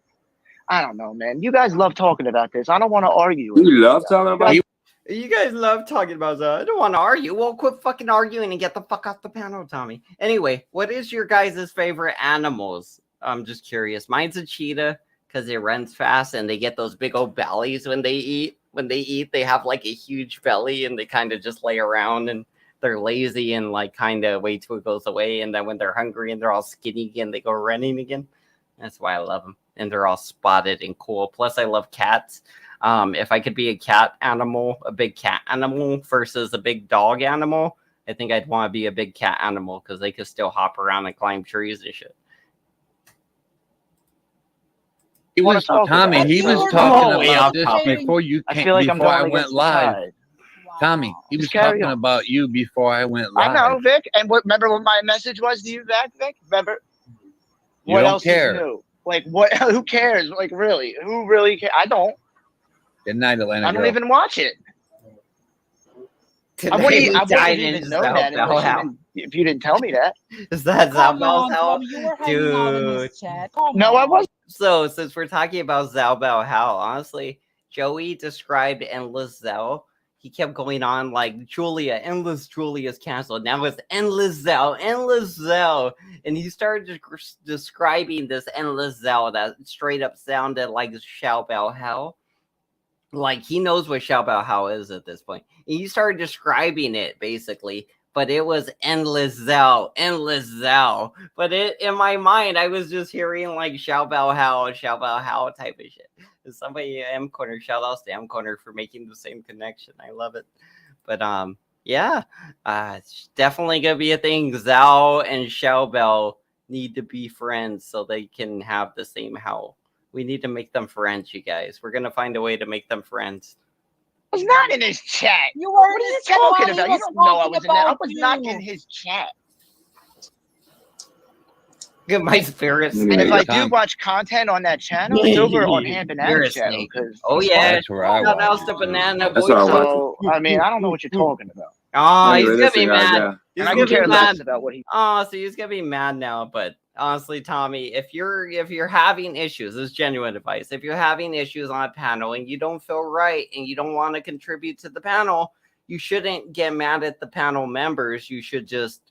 I don't know, man. You guys love talking about this. I don't want to argue. You love talking about it? You guys love talking about that. I don't want to argue. Well, quit fucking arguing and get the fuck off the panel, Tommy. Anyway, what is your guys' favorite animals? I'm just curious. Mine's a cheetah because it runs fast and they get those big old bellies when they eat. When they eat, they have like a huge belly and they kind of just lay around and they're lazy and like kind of wait till it goes away. And then when they're hungry and they're all skinny again, they go running again. That's why I love them. And they're all spotted and cool. Plus, I love cats. If I could be a cat animal, a big cat animal versus a big dog animal, I think I'd want to be a big cat animal because they could still hop around and climb trees and shit. He was Tommy. He was talking about this before you came. Before I went live. Tommy, he was talking about you before I went live. I know, Vic. And remember what my message was to you back, Vic? Remember? You what don't else care. is new? Like what? Who cares? Like really? Who really cares? I don't. Good night, Atlanta. I don't even watch it. I wouldn't even know that if you didn't tell me that. Is that Zalbao's Hao? You were hanging out in his chat. No, I wasn't. So since we're talking about Zalbao Hao, honestly, Joey described Endless Zao. He kept going on like Julia, Endless Julia's canceled. Now it's Endless Zao. And he started describing this Endless Zao that straight up sounded like Xiaobao Hao. Like he knows what Xiaobao Hao is at this point. And he started describing it basically, but it was Endless Zao. But in my mind, I was just hearing like Xiaobao Hao type of shit. Somebody M Corner, shout outs to M Corner for making the same connection. I love it. But yeah, it's definitely gonna be a thing. Zhao and Xiaobao need to be friends so they can have the same Hao. We need to make them friends, you guys. We're gonna find a way to make them friends. I was not in his chat. You were what are you talking about? You don't know I was in there. I was not in his chat. My spirit. And if I do watch content on that channel, it's over on Hand Banana channel. Oh yeah, that's where I watch the banana boy. So I mean, I don't know what you're talking about. Oh, he's gonna be mad. He's I gonna care be less mad about what he. Oh, so he's gonna be mad now. But honestly, Tommy, if you're having issues, this is genuine advice. If you're having issues on a panel and you don't feel right and you don't want to contribute to the panel, you shouldn't get mad at the panel members. You should just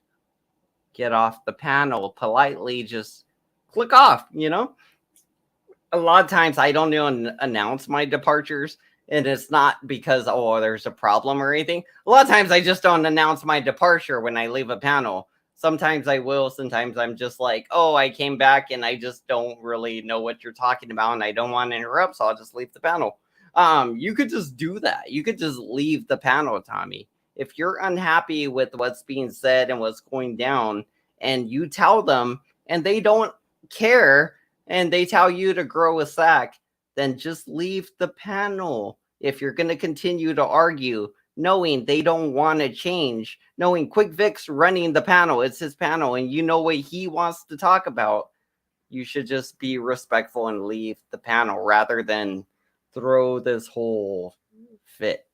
get off the panel politely. Just click off. You know, a lot of times I don't even announce my departures. And it's not because, oh, there's a problem or anything. A lot of times I just don't announce my departure when I leave a panel. Sometimes I will. Sometimes I'm just like, oh, I came back and I just don't really know what you're talking about and I don't want to interrupt, so I'll just leave the panel. You could just do that. You could just leave the panel, Tommy. If you're unhappy with what's being said and what's going down and you tell them and they don't care and they tell you to grow a sack, then just leave the panel. If you're going to continue to argue, knowing they don't want to change, knowing Quick Vic's running the panel, it's his panel, and you know what he wants to talk about, you should just be respectful and leave the panel rather than throw this whole fit,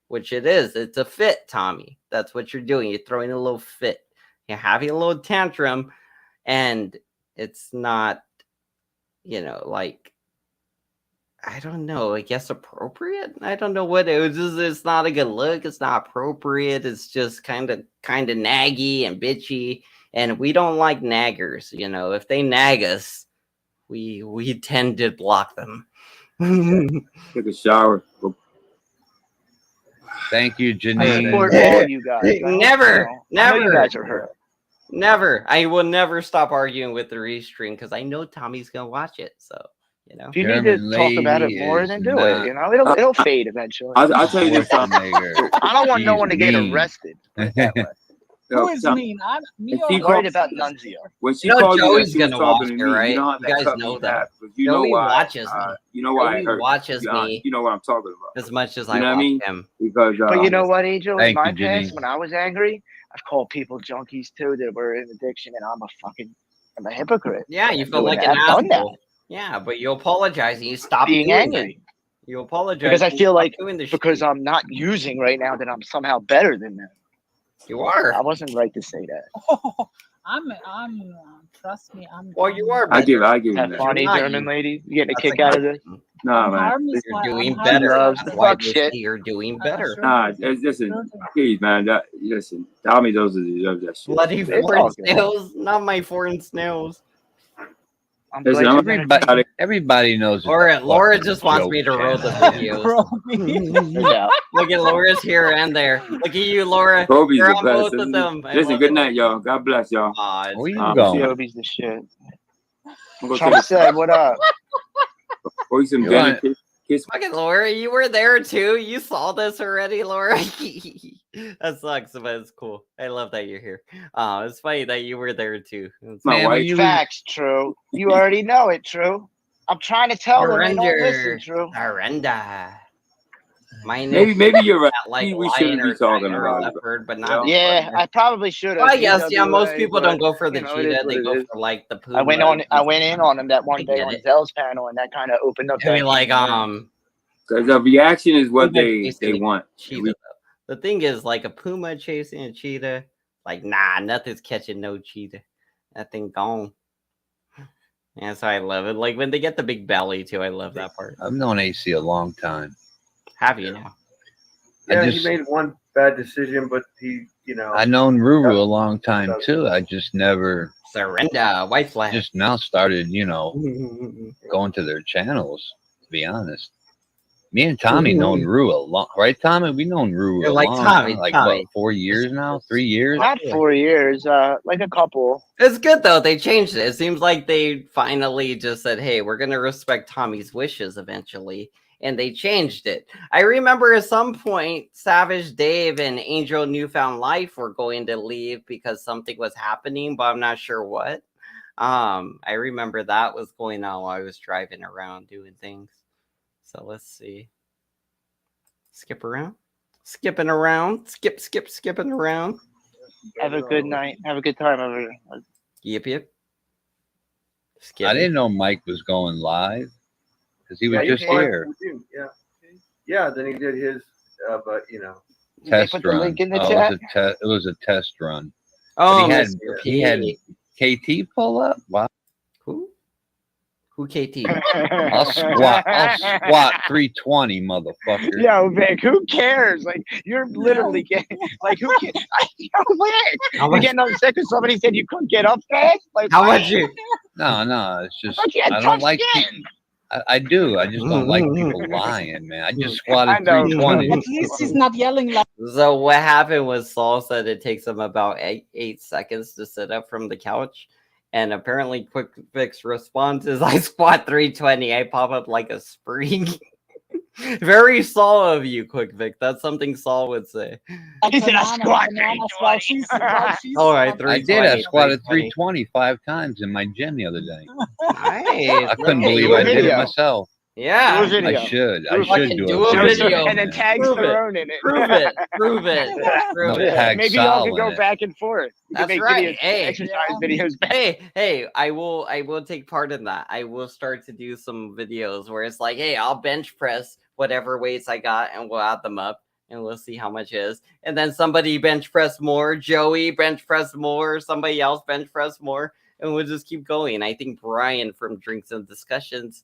which it is. It's a fit, Tommy. That's what you're doing. You're throwing a little fit. You're having a little tantrum, and it's not, you know, like, I don't know, I guess appropriate? I don't know what it was. It's not a good look. It's not appropriate. It's just kind of naggy and bitchy. And we don't like naggers. You know, if they nag us, we tend to block them. Take a shower. Thank you, I Janine. support all you guys. Never. I know you guys are hurt. Never. I will never stop arguing with the restream because I know Tommy's going to watch it. So. You know, if you need to talk about it more, then do it. You know, it'll fade eventually. I'll tell you this. I don't want no one to get arrested. Who is mean? I'm worried about Nunzio. When she called Joey's gonna watch to it, me, right? you know how You guys that know that. You know Joey why? watches me. You know why? Joey watches me. You know what I'm talking about. As much as You I know what I watch mean? him. Because but you know what, Angel? In Thank my you, past, Janine. when I was angry, I've called people junkies too that were in addiction, and I'm a hypocrite. Yeah, you feel like an asshole. Yeah, but you apologize and you stop being doing angry. It. You apologize Because I feel like because shit. I'm not using right now that I'm somehow better than them. You are. I wasn't right to say that. Oh, I'm trust me, I'm. Well, you are. I give that that. funny German lady. You getting a kick out of this? Nah, man. You're doing better. Loves That's the why fuck they shit. say you're doing better. Nah, listen, please, man. Listen, Tommy doesn't deserve that shit. Bloody It's foreign all good. snails, not my foreign snails. Listen, Everybody knows. Laura just wants me to roll the videos. Yeah. Look at Laura's here and there. Look at you, Laura. Kobe's You're the on best. both of them. Listen, good night, y'all. God bless y'all. Where you Kobe's going? the shit. I'm gonna Trump said, "What up?" Go eat some You dinner. want- Kiss. Fucking Laura, you were there too. You saw this already, Laura. That sucks, but it's cool. I love that you're here. It's funny that you were there too. It's My wife. Facts, True. You already know it, True. I'm trying to tell them they don't listen, True. Surrender. My name. Maybe you're right. Like We shouldn't be talking tiger or about it. leopard, but not. Yeah, I probably should have. Well, yes, yeah. Most people don't go for the you know, it is cheetah. They what go it is. for like the puma. I went in on them that one day get on it. Zell's panel, and that kind of opened up. I mean, that like, Because the reaction is what they want. The thing is, like a puma chasing a cheetah, like nah, nothing's catching no cheetah. That thing gone. Yeah, that's why I love it. Like when they get the big belly too, I love that part. I've known AC a long time. Have you now? Yeah, he made one bad decision, but he, I've known Ruru a long time too. I just never surrender. White flag. Just now started, going to their channels. To be honest, me and Tommy known Ruru a long, right? Tommy, we known Ruru a long time, like what, 4 years now, 3 years? Not 4 years, like a couple. It's good though. They changed it. It seems like they finally just said, "Hey, we're gonna respect Tommy's wishes eventually." And they changed it. I remember at some point, Savage Dave and Angel Newfound Life were going to leave because something was happening, but I'm not sure what. I remember that was going on while I was driving around doing things. So let's see. Skip around. Skipping around. Skipping around. Have a good night. Have a good time over there. Yep. I didn't know Mike was going live. Because he was just here. Yeah, then he did his, but test run. It was a test run. Oh, he had KT pull up. Wow. Who KT? I'll squat 320, motherfucker. Yo, Vic, who cares? Like, you're literally getting, like, who cares? You're getting upset because somebody said you couldn't get up fast? Like, how much you? No, it's just, I don't like people. I do. I just don't like people lying, man. I just squatted 320. At least he's not yelling like. So what happened was Saul said it takes him about 8 seconds to sit up from the couch. And apparently Quick Vic's response is, I squat 320. I pop up like a spring. Very Saul of you, Quick Vic. That's something Saul would say. He said, I squat 320. All right, 320. I did. I squatted 320 5 times in my gym the other day. Nice. I couldn't believe I did it myself. Yeah, I should do a video and then tag Tyrone in it. Prove it. Maybe y'all can go back and forth. That's right. Exercise videos. Hey, I will take part in that. I will start to do some videos where it's like, hey, I'll bench press whatever weights I got and we'll add them up and we'll see how much it is. And then somebody bench press more, Joey bench press more, somebody else bench press more, and we'll just keep going. I think Brian from Drinks and Discussions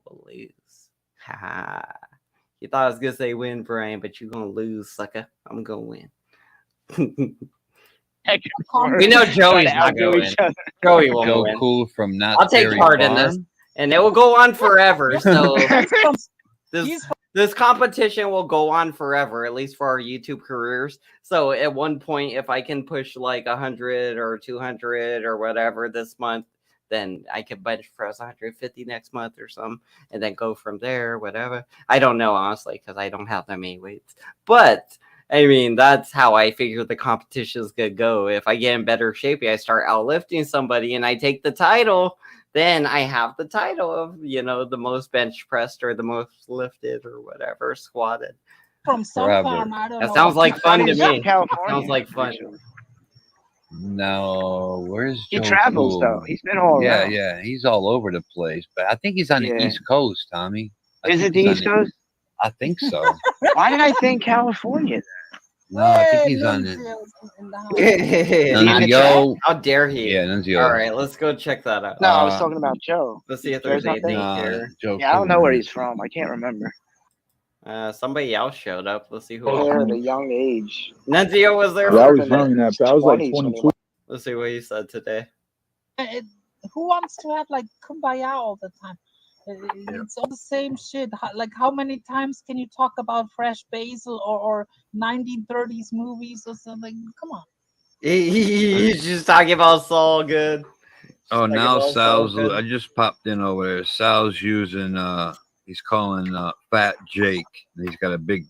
will lose. Ha! You thought I was gonna say win, Brian, but you're gonna lose, sucker. I'm gonna win. We know Joey's not gonna win. Joey won't win. Cool from not. I'll take part in this, and it will go on forever. So this competition will go on forever, at least for our YouTube careers. So at one point, if I can push like 100 or 200 or whatever this month, then I could bench press 150 next month or something, and then go from there, whatever. I don't know, honestly, because I don't have that many weights. But, I mean, that's how I figure the competition's going to go. If I get in better shape, I start outlifting somebody, and I take the title, then I have the title of, the most bench pressed or the most lifted or whatever, squatted. From some farm, I don't know. That sounds like fun to me. Sounds like fun. No, where's he Joe travels Cool? Though he's been all around. Yeah, he's all over the place, but I think he's on the East Coast, Tommy. Is it the East Coast? I think so. Why did I think California? No, I think he's on it. Nunzio. How dare he? Yeah, Nunzio. All right, let's go check that out. No, I was talking about Joe. Let's see if there's anything here. Yeah, I don't know where he's from. I can't remember. Somebody else showed up. Let's see who. They're at a young age. Nunzio was there. Yeah, I was young in that, but I was like 22. Let's see what he said today. Who wants to have like kumbaya all the time? It's all the same shit. Like, how many times can you talk about Fresh Basil or 1930s movies or something? Come on. He's just talking about Saul Good. Oh, now Sal's. I just popped in over there. Sal's using. He's calling Fat Jake. He's got a big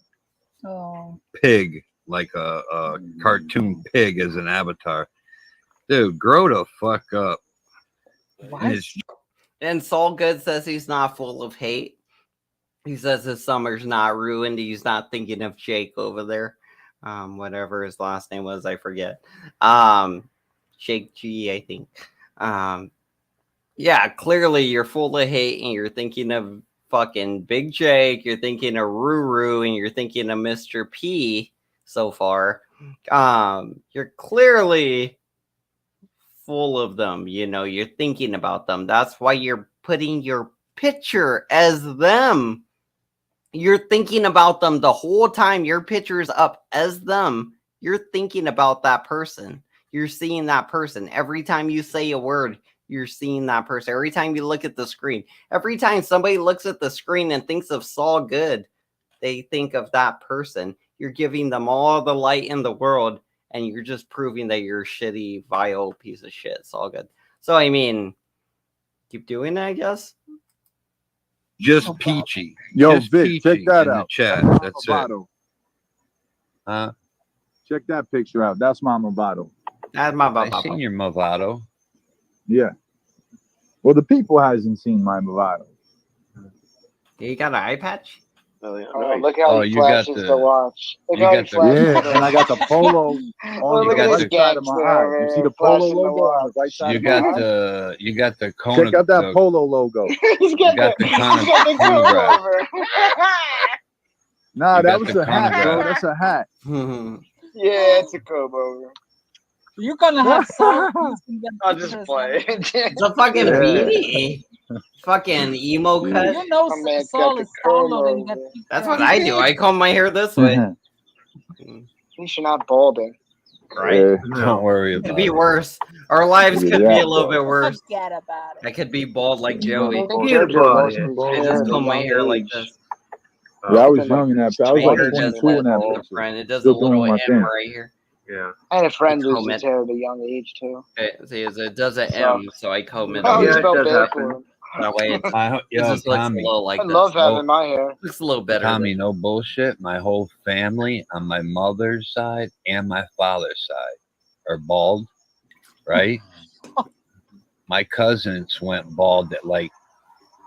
pig, like a cartoon pig, as an avatar. Dude, grow the fuck up. And Saul Good says he's not full of hate. He says his summer's not ruined. He's not thinking of Jake over there. Whatever his last name was, I forget. Jake G, I think. Yeah, clearly you're full of hate and you're thinking of fucking Big Jake, you're thinking of Ruru, and you're thinking of Mr. P so far. You're clearly full of them. You know, you're thinking about them. That's why you're putting your picture as them. You're thinking about them the whole time. Your picture is up as them. You're thinking about that person. You're seeing that person. Every time you say a word, you're seeing that person. Every time you look at the screen. Every time somebody looks at the screen and thinks of Saul Good, they think of that person. You're giving them all the light in the world, and you're just proving that you're a shitty, vile piece of shit. Saul Good. So, I mean, keep doing it, I guess. Just peachy. Yo, Just Vic, peachy check that in out. the chat. That's That's Mama it. Votto. Check that picture out. That's Mama Votto. That's my I seen your Movado. Yeah. Well, the people hasn't seen my Movado. You got an eye patch? Oh, look how he you got flashes the- the watch. Look you how he got the- flashes Yeah, the and I got the polo on Look the at right this side of my eye. You see the polo flashing the logo on the right side You of my got eye? the Kona. Check out that polo logo. He's got the he's Kona got the crew comb graph. over. Nah, You that got was the a hat, bro. chronograph. That's a hat. Yeah, it's a comb over. You're gonna have Saul. I'll just play. It's a fucking Yeah. beanie. Fucking emo cut. You know, My man's Saul got is the comb following that. over. That's what I do. I comb my hair this way. At least you're not balding. Right? Don't worry It about could be it. worse. Our lives could be a little bit worse. Forget about it. I could be bald like Joey. Forget about it. I just comb my hair like this. Yeah, I was young in that. I was My like hair does 22 in that in the picture. front. It does a Still doing little my M thing. right here. Yeah. I had a friend lose comb his it. hair at a young age too. It does an M, so I comb it. I always Yeah, it felt does bad happen. for him. That way it Yo, just looks a Tommy. little like I this. love having my hair. Looks a little better. Tommy, no bullshit. My whole family on my mother's side and my father's side are bald, right? My cousins went bald at like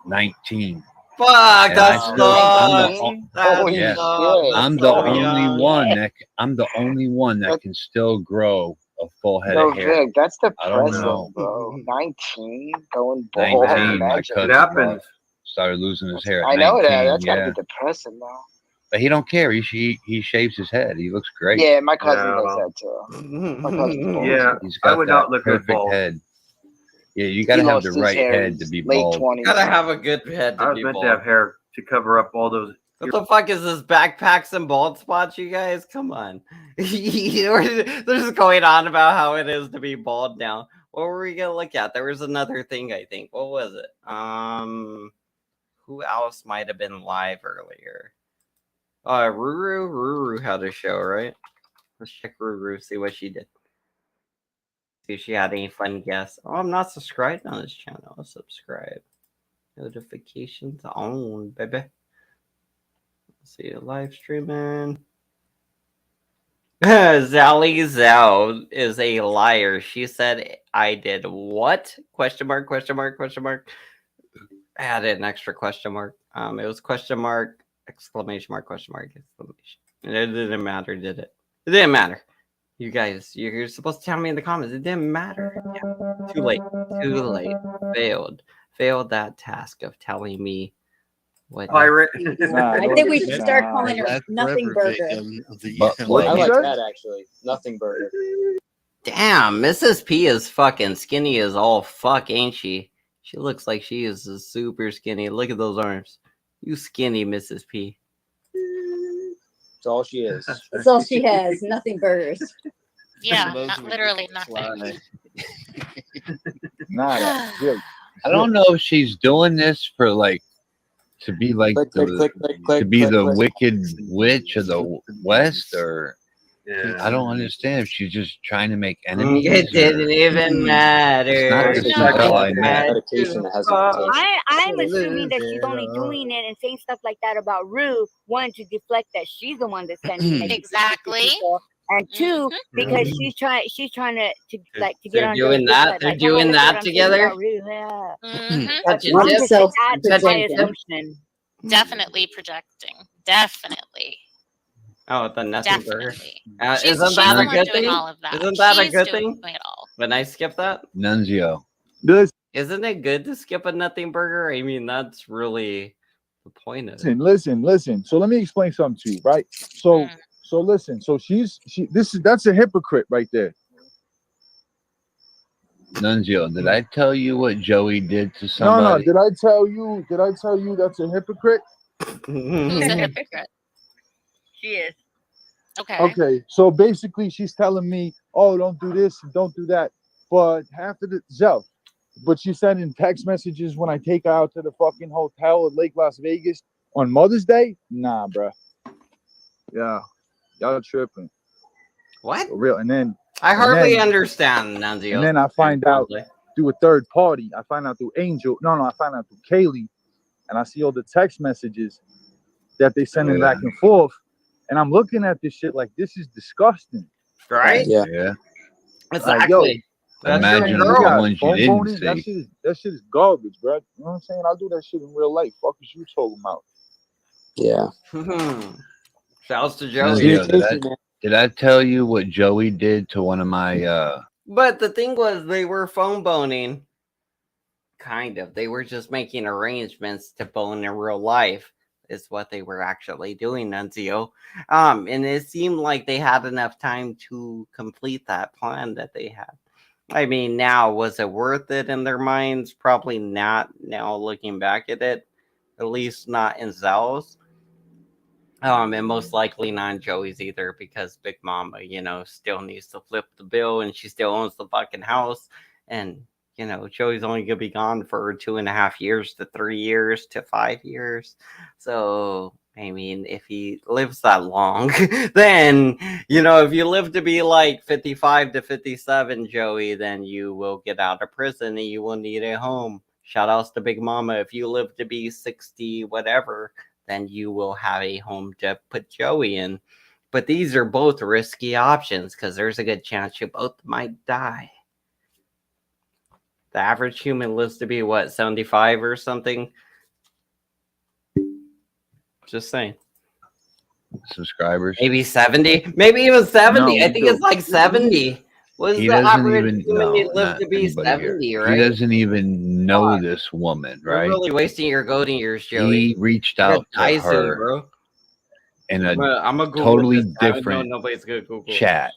19. Fuck, And that's I still- Holy yeah, shit. I'm the so only young. one that I'm the only one that can still grow a full head Yo, of hair. Vic, that's I don't depressing, know. bro. 19, going bald. 19, my Imagine. cousin It happens. started losing his hair at I 19. know that. That's gotta Yeah, be depressing, though. but he don't care. He shaves his head. He looks great. Yeah, my cousin Yeah, does well. that too. My cousin's bald. Yeah, He's I got would that not look good perfect bald. head. Yeah, you gotta He have lost the his right hair in head to be late bald. 20s. Gotta have a good head I to was be meant bald. to have hair to cover up all those. What the fuck is this backpacks and bald spots, you guys? Come on. They're just going on about how it is to be bald now. What were we gonna look at? There was another thing, I think. What was it? Who else might have been live earlier? Ruru had a show, right? Let's check Ruru, see what she did. See if she had any fun guests. Oh, I'm not subscribed on this channel. I'll subscribe. Notifications on, baby. See you live streaming. Zally Zell is a liar. She said I did what? Question mark, question mark, question mark. I added an extra question mark. It was question mark, exclamation mark, question mark, exclamation. It didn't matter, did it? It didn't matter. You guys, you're supposed to tell me in the comments. It didn't matter. Yeah. Too late. Too late. Failed that task of telling me what. Pirate. I think we should start calling her Nothing Burger. What I like you that actually. Nothing Burger. Damn, Mrs. P is fucking skinny as all fuck, ain't she? She looks like she is super skinny. Look at those arms. You skinny, Mrs. P. That's all she is. That's all she has. Nothing burgers. Yeah, not literally nothing. I don't know if she's doing this for like to be like Click, the, click, to be click, the click. wicked witch of the West, or Yeah. I don't understand if she's just trying to make enemies. It didn't even matter. It's not the Suzel I met. Medication that has a I'm assuming that she's only doing it and saying stuff like that about Rue, one, to deflect that she's the one that's sending it. Exactly. And two, because she's trying to like to get They're on doing Rue's that? side, They're like, doing that's that what I'm saying together? about Rue, yeah. Touch One and just dip. add to my Touch- assumption. Definitely projecting. Definitely. Oh, the nothing burger. Definitely. Isn't She's that the a one good doing thing? all of that. Isn't that a She's good doing thing? it all. When I skip that? Nunzio. Isn't it good to skip a nothing burger? I mean, that's really the point of it. Listen. So let me explain something to you, right? So listen. So that's a hypocrite right there. Nunzio, did I tell you what Joey did to somebody? No. Did I tell you that's a hypocrite? Who's a hypocrite? She is. Okay. Okay. So basically, she's telling me, "Oh, don't do this, don't do that." But after the Zell, but she's sending text messages when I take her out to the fucking hotel at Lake Las Vegas on Mother's Day. Nah, bruh. Yeah, y'all tripping. What? For real. And then I hardly understand, Nunzio. And then I find out through a third party. I find out through Angel. No, I find out through Kaylee, and I see all the text messages that they sending back and forth. And I'm looking at this shit like, this is disgusting. Right? Yeah. Exactly. Imagine the ones you didn't see. That shit is garbage, bro. You know what I'm saying? I'll do that shit in real life. Fuck is you talking about? Yeah. Shouts to Joey. Did I tell you what Joey did to one of my But the thing was, they were phone boning. Kind of. They were just making arrangements to bone in real life. Is what they were actually doing, Nunzio. And it seemed like they had enough time to complete that plan that they had. I mean, now, was it worth it in their minds? Probably not now looking back at it. At least not in Zell's. And most likely not in Joey's either, because Big Mama, still needs to flip the bill and she still owns the fucking house. And, Joey's only going to be gone for 2.5 years to 3 years to 5 years. So, I mean, if he lives that long, then, if you live to be like 55 to 57, Joey, then you will get out of prison and you will need a home. Shout outs to Big Mama. If you live to be 60, whatever, then you will have a home to put Joey in. But these are both risky options because there's a good chance you both might die. The average human lives to be, 75 or something? Just saying. Subscribers? Maybe 70? Maybe even 70. No, I think it's like 70. What's the average human live to be? 70, right? He doesn't even know this woman, right? You're really wasting your golden years, Joey. He reached out to her bro. in a I'm a totally different chat.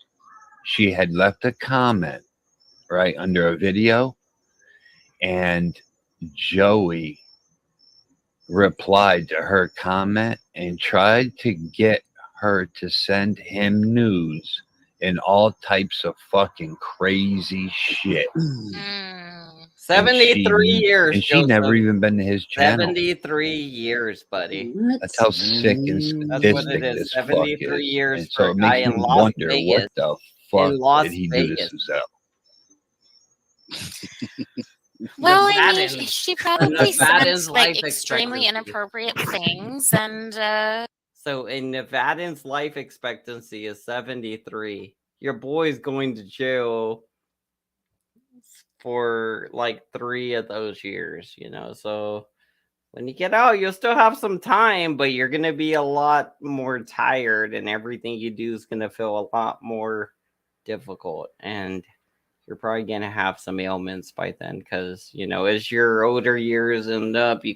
She had left a comment, right, under a video, and Joey replied to her comment and tried to get her to send him nudes and all types of fucking crazy shit. 73 years. And she never even been to his channel. 73 years, buddy. That's how sick and sadistic this fuck is. 73 years and so for it a guy makes in me Las wonder Vegas. what the fuck did he do to Suzel? Well, I mean, she probably said like extremely inappropriate things, and so in Nevadans life expectancy is 73. Your boy's going to jail for like 3 of those years, so when you get out, you'll still have some time, but you're going to be a lot more tired and everything you do is going to feel a lot more difficult. And you're probably going to have some ailments by then because, as your older years end up, you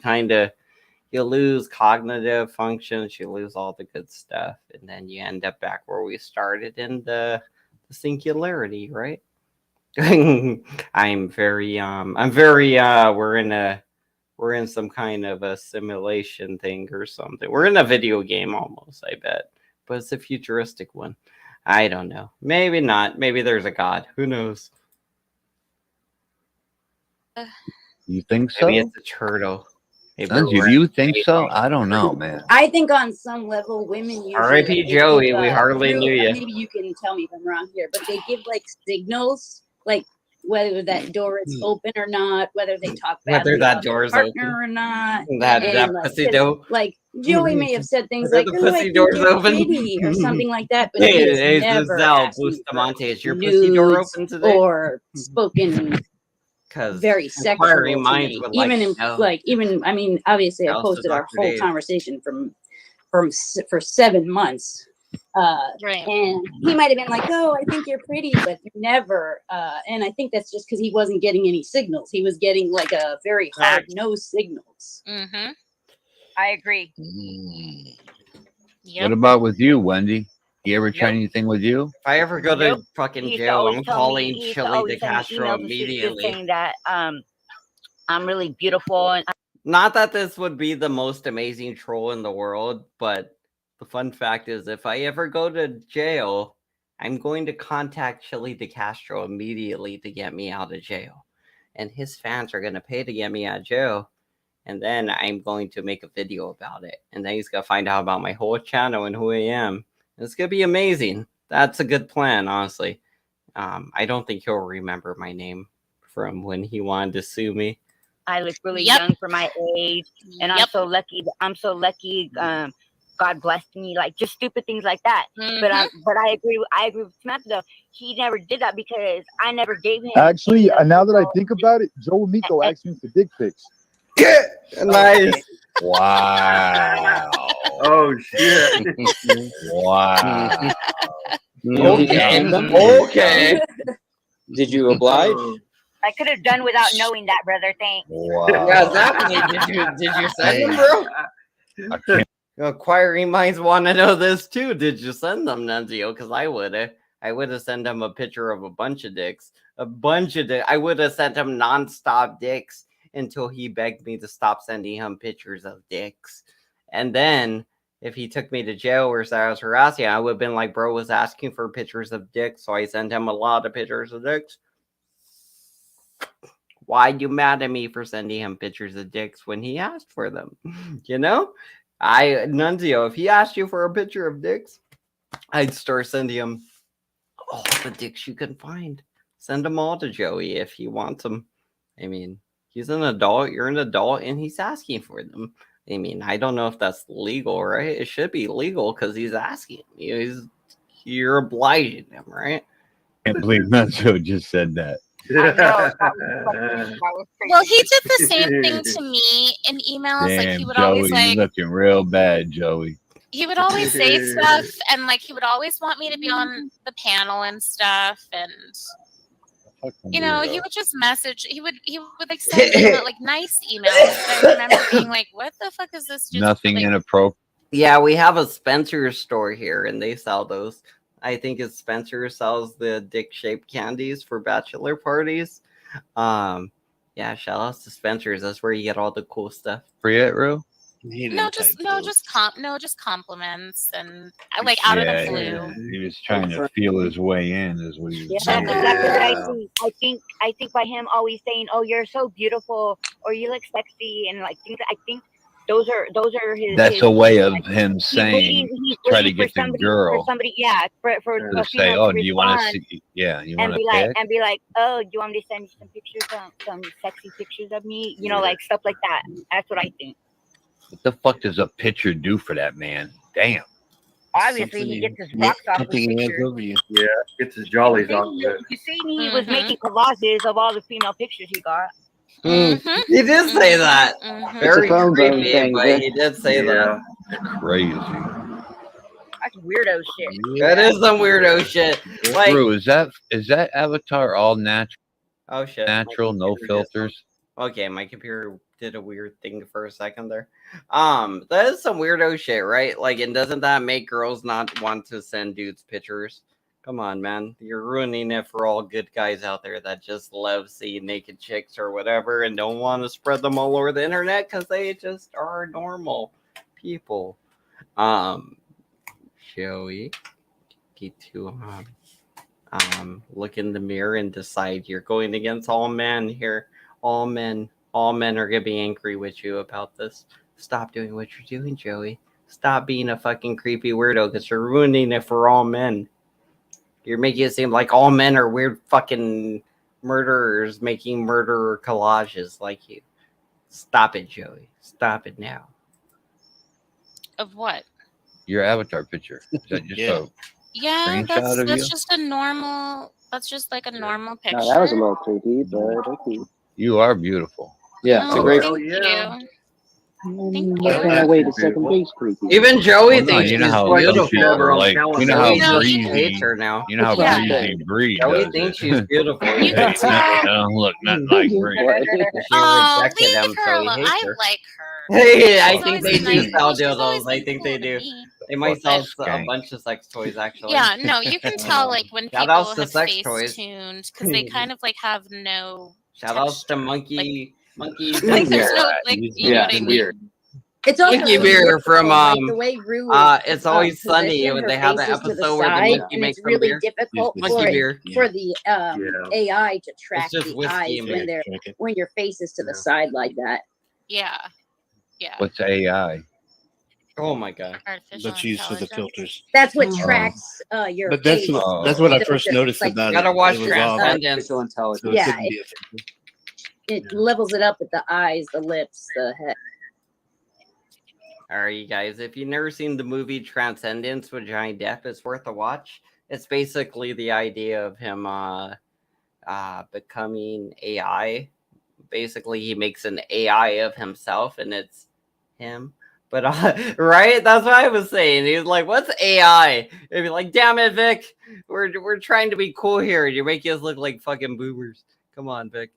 lose cognitive functions, you lose all the good stuff, and then you end up back where we started in the singularity, right? We're in some kind of a simulation thing or something. We're in a video game almost, I bet, but it's a futuristic one. I don't know. Maybe not. Maybe there's a god. Who knows? You think so? Maybe it's a turtle. You think so? I don't know, man. I think on some level, women usually. R.I.P. Joey, we hardly knew you. Maybe you can tell me if I'm wrong here, but they give like signals, like whether that door is open or not, whether they talk whether that door is partner or not. That pussy door. Like Joey may have said things Whether like, the pussy door's open or something like that, but he has never asked me Bustamante, is your pussy door open today? Or spoken very sexual to me. Even I mean, obviously I posted our whole conversation for 7 months. Right. And he might have been like, "Oh, I think you're pretty," but never. And I think that's just because he wasn't getting any signals. He was getting like a very hard no signals. Mm-hmm. I agree. What about with you, Wendy? You ever try anything with you? If I ever go to fucking jail, I'm calling he used to Chili always De send me Castro emails just saying that I'm really beautiful and not that this would be the most amazing troll in the world, but the fun fact is if I ever go to jail, I'm going to contact Chili De Castro immediately to get me out of jail. And his fans are going to pay to get me out of jail. And then I'm going to make a video about it. And then he's going to find out about my whole channel and who I am. It's going to be amazing. That's a good plan, honestly. I don't think he'll remember my name from when he wanted to sue me. I look really young for my age, and I'm so lucky. I'm so lucky. God blessed me, like just stupid things like that. But I agree. I agree with Samantha though. He never did that because I never gave him. Actually, now that I think about it, Joe Miko asked me for dick pics. Nice. Wow. Oh shit. Wow. Okay. Did you oblige? I could have done without knowing that, brother. Thanks. Wow. Yeah, exactly. Did you send them, bro? Acquiring minds want to know this too. Did you send them, Nunzio? Because I would have sent him a picture of a bunch of dicks. A bunch of dicks. I would have sent him nonstop dicks until he begged me to stop sending him pictures of dicks. And then if he took me to jail or I was harassing, I would have been like, bro was asking for pictures of dicks, so I sent him a lot of pictures of dicks. Why you mad at me for sending him pictures of dicks when he asked for them? You know? Nunzio, if he asked you for a picture of dicks, I'd start sending him all the dicks you can find. Send them all to Joey if he wants them. I mean, he's an adult, you're an adult, and he's asking for them. I mean, I don't know if that's legal, right? It should be legal because he's asking. You're obliging him, right? I can't believe Nacho just said that. Well, he did the same thing to me in emails. Damn, like he would Joey, always like you're looking real bad, Joey. he would always say stuff, and like he would always want me to be on the panel and stuff, and you know, he would just message. He would like send me like nice emails. But I remember being like, "What the fuck is this?" Just Nothing like, inappropriate. Yeah, we have a Spencer's store here, and they sell those. I think it's Spencer sells the dick-shaped candies for bachelor parties. Yeah, shout outs to Spencer's. That's where you get all the cool stuff. Free it, Ru? just compliments and like out of the blue. He was trying to feel his way in, is what he was That's saying. exactly what I think by him always saying, "Oh, you're so beautiful," or "You look sexy," and like things. I think those are his. That's his, a way of like, him saying, he's try to waiting get for the somebody, girl for to say, "Oh, do you want to see?" Yeah, you want to be like, "Oh, do you want me to send you some pictures, some sexy pictures of me?" You know, like stuff like that. That's what I think. What the fuck does a picture do for that man? Damn. Obviously, he gets his rocks off with pictures. Yeah, gets his jollies off. You see, he was making collages of all the female pictures he got. He did say that. Very creepy, thing, but he did say that. Crazy. That's weirdo shit. That is some weirdo shit. Like, Drew, is that avatar all natural? Oh shit. Natural, no filters. Okay, my computer did a weird thing for a second there. That is some weirdo shit, right? Like, and doesn't that make girls not want to send dudes pictures? Come on, man. You're ruining it for all good guys out there that just love seeing naked chicks or whatever and don't want to spread them all over the internet because they just are normal people. Joey, get to look in the mirror and decide you're going against all men here. All men are gonna be angry with you about this. Stop doing what you're doing, Joey. Stop being a fucking creepy weirdo because you're ruining it for all men. You're making it seem like all men are weird fucking murderers making murderer collages like you. Stop it, Joey. Stop it now. Of what? Your avatar picture. Is that just a Yeah, screenshot of that's you? just a normal. That's just like a normal picture. No, that was a little creepy, but okay. You are beautiful. Yeah, it's a great. Thank you. Away the second base creepy. Even Joey thinks you know she's how beautiful. some people are like, you know how Joey breezy, hates her now. you know how breezy Bree Joey does thinks it. she's beautiful. He They hates her. don't look nothing like Bree. She Oh, rejected leave him, her so he alone. hates I her. like her. Hey, I She's think always they been do nice. sell Well, she's always dildos. I been think cool they to do. me. They might sell a Skank. bunch of sex toys, actually. Yeah, no, you can tell like when Shout people outs to have sex face toys. tuned because they kind of like have no Shout outs to texture. monkey. Like there's no like you know what I mean. It's also Monkey really beer from difficult, like the way Rue It's Always Sunny positioned, when her they have face the is to the episode where the side, monkey and makes it's some really beer. difficult Monkey beer. for the AI to track just the whiskey eyes and when beer. they're Drink it. when your face is to the side like that. Yeah, yeah. What's AI? Oh my god. Artificial That's used for the intelligence. filters. That's what tracks your But that's face. that's what I So first just, noticed like, about Gotta it. watch It was off. Transcendence. So it Yeah, couldn't be a filter. it levels it up with the eyes, the lips, the head. All right, you guys. If you've never seen the movie Transcendence with Johnny Depp, it's worth a watch. It's basically the idea of him becoming AI. Basically, he makes an AI of himself, and it's him. But right, that's what I was saying. He was like, "What's AI?" And be like, "Damn it, Vic, we're trying to be cool here. You're making us look like fucking boomers. Come on, Vic."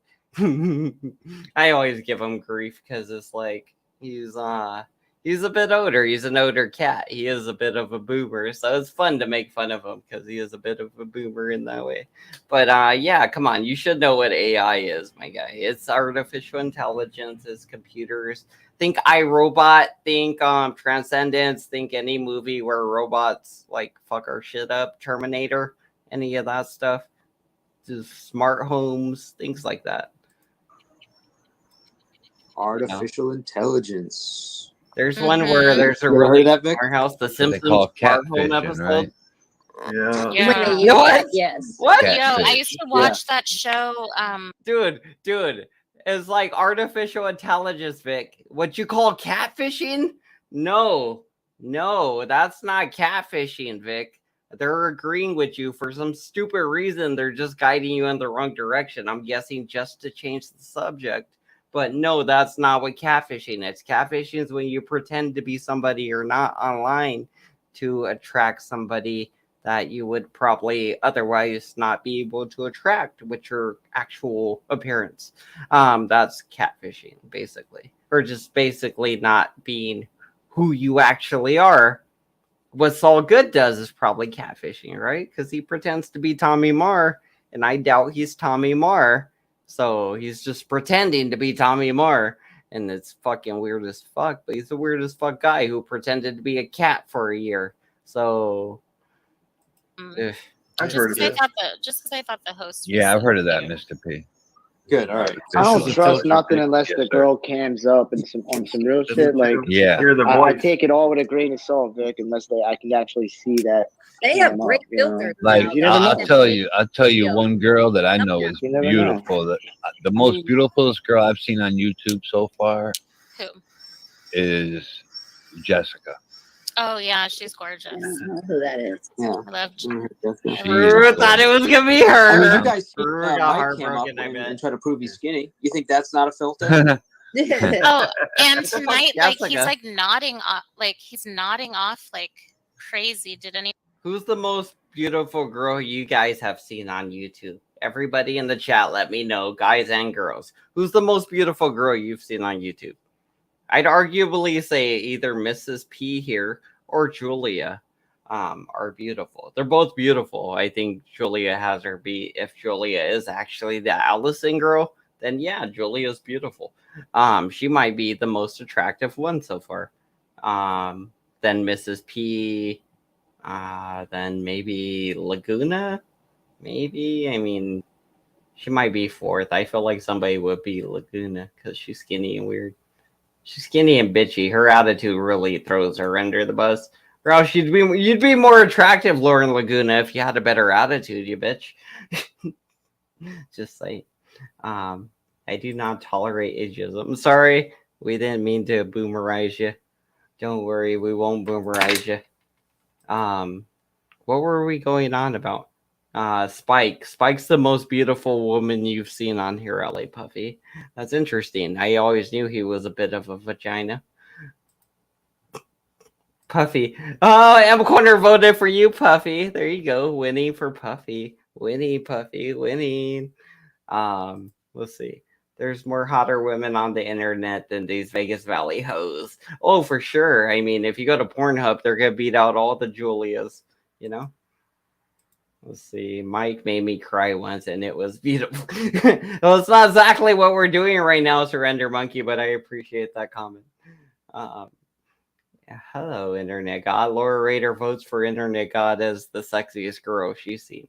I always give him grief because it's like he's a bit older. He's an older cat. He is a bit of a boomer, so it's fun to make fun of him because he is a bit of a boomer in that way. But yeah, come on, you should know what AI is, my guy. It's artificial intelligence. It's computers. Think iRobot. Think Transcendence. Think any movie where robots like fuck our shit up. Terminator. Any of that stuff. Just smart homes. Things like that. Artificial intelligence. There's one where there's a You ever really heard of that, Vic? smart house, the What they Simpsons call smart home catfishing, episode. right? Yeah. Yeah. You know what? Yes. What? Yo, I Catfish. used to watch that show. Dude, it's like artificial intelligence, Vic. What you call catfishing? No, that's not catfishing, Vic. They're agreeing with you for some stupid reason. They're just guiding you in the wrong direction. I'm guessing just to change the subject. But no, that's not what catfishing is. Catfishing is when you pretend to be somebody you're not online to attract somebody that you would probably otherwise not be able to attract with your actual appearance. That's catfishing, basically. Or just basically not being who you actually are. What Saul Good does is probably catfishing, right? Because he pretends to be Tommy Marr, and I doubt he's Tommy Marr. So he's just pretending to be Tommy Marr. And it's fucking weird as fuck. But he's the weirdest fuck guy who pretended to be a cat for a year. So I've heard of it. Just because I thought the host. Yeah, I've heard of that, there. Mr. P. Good. All right. I don't trust nothing unless the girl cams up and on some real shit. Like, Yeah. I take it all with a grain of salt, Vic, unless I can actually see that. They have great filters. Like now. You never know. I'll tell you one girl that I know is never beautiful. The most beautifulest girl I've seen on YouTube so far Who? is Jessica. Oh yeah, she's gorgeous. I don't know who that is. Yeah. I love. Rue thought it was gonna be her. I mean, you guys see Rue Mike got cam up heartbroken, I bet. and try to prove he's skinny. You think that's not a filter? Oh, and tonight, like he's Jessica. like nodding off, like crazy. Did any? Who's the most beautiful girl you guys have seen on YouTube? Everybody in the chat, let me know, guys and girls. Who's the most beautiful girl you've seen on YouTube? I'd arguably say either Mrs. P here or Julia are beautiful. They're both beautiful. I think Julia has her beat. If Julia is actually the Allison girl, then yeah, Julia's beautiful. She might be the most attractive one so far. Then Mrs. P, then maybe Laguna. Maybe. I mean, she might be fourth. I feel like somebody would be Laguna because she's skinny and weird. She's skinny and bitchy. Her attitude really throws her under the bus. Or else you'd be more attractive, Lauren Laguna, if you had a better attitude, you bitch. Just say, I do not tolerate ageism. Sorry, we didn't mean to boomerize you. Don't worry, we won't boomerize you. What were we going on about? Spike. Spike's the most beautiful woman you've seen on here, LA Puffy. That's interesting. I always knew he was a bit of a vagina. Puffy. Oh, M Corner voted for you, Puffy. There you go. Winning for Puffy. Winning, Puffy. Winning. Let's see. There's more hotter women on the internet than these Vegas Valley hoes. Oh, for sure. I mean, if you go to Pornhub, they're gonna beat out all the Julias, you know? Let's see. Mike made me cry once and it was beautiful. Well, it's not exactly what we're doing right now, Surrender Monkey, but I appreciate that comment. Yeah, hello, Internet God. Laura Rader votes for Internet God as the sexiest girl she's seen.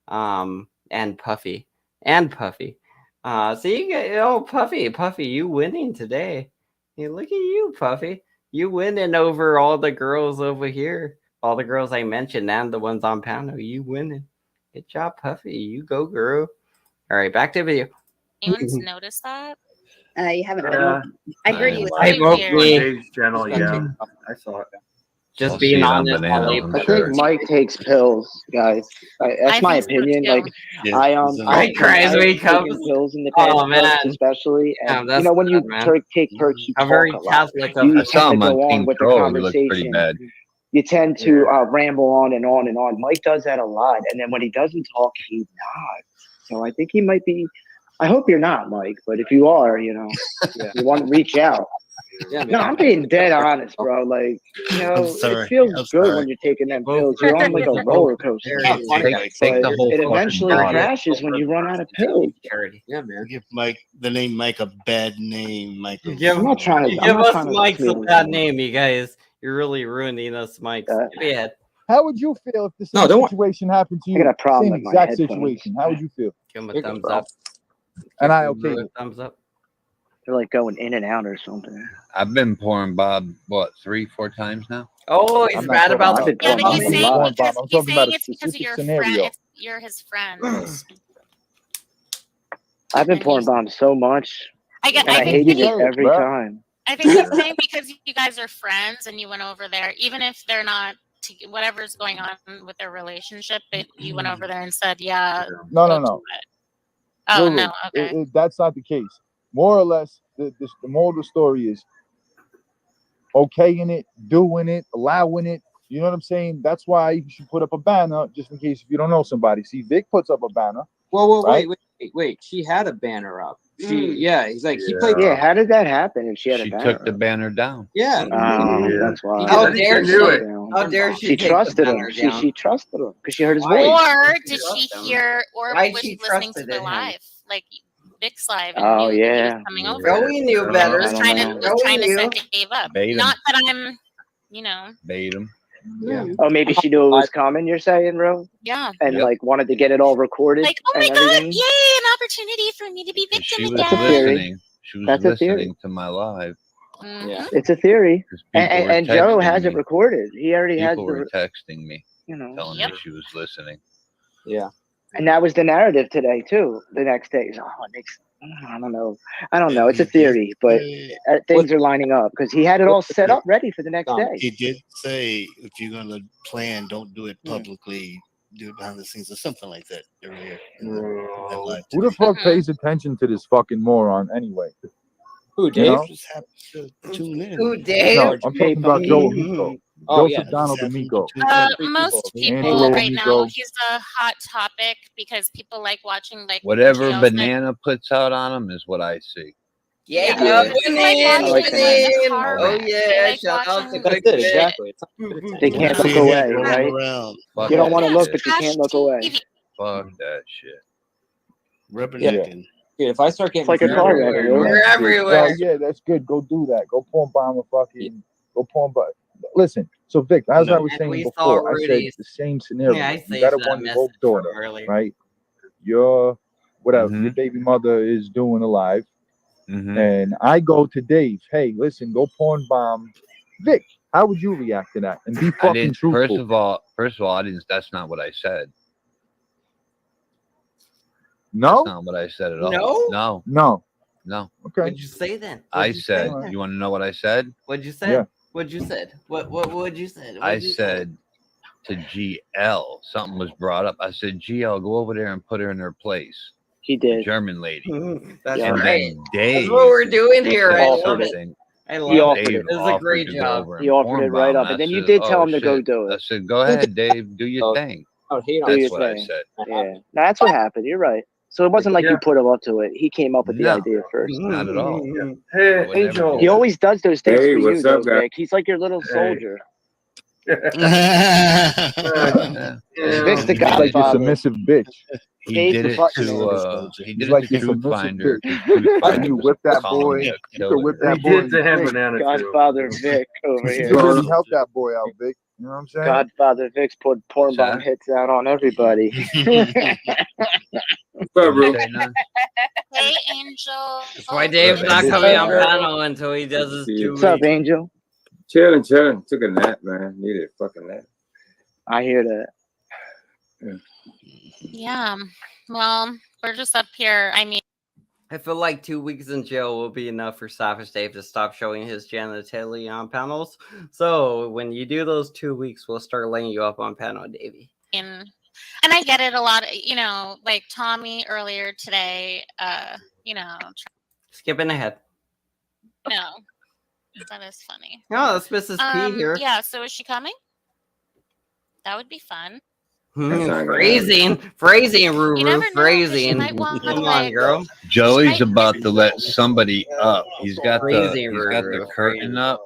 And Puffy. And Puffy. So you get, oh, Puffy, you winning today. Hey, look at you, Puffy. You winning over all the girls over here. All the girls I mentioned and the ones on panel. You winning. Good job, Puffy. You go, girl. All right, back to video. Anyone's noticed that? You haven't. I heard you. I broke Dave's channel, yeah. I saw it. Just being honest. I think Mike takes pills, guys. That's my opinion. Like, I cries when he comes. Pills in the past, man, especially. And that's you know, when you bad, take perks, you I'm talk very a lot. Catholic. You I tend to go on with the conversation. You tend to ramble on and on and on. Mike does that a lot, and then when he doesn't talk, he nods. So I think he might be. I hope you're not, Mike, but if you are, you know, you want to reach out. Yeah, no, I'm being dead honest, bro. Like, you know, it feels good when you're taking them pills. You're on like a roller coaster. But it eventually crashes when you run out of pills. Yeah, man. Give Mike the name Mike a bad name, Mike. Give, I'm not trying to give us Mike's a bad name, you guys. You're really ruining us, Mike. Yeah. How would you feel if the same situation happened to you? I got a problem Same with my exact headphones. situation. How would you feel? Give him a thumbs up. And I okay. Thumbs up. They're like going in and out or something. I've been pouring Bob, what, 3-4 times now? Oh, he's mad about that. Yeah, but he's saying I'm because talking about a it's because of specific your scenario. friend. You're his friend. I've been pouring bombs so much. I hated it every time. I think he's saying because you guys are friends and you went over there, even if they're not, whatever's going on with their relationship, but you went over there and said, yeah. No. Oh, Lulu, no, okay. That's not the case. More or less, the moral of the story is okaying it, doing it, allowing it. You know what I'm saying? That's why you should put up a banner just in case if you don't know somebody. See, Vic puts up a banner. Whoa, right? wait. She had a banner up. He's like, he played. Yeah, how did that happen if she had a banner? She took the banner down. Yeah. That's why. How dare she? How dare she? She trusted him. She trusted him because she heard his voice. Or did she hear, or was she listening to the live? Like, Vic's live. Oh, and yeah. He was coming over. Oh, we knew better. Was trying to set Dave up. Not that I'm, Bait him. Yeah. Oh, maybe she knew it was coming, you're saying, Ro? Yeah. And like wanted to get it all recorded. Like, oh my God, yay, an opportunity for me to be victim She was again. listening. She was That's a theory. listening to my live. Yeah. It's a theory. And Joe has me. it recorded. He already has People were texting me, telling Yep. me she was listening. Yeah. And that was the narrative today too. The next day, I don't know. It's a theory, but things are lining up because he had it all set up, ready for the next day. He did say, if you're gonna plan, don't do it publicly. Do it behind the scenes or something like that earlier. Who the fuck pays attention to this fucking moron anyway? Who, Dave? Just happened to tune in. Who, Dave? No, I'm talking about Joe Amico. Joseph Donald Amico. Most people Angelo right Amico. now, he's a hot topic because people like watching like Whatever videos Banana puts out on him is what I see. Yeah, Oh yeah, shout out to That's it, exactly. They can't look away, right? You don't want to look, but you can't look away. Fuck that shit. Representing. Dude, if I start getting It's like a car wreck, We're everywhere. Yeah, that's good. Go do that. Go porn bomb a fucking. Go porn bomb. Listen, so Vic, as I was saying before, I said the same scenario. Yeah, I you got a saved that 1-year-old message daughter, from earlier. right? Your baby mother is doing a live, and I go to Dave. Hey, listen, go porn bomb Vic. How would you react to that? And be fucking truthful. First of all, I didn't. That's not what I said. No, that's not what I said at all. No. Okay. What'd you say then? I said. You want to know what I said? What'd you say? Yeah. What'd you said? What'd you say? I said to GL, something was brought up. I said, GL, go over there and put her in her place. He did. German lady. That's and right. then Dave That's what we're doing here. said I love it. something. I love He it. offered It was a great job. He offered it right up, and then you did tell him to go do I it. said, go ahead, Dave, do your thing. Do That's your what I thing. said. Yeah, that's what happened. You're right. So it wasn't like you put him up to it. He came up with the No, idea first. not at all. Hey, Angel. He always does those things Hey, for what's you, up, though, guys? Vic. He's like your little soldier. Vic's the He's like your godfather. submissive bitch. He Dave's did the it button to man. he He's did like it your to Truth submissive Finder. bitch. Truth Like Finder you was whip that calling boy. me a You could killer. whip that He boy. did to him, in Banana, too. Godfather Vic over You here. could really help that boy out, Vic. You know what I'm saying? Godfather Vic's put porn What's bomb that? hits out on everybody. Hey, Angel. That's why Dave's not coming on panel until he does his 2 What's up, weeks. Angel? Chilling. Took a nap, man. Needed a fucking nap. I hear that. Yeah. Well, we're just up here. I mean, I feel like 2 weeks in jail will be enough for Savage Dave to stop showing his genitalia on panels. So when you do those 2 weeks, we'll start laying you up on panel, Davey. and I get it a lot. Like Tommy earlier today. Skipping ahead. No, that is funny. Oh, that's Mrs. P here. Yeah. So is she coming? That would be fun. Phrasing, Ruru, You never know, 'cause she phrasing. might want Come to, on, girl. Joey's about to let somebody up. He's got Crazy, the curtain up,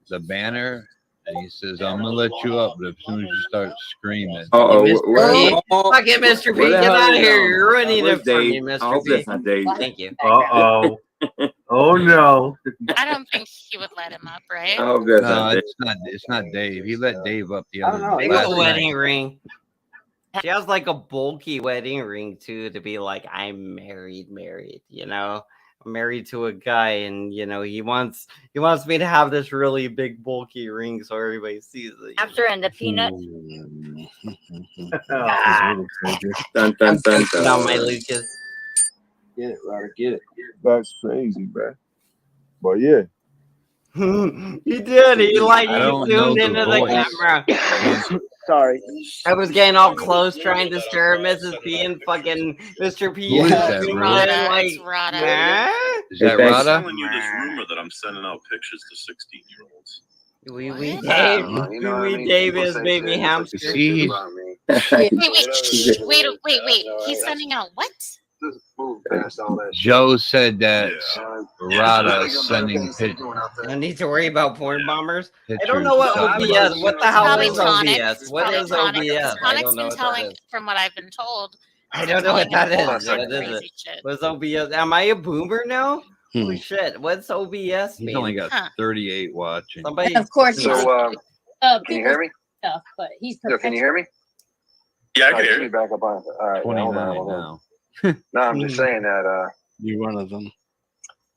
the banner, and he says, "I'm gonna let you up, but as soon as you start screaming." Fuck it, Mr. P, get out of here. You're ruining it for me, Mr. P. Thank you. Uh-oh. Oh, no. I don't think he would let him up, right? No, it's not Dave. He let Dave up the other Big last old wedding night. ring. She has like a bulky wedding ring too, to be like, I'm married, you know. I'm married to a guy, and you know, he wants me to have this really big bulky ring so everybody sees it. After and the peanuts. Dun, dun, dun, dun. Now my leeches. Get it, Ryder. Get it. That's crazy, bro. But yeah. He did. He zoomed into the camera. Sorry. I was getting all close trying to stare at Mrs. P and fucking Mr. P. Who is that, zoomed Rada? in like, Is that I'm Rada? telling you this rumor that I'm sending out pictures to 16-year-olds. We Dave, Dave is baby hamster. See, Wait. He's sending out what? Joe said that Rada is sending pictures. I need to worry about porn bombers. I don't know what OBS. What the hell is OBS? What is OBS? I don't know what that is. From what I've been told. I don't know what that is. What What is it? What's OBS? Am I a boomer now? Holy shit! What's OBS? He's only got 38 watching. Somebody. Of course. So, can you hear me? Stuff, but he's Can you hear me? Yeah, I can hear you. Back up on. All right. 29 hold on. now. No, I'm just saying that. You're one of them.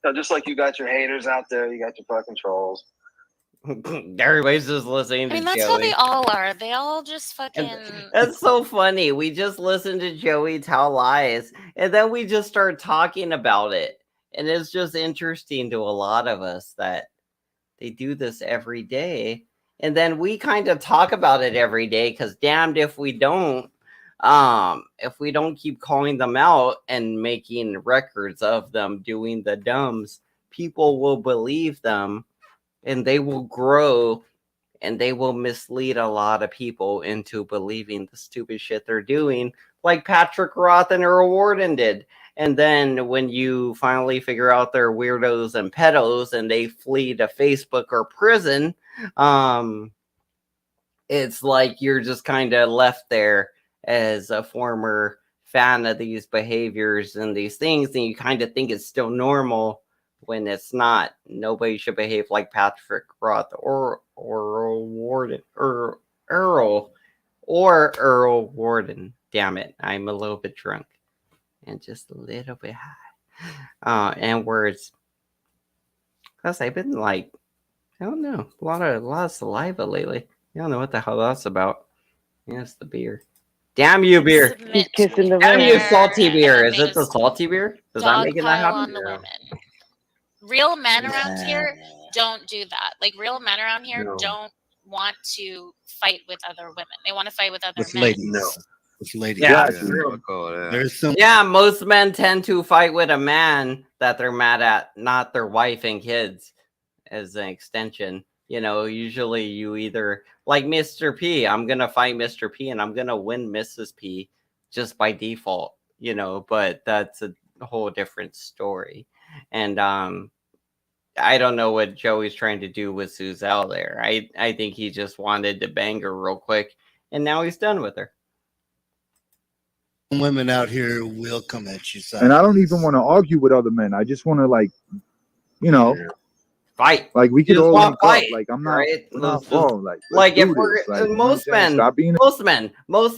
No, just like you got your haters out there, you got your fucking trolls. Everybody's just listening to I mean, that's Joey. how they all are. They all just fucking. That's so funny. We just listen to Joey tell lies, and then we just start talking about it. And it's just interesting to a lot of us that they do this every day. And then we kind of talk about it every day because damned if we don't. If we don't keep calling them out and making records of them doing the dumbs, people will believe them and they will grow and they will mislead a lot of people into believing the stupid shit they're doing, like Patrick Roth and Earl Warden did. And then when you finally figure out they're weirdos and pedos and they flee to Facebook or prison, it's like you're just kind of left there as a former fan of these behaviors and these things, and you kind of think it's still normal when it's not. Nobody should behave like Patrick Roth or Earl Warden or Earl Warden. Damn it, I'm a little bit drunk and just a little bit high. And words. Plus, I've been like, I don't know, a lot of saliva lately. I don't know what the hell that's about. Yeah, it's the beer. Damn you, beer. He's kissing the Damn ring. you, salty beer. Is it the salty beer? Does that make it that Dogpile happen? on the women. Real men around here don't do that. Like real men around here don't want to fight with other women. They want to fight with other men. Ladies. No. With ladies. Yeah, There's some. Yeah, most men tend to fight with a man that they're mad at, not their wife and kids. as an extension. You know, usually you either like Mr. P, I'm gonna fight Mr. P and I'm gonna win Mrs. P just by default, you know, but that's a whole different story. And I don't know what Joey's trying to do with Suzel there. I think he just wanted to bang her real quick and now he's done with her. Women out here will come at you. And I don't even want to argue with other men. I just want to, like, you know, fight. Like we could all link up. Like I'm not, right? like if we're like, most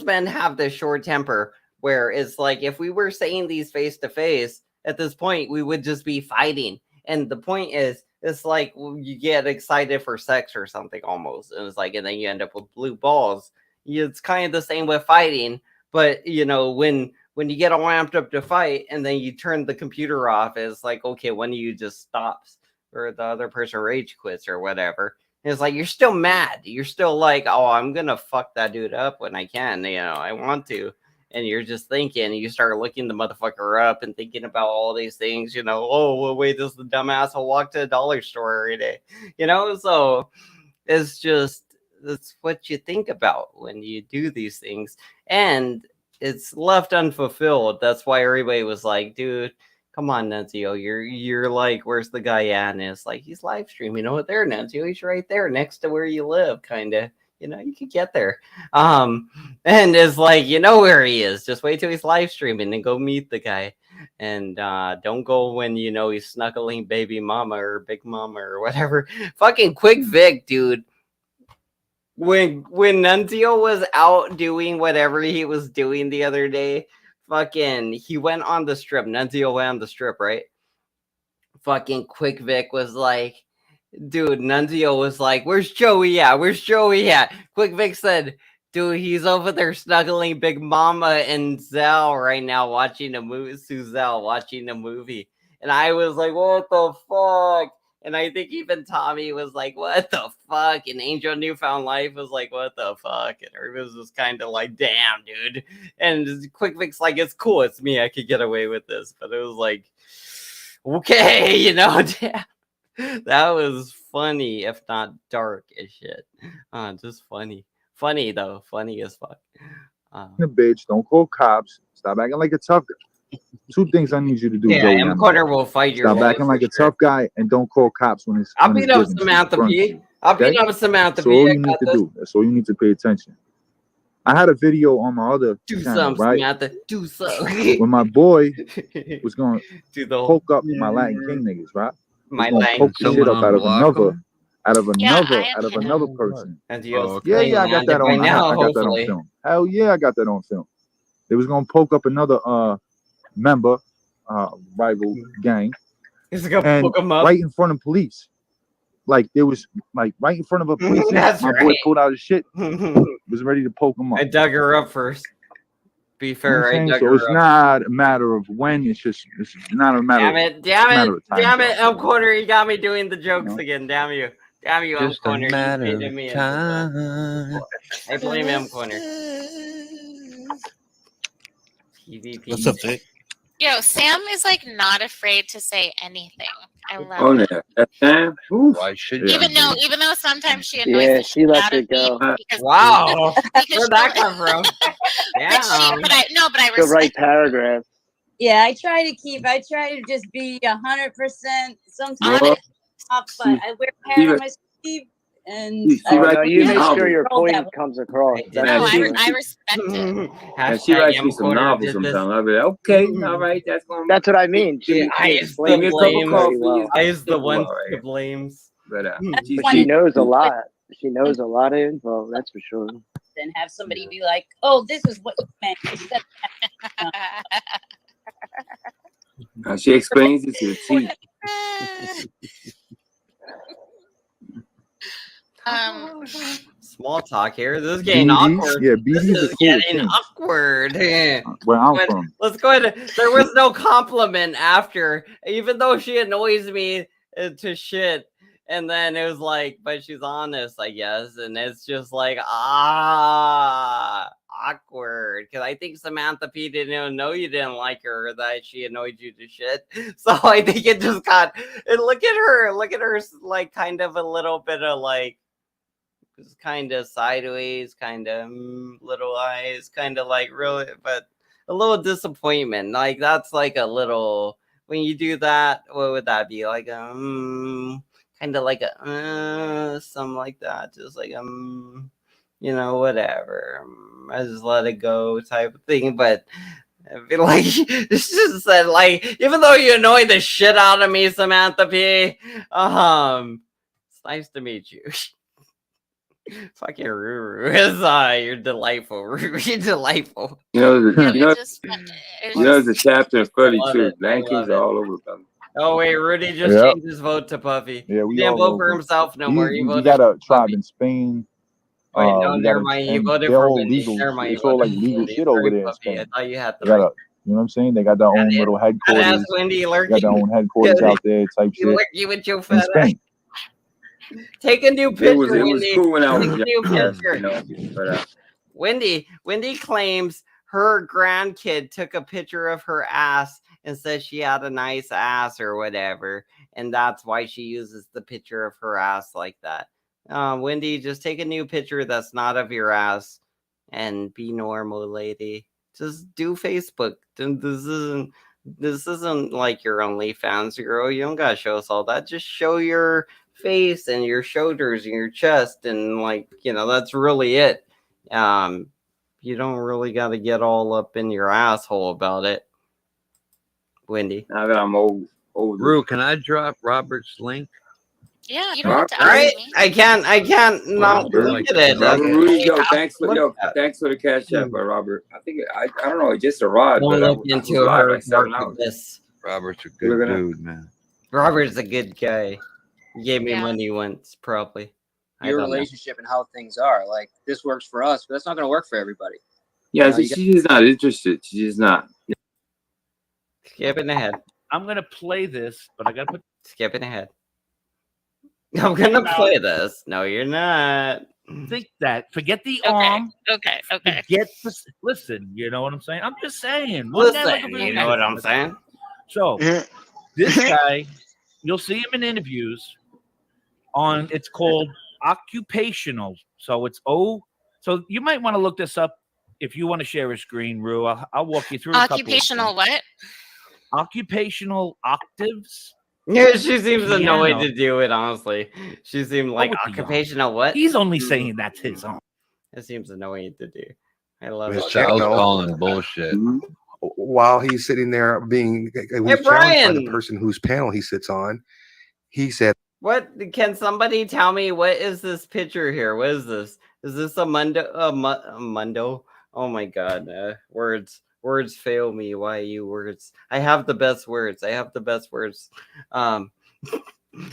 men have this short temper where it's like if we were saying these face to face at this point, we would just be fighting. And the point is, it's like you get excited for sex or something almost, and it's like, and then you end up with blue balls. It's kind of the same with fighting, but you know when you get all amped up to fight and then you turn the computer off, it's like, okay, when do you just stops? Or the other person rage quits or whatever. And it's like you're still mad. You're still like, oh, I'm gonna fuck that dude up when I can. You know, I want to. And you're just thinking. You start looking the motherfucker up and thinking about all these things. You know, oh, well, wait, does the dumbass will walk to the dollar store every day? You know, so it's just that's what you think about when you do these things, and it's left unfulfilled. That's why everybody was like, dude. Come on, Nunzio. You're like, where's the guy at? And it's like, he's live streaming over there, Nunzio. He's right there next to where you live, kind of. You know, you could get there. And it's like, you know where he is. Just wait till he's live streaming and go meet the guy. And don't go when you know he's snuggling baby mama or big mama or whatever. Fucking Quick Vic, dude. When Nunzio was out doing whatever he was doing the other day, fucking, he went on the strip. Nunzio went on the strip, right? Fucking Quick Vic was like, dude, Nunzio was like, where's Joey at? Where's Joey at? Quick Vic said, dude, he's over there snuggling Big Mama and Zell right now watching a movie. Suzel watching a movie. And I was like, what the fuck? And I think even Tommy was like, what the fuck? And Angel Newfound Life was like, what the fuck? And everybody was just kind of like, damn, dude. And Quick Vic's like, it's cool. It's me. I could get away with this. But it was like, okay, you know, damn. That was funny, if not dark as shit. Just funny. Funny, though. Funny as fuck. The bitch, don't call cops. Stop acting like a tough guy. 2 things I need you to do. Yeah, M Corner will fight your. Stop acting like a tough guy and don't call cops when it's. I'll beat up Samantha P. I'll beat up Samantha P. That's all you need to do. That's all you need to pay attention. I had a video on my other channel, right? Samantha. Do something. When my boy was going to poke up my Latin King niggas, right? My Latin poke the shit up out of another person. And yeah, I got that on. I got that on film. Hell yeah, I got that on film. They was gonna poke up another member, rival gang, and poke him up right in front of police. Like there was like right in front of a police. My boy pulled out his shit, was ready to poke him up. I dug her up first. Be fair, you know so it's not a matter of when. It's not a matter. Damn it, M Corner, you got me doing the jokes again. Damn you, M Corner. A matter of time. I blame M Corner. PvP. What's up, Vic? Yo, Sam is like not afraid to say anything. I love Oh, it. yeah. That's Sam. Why should you? Even though sometimes she annoys Yeah, the she shit lets out it of me go. because Wow, because where'd that come from? Damn. but I The right respect. paragraph. Yeah, I try to just be 100%. Sometimes Well, off, but I wear hair on my sleeve, and You make novel. sure your Roll that point way. comes across. No, That's true. I respect it. And she writes me some novels sometimes. I'll be like, okay, all right, that's going. That's what I mean. She I's the explains it blame. very well. I's the one who blames. But she knows a lot. She knows a lot of info. That's for sure. Then have somebody be like, "Oh, this is what you meant." You said that. she explains it to the T. Small talk here. This is getting awkward. Yeah, this BD's is a cool getting thing. awkward. Where I'm from. Let's go ahead. There was no compliment after, even though she annoys me to shit. And then it was like, but she's honest, I guess. And it's just like, awkward because I think Samantha P didn't even know you didn't like her or that she annoyed you to shit. So I think it just got. And look at her, like kind of a little bit of like, just kind of sideways, kind of little eyes, kind of like really, but a little disappointment. Like that's like a little. When you do that, what would that be like? Kind of like a something like that, just like whatever. I just let it go type of thing. But I feel like it's just said like, even though you annoy the shit out of me, Samantha P, it's nice to meet you. Fucking Ruru, you're delightful. Ruru, you're delightful. There's a chapter in Fuddy too. Rankings all over them. Oh wait, Rudy just changed his vote to Puffy. Yeah, he didn't vote for himself no more. He got a tribe in Spain. Wait, no, never mind. He voted for Wendy. Never mind. It's all like legal shit over there in Spain. I thought you had the you know what I'm saying? They got their own little headquarters. Ask Wendy lurking. Got their own headquarters out there, type shit. You with your fat ass. Take a new picture. It was cool when I was Take a new picture. Wendy claims her grandkid took a picture of her ass and says she had a nice ass or whatever, and that's why she uses the picture of her ass like that. Wendy, just take a new picture that's not of your ass and be normal, lady. Just do Facebook. This isn't like your OnlyFans, girl. You don't gotta show us all that. Just show your face and your shoulders and your chest, and that's really it. You don't really got to get all up in your asshole about it, Wendy. Now that I'm old. Rue, can I drop Robert's link? Yeah, you don't have to ask me. I can't not look at it. Rudy, thanks for the cash app, Robert. I think I don't know, just arrived. Don't look into her darkness. Robert's a good dude, man. Robert's a good guy. He gave me money once, probably. Your relationship and how things are. Like, this works for us, but that's not going to work for everybody. Yeah, she's not interested. She's not. Skipping ahead. I'm going to play this, but I got to put... Skipping ahead. I'm going to play this. No, you're not. Think that. Forget the arm. Okay. Listen, you know what I'm saying? I'm just saying. Listen, you know what I'm saying? So, this guy, you'll see him in interviews it's called occupational. So it's so you might want to look this up if you want to share a screen, Rue. I'll walk you through occupational what? Occupational octaves. Yeah, she seems annoyed to do it, honestly. She seemed like occupational what? He's only saying that's his own. It seems annoying to do. I love His it. child's calling bullshit. While he's sitting there being challenged by the person whose panel he sits on, he said, "What can somebody tell me? What is this picture here? What is this? Is this a mundo? Oh my god! Words fail me. Why you words? I have the best words.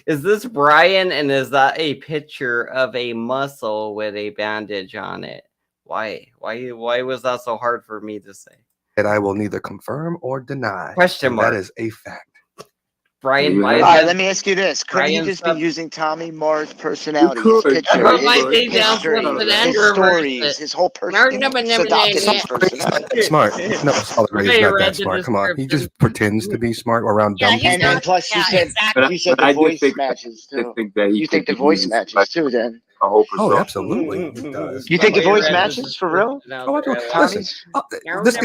Is this Brian? And is that a picture of a muscle with a bandage on it? Why was that so hard for me to say? That I will neither confirm or deny. Question mark. That is a fact. Brian, all right, let me ask you this. Couldn't you just be using Tommy Moore's personality, his picture, his history, his stories, his whole personality? Smart. No, solid grade is not that smart. Come on. He just pretends to be smart around dumb people. And plus, you said the voice matches, too. You think the voice matches, too, then? Oh, absolutely. It does. You think the voice matches for real? Listen,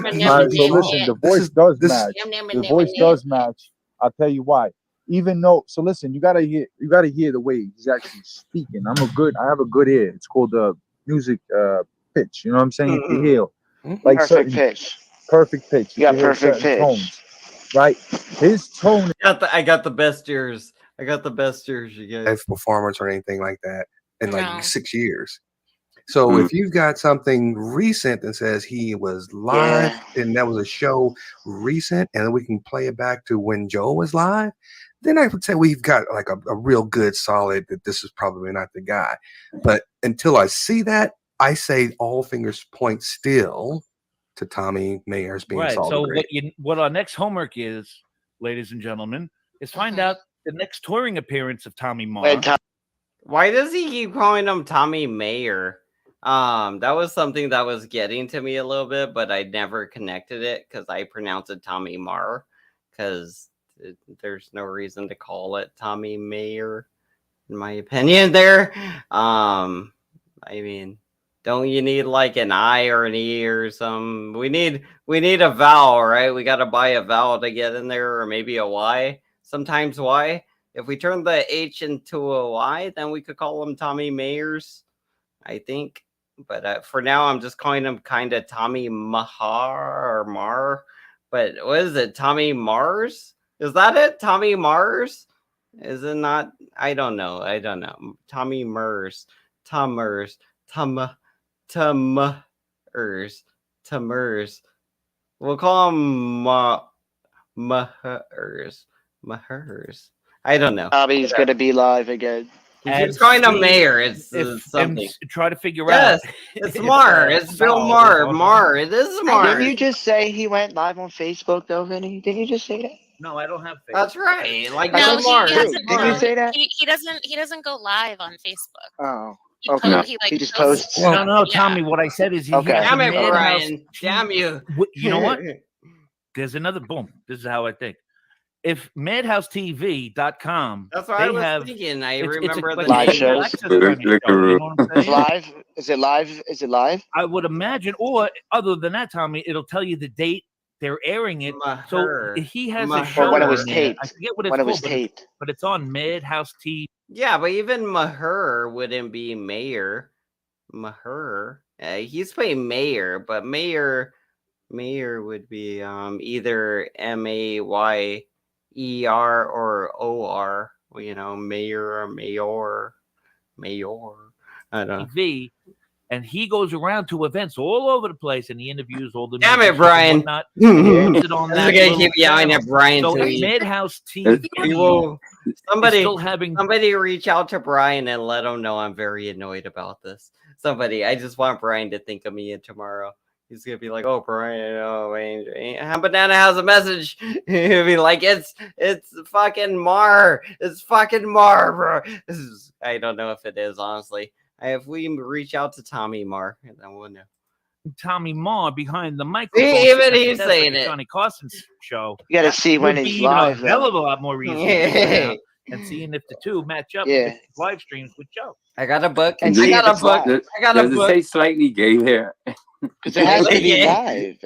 the voice does match. The voice does match. I'll tell you why. Even though, so listen, you gotta hear the way he's actually speaking. I have a good ear. It's called the music pitch. You know what I'm saying? You hear like perfect pitch. Perfect pitch. You got perfect pitch. Tones, right? His tone. I got the best ears. You guys. Performance or anything like that in like 6 years. So if you've got something recent that says he was live and that was a show recent, and then we can play it back to when Joe was live, then I would say we've got like a real good solid that this is probably not the guy. But until I see that, I say all fingers point still to Tommy Mayer's being right. solid. So what our next homework is, ladies and gentlemen, is find out the next touring appearance of Tommy Moore. Why does he keep calling him Tommy Mayer? That was something that was getting to me a little bit, but I never connected it because I pronounce it Tommy Mar, because there's no reason to call it Tommy Mayer, in my opinion. There, I mean, don't you need like an I or an E or some? We need a vowel, right? We got to buy a vowel to get in there, or maybe a Y. Sometimes Y. If we turn the H into a Y, then we could call them Tommy Mayers, I think. But for now, I'm just calling him kind of Tommy Mahar or Mar. But what is it? Tommy Mars? Is that it? Tommy Mars? Is it not? I don't know. Tommy Mers. Tummers. Tummers. We'll call him Mahers. Mahers. I don't know. Tommy's gonna be live again. He's calling him Mayor. It's something. Try to figure out. Yes, it's Mar. It's Bill Mar. Mar. It is Mar. Didn't you just say he went live on Facebook, though, Vinny? Didn't you just say that? No, I don't have Facebook. That's right. Like No, Bill Mar. didn't you say that? He doesn't go live on Facebook. Oh. Okay. He just posts. No, Tommy. What I said is, Okay. Damn it, Brian. Damn you. You know what? There's another boom. This is how I think. If madhousetv.com, that's what they I was have, thinking. I remember the live name. shows. It's live? Is it live? Is it live? I would imagine, or other than that, Tommy, it'll tell you the date they're airing it. So he has a show. Or when it was taped. I forget what it's when it was called, taped. but it's on Madhouse TV. Yeah, but even Maher wouldn't be Mayor. Maher, he's playing Mayor, but Mayor would be either Mayer or OR. Well, you know, Mayor or Mayor. I don't know. TV, and he goes around to events all over the place, and he interviews all the. Damn it, Brian! This is gonna keep yelling at Brian. So Madhouse TV. Somebody reach out to Brian and let him know I'm very annoyed about this. Somebody, I just want Brian to think of me tomorrow. He's gonna be like, "Oh, Brian, Banana has a message." He'll be like, "It's fucking Mar. It's fucking Mar, bro." I don't know if it is, honestly. If we reach out to Tommy Mar, then we'll know. Tommy Mar behind the microphone. Even he's saying it. Johnny Carson's show. You got to see when he's live. A hell of a lot more easy. And seeing if the two match up with live streams with Joe. I got a book. Does it say slightly gay there? Because it has to be live.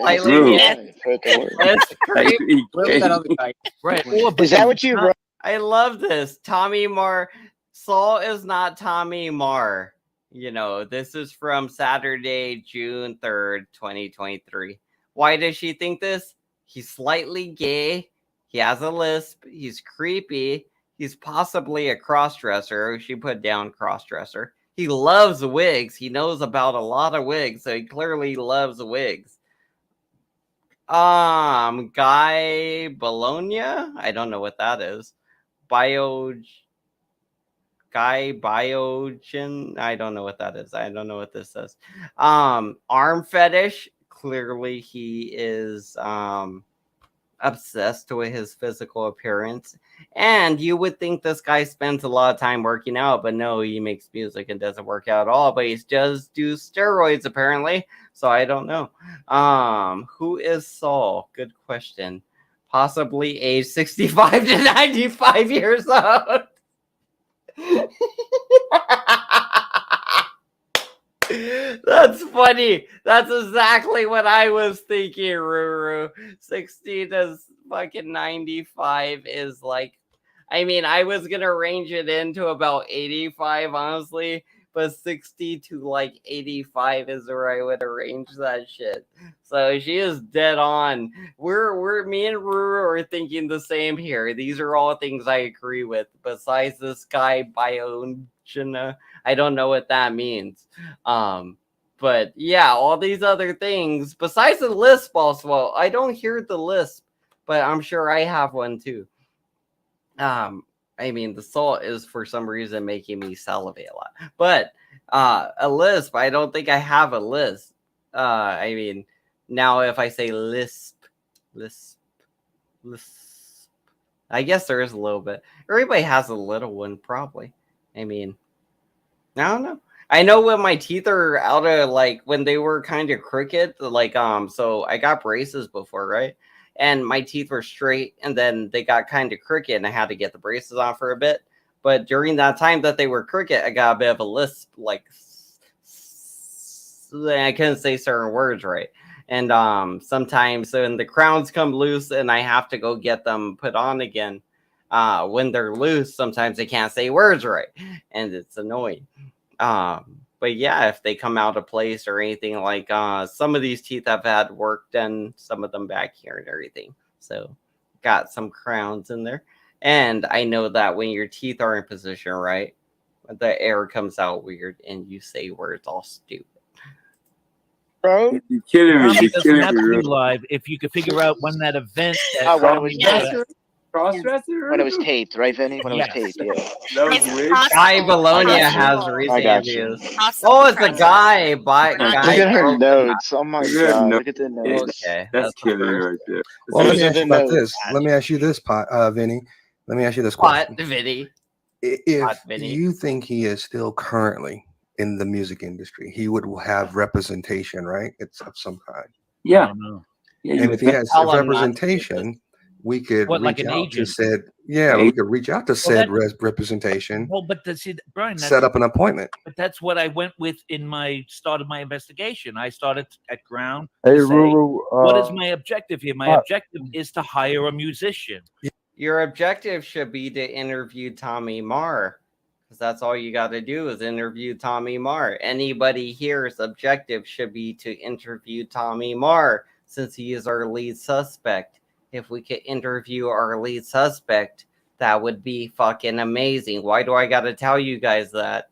Right. Is that what you wrote? I love this. Tommy Mar. Saul is not Tommy Mar. You know, this is from Saturday, June 3rd, 2023. Why does she think this? He's slightly gay. He has a lisp. He's creepy. He's possibly a crossdresser. She put down crossdresser. He loves wigs. He knows about a lot of wigs, so he clearly loves wigs. Guy Bologna? I don't know what that is. Guy Biogen? I don't know what that is. I don't know what this says. Arm fetish. Clearly he is obsessed with his physical appearance. And you would think this guy spends a lot of time working out, but no, he makes music and doesn't work out at all. But he does do steroids apparently. So I don't know. Who is Saul? Good question. Possibly age 65 to 95 years old. That's funny. That's exactly what I was thinking, Ruru. 60 to fucking 95 is like, I mean, I was gonna range it into about 85, honestly, but 60 to like 85 is where I would arrange that shit. So she is dead on. Me and Ruru are thinking the same here. These are all things I agree with. Besides this guy Biogena, I don't know what that means. But yeah, all these other things besides the lisp also. Well, I don't hear the lisp, but I'm sure I have one too. I mean, the salt is for some reason making me salivate a lot. But a lisp, I don't think I have a lisp. I mean, now if I say lisp, I guess there is a little bit. Everybody has a little one, probably. I mean, I don't know. I know when my teeth are out of like when they were kind of crooked, like so I got braces before, right? And my teeth were straight and then they got kind of crooked and I had to get the braces on for a bit. But during that time that they were crooked, I got a bit of a lisp, like I couldn't say certain words right. And sometimes when the crowns come loose and I have to go get them put on again, when they're loose, sometimes they can't say words right. And it's annoying. But yeah, if they come out of place or anything, like some of these teeth have had work done, some of them back here and everything. So got some crowns in there. And I know that when your teeth are in position right, the air comes out weird and you say words all stupid. Bro, you're killing me. You're killing Not me. to be Really. live. If you could figure out when that event when it was Cross-dresser? when it was taped, right, Vinny? When it was taped, yeah. That was weird. Guy Bologna I got has you. recent I got you. interviews. Oh, it's a guy. Look at her notes. Oh my god, look at the notes. Okay, That's killing me right there. Well, let me Those are ask you the about this. notes. Let me ask you this, Vinny. Let me ask you this What, question. Vinny? If you think he is still currently in the music industry, he would have representation, right? It's of some kind. Yeah. And if he has representation, we could What, like reach an out agent? to said, we could reach out to said representation, Well, but Brian, set up an appointment. But that's what I went with in my start of my investigation. I started at ground. Hey, To say, Ruru, what is my objective here? My what? objective is to hire a musician. Your objective should be to interview Tommy Marr, because that's all you got to do is interview Tommy Marr. Anybody here's objective should be to interview Tommy Marr, since he is our lead suspect. If we could interview our lead suspect, that would be fucking amazing. Why do I got to tell you guys that?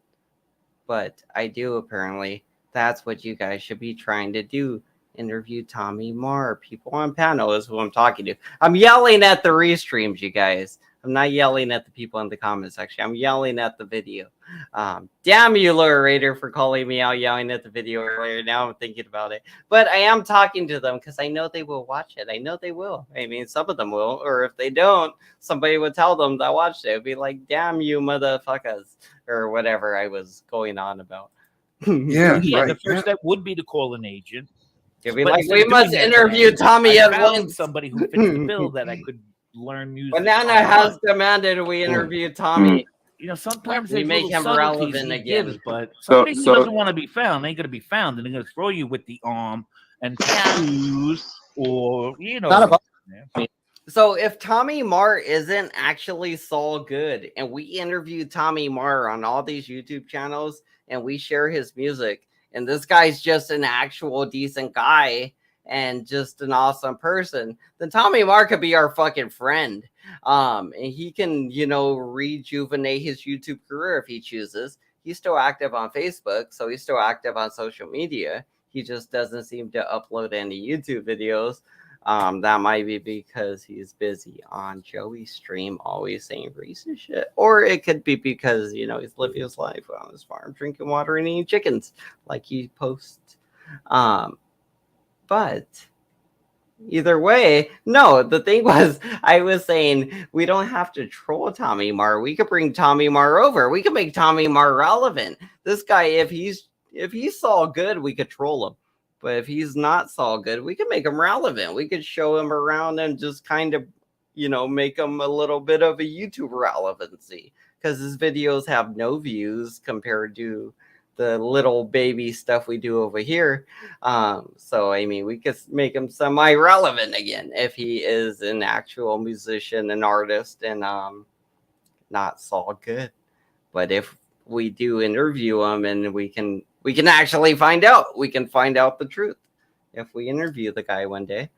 But I do, apparently. That's what you guys should be trying to do. Interview Tommy Marr. People on panel is who I'm talking to. I'm yelling at the restreams, you guys. I'm not yelling at the people in the comments section. I'm yelling at the video. Damn you, Lure Raider, for calling me out yelling at the video earlier. Now I'm thinking about it. But I am talking to them because I know they will watch it. I know they will. I mean, some of them will. Or if they don't, somebody would tell them that watched it. It'd be like, damn you, motherfuckers. Or whatever I was going on about. The first step would be to call an agent. It'd be like, we must interview Tommy at once. Somebody who fits the bill that I could learn music. Banana has demanded we interview Tommy. You know, sometimes we they make him relevant again. Gives, but somebody who doesn't want to be found ain't going to be found, and they're going to throw you with the arm and tattoos, or you know. So if Tommy Marr isn't actually Saul Good, and we interview Tommy Marr on all these YouTube channels, and we share his music, and this guy's just an actual decent guy and just an awesome person, then Tommy Marr could be our fucking friend. And he can, you know, rejuvenate his YouTube career if he chooses. He's still active on Facebook, so he's still active on social media. He just doesn't seem to upload any YouTube videos. That might be because he's busy on Joey's stream, always saying racist shit. Or it could be because, you know, he's living his life on his farm, drinking water and eating chickens, like he posts. But either way, no, the thing was, I was saying we don't have to troll Tommy Marr. We could bring Tommy Marr over. We could make Tommy Marr relevant. This guy, if he's Saul Good, we could troll him. But if he's not Saul Good, we could make him relevant. We could show him around and just kind of, you know, make him a little bit of a YouTube relevancy, because his videos have no views compared to the little baby stuff we do over here. So, I mean, we could make him semi-relevant again if he is an actual musician and artist and not Saul Good. But if we do interview him, and we can actually find out. We can find out the truth if we interview the guy one day.